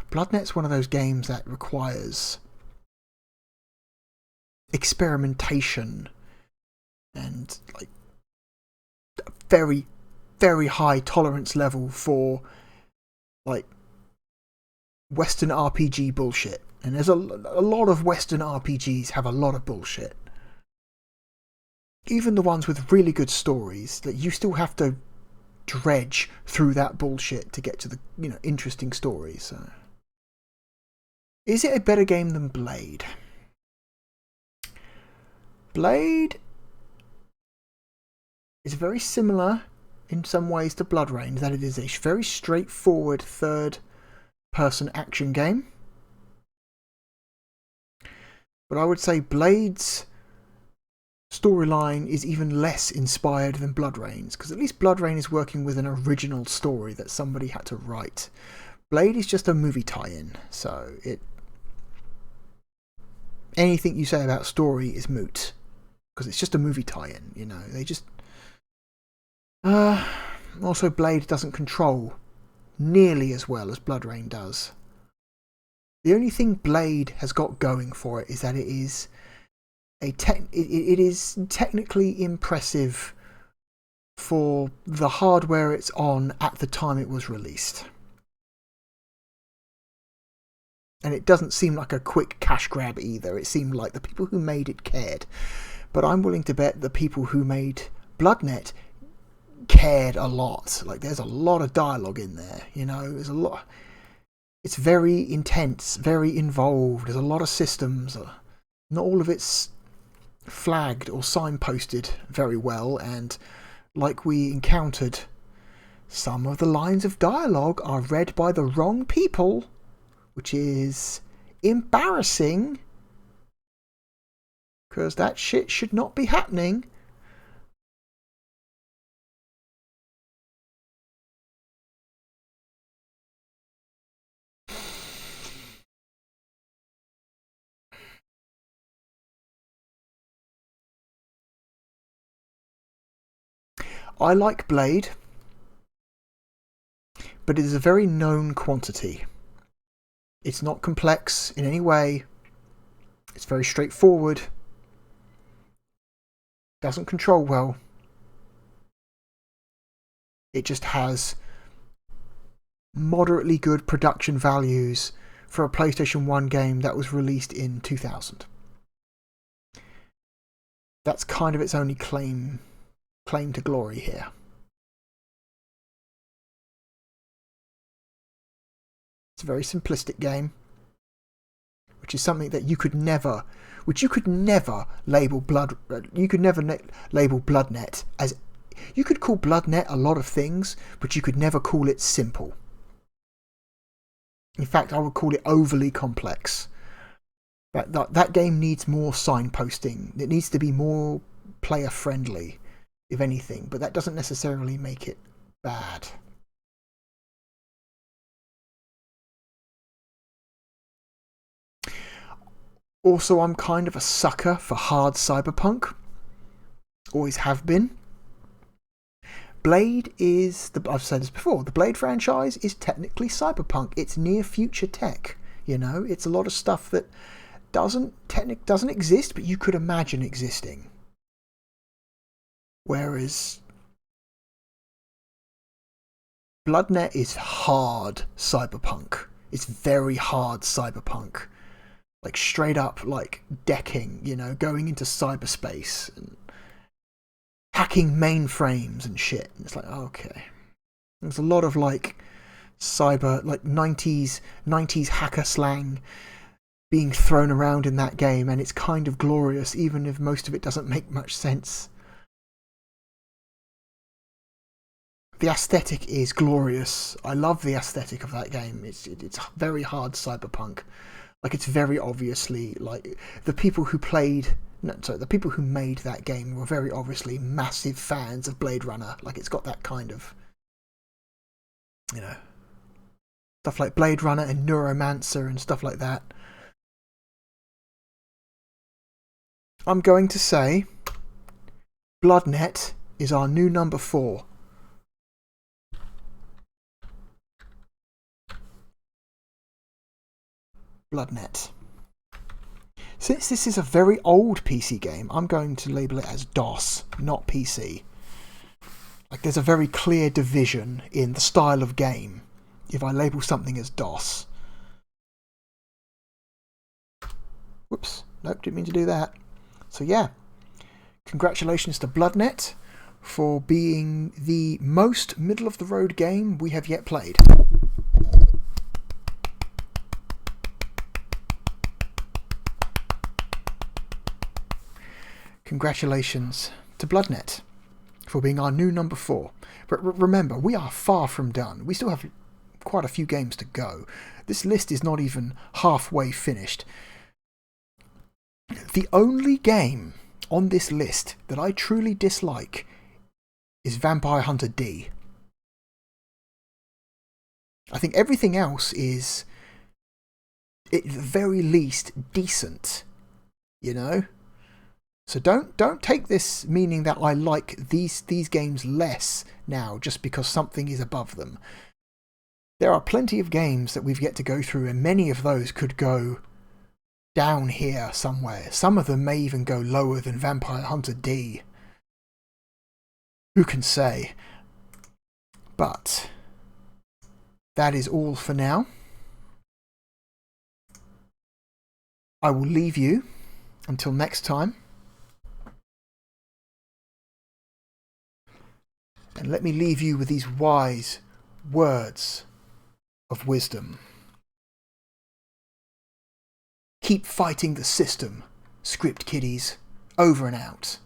BloodNet's one of those games that requires experimentation and like a very, very high tolerance level for like Western RPG bullshit. And there's a lot of Western RPGs have a lot of bullshit. Even the ones with really good stories, that you still have to dredge through that bullshit to get to the interesting stories. So, is it a better game than Blade? Blade is very similar in some ways to Blood Rain, that it is a very straightforward third-person action game. But I would say Blade's storyline is even less inspired than Blood Rain's, because at least Blood Rain is working with an original story that somebody had to write. Blade is just a movie tie-in, so anything you say about story is moot, because it's just a movie tie-in. They just also Blade doesn't control nearly as well as Blood Rain does. The only thing Blade has got going for it is that it is it is technically impressive for the hardware it's on at the time it was released. And it doesn't seem like a quick cash grab either. It seemed like the people who made it cared. But I'm willing to bet the people who made BloodNet cared a lot. Like, there's a lot of dialogue in there, there's a lot. It's very intense, very involved. There's a lot of systems. Not all of it's flagged or signposted very well, and like we encountered, some of the lines of dialogue are read by the wrong people, which is embarrassing, because that shit should not be happening. I like Blade, but it is a very known quantity. It's not complex in any way. It's very straightforward. Doesn't control well. It just has moderately good production values for a PlayStation 1 game that was released in 2000. That's kind of its only claim to glory here. It's a very simplistic game, which is something that you could never label label BloodNet as. You could call BloodNet a lot of things, but you could never call it simple. In fact, I would call it overly complex. That game needs more signposting. It needs to be more player friendly, if anything, but that doesn't necessarily make it bad. Also, I'm kind of a sucker for hard cyberpunk. Always have been. Blade is, I've said this before, the Blade franchise is technically cyberpunk. It's near future tech, you know? It's a lot of stuff that doesn't exist, but you could imagine existing. Whereas BloodNet is hard cyberpunk. It's very hard cyberpunk. Like straight up like decking, you know, going into cyberspace and hacking mainframes and shit. And it's like, okay. There's a lot of like cyber, like 90s hacker slang being thrown around in that game, and it's kind of glorious, even if most of it doesn't make much sense. The aesthetic is glorious. I love the aesthetic of that game. It's very hard cyberpunk. Like, it's very obviously like the people who made that game were very obviously massive fans of Blade Runner. Like, it's got that kind of, you know, stuff like Blade Runner and Neuromancer and stuff like that. I'm going to say BloodNet is our new number 4. BloodNet. Since this is a very old PC game, I'm going to label it as DOS, not PC. Like, there's a very clear division in the style of game if I label something as DOS. Whoops, nope, didn't mean to do that. So yeah, congratulations to BloodNet for being the most middle-of-the-road game we have yet played. Congratulations to BloodNet for being our new number 4. But remember, we are far from done. We still have quite a few games to go. This list is not even halfway finished. The only game on this list that I truly dislike is Vampire Hunter D. I think everything else is, at the very least, decent, you know? So don't take this meaning that I like these games less now just because something is above them. There are plenty of games that we've yet to go through, and many of those could go down here somewhere. Some of them may even go lower than Vampire Hunter D. Who can say? But that is all for now. I will leave you until next time. And let me leave you with these wise words of wisdom. Keep fighting the system, script kiddies. Over and out.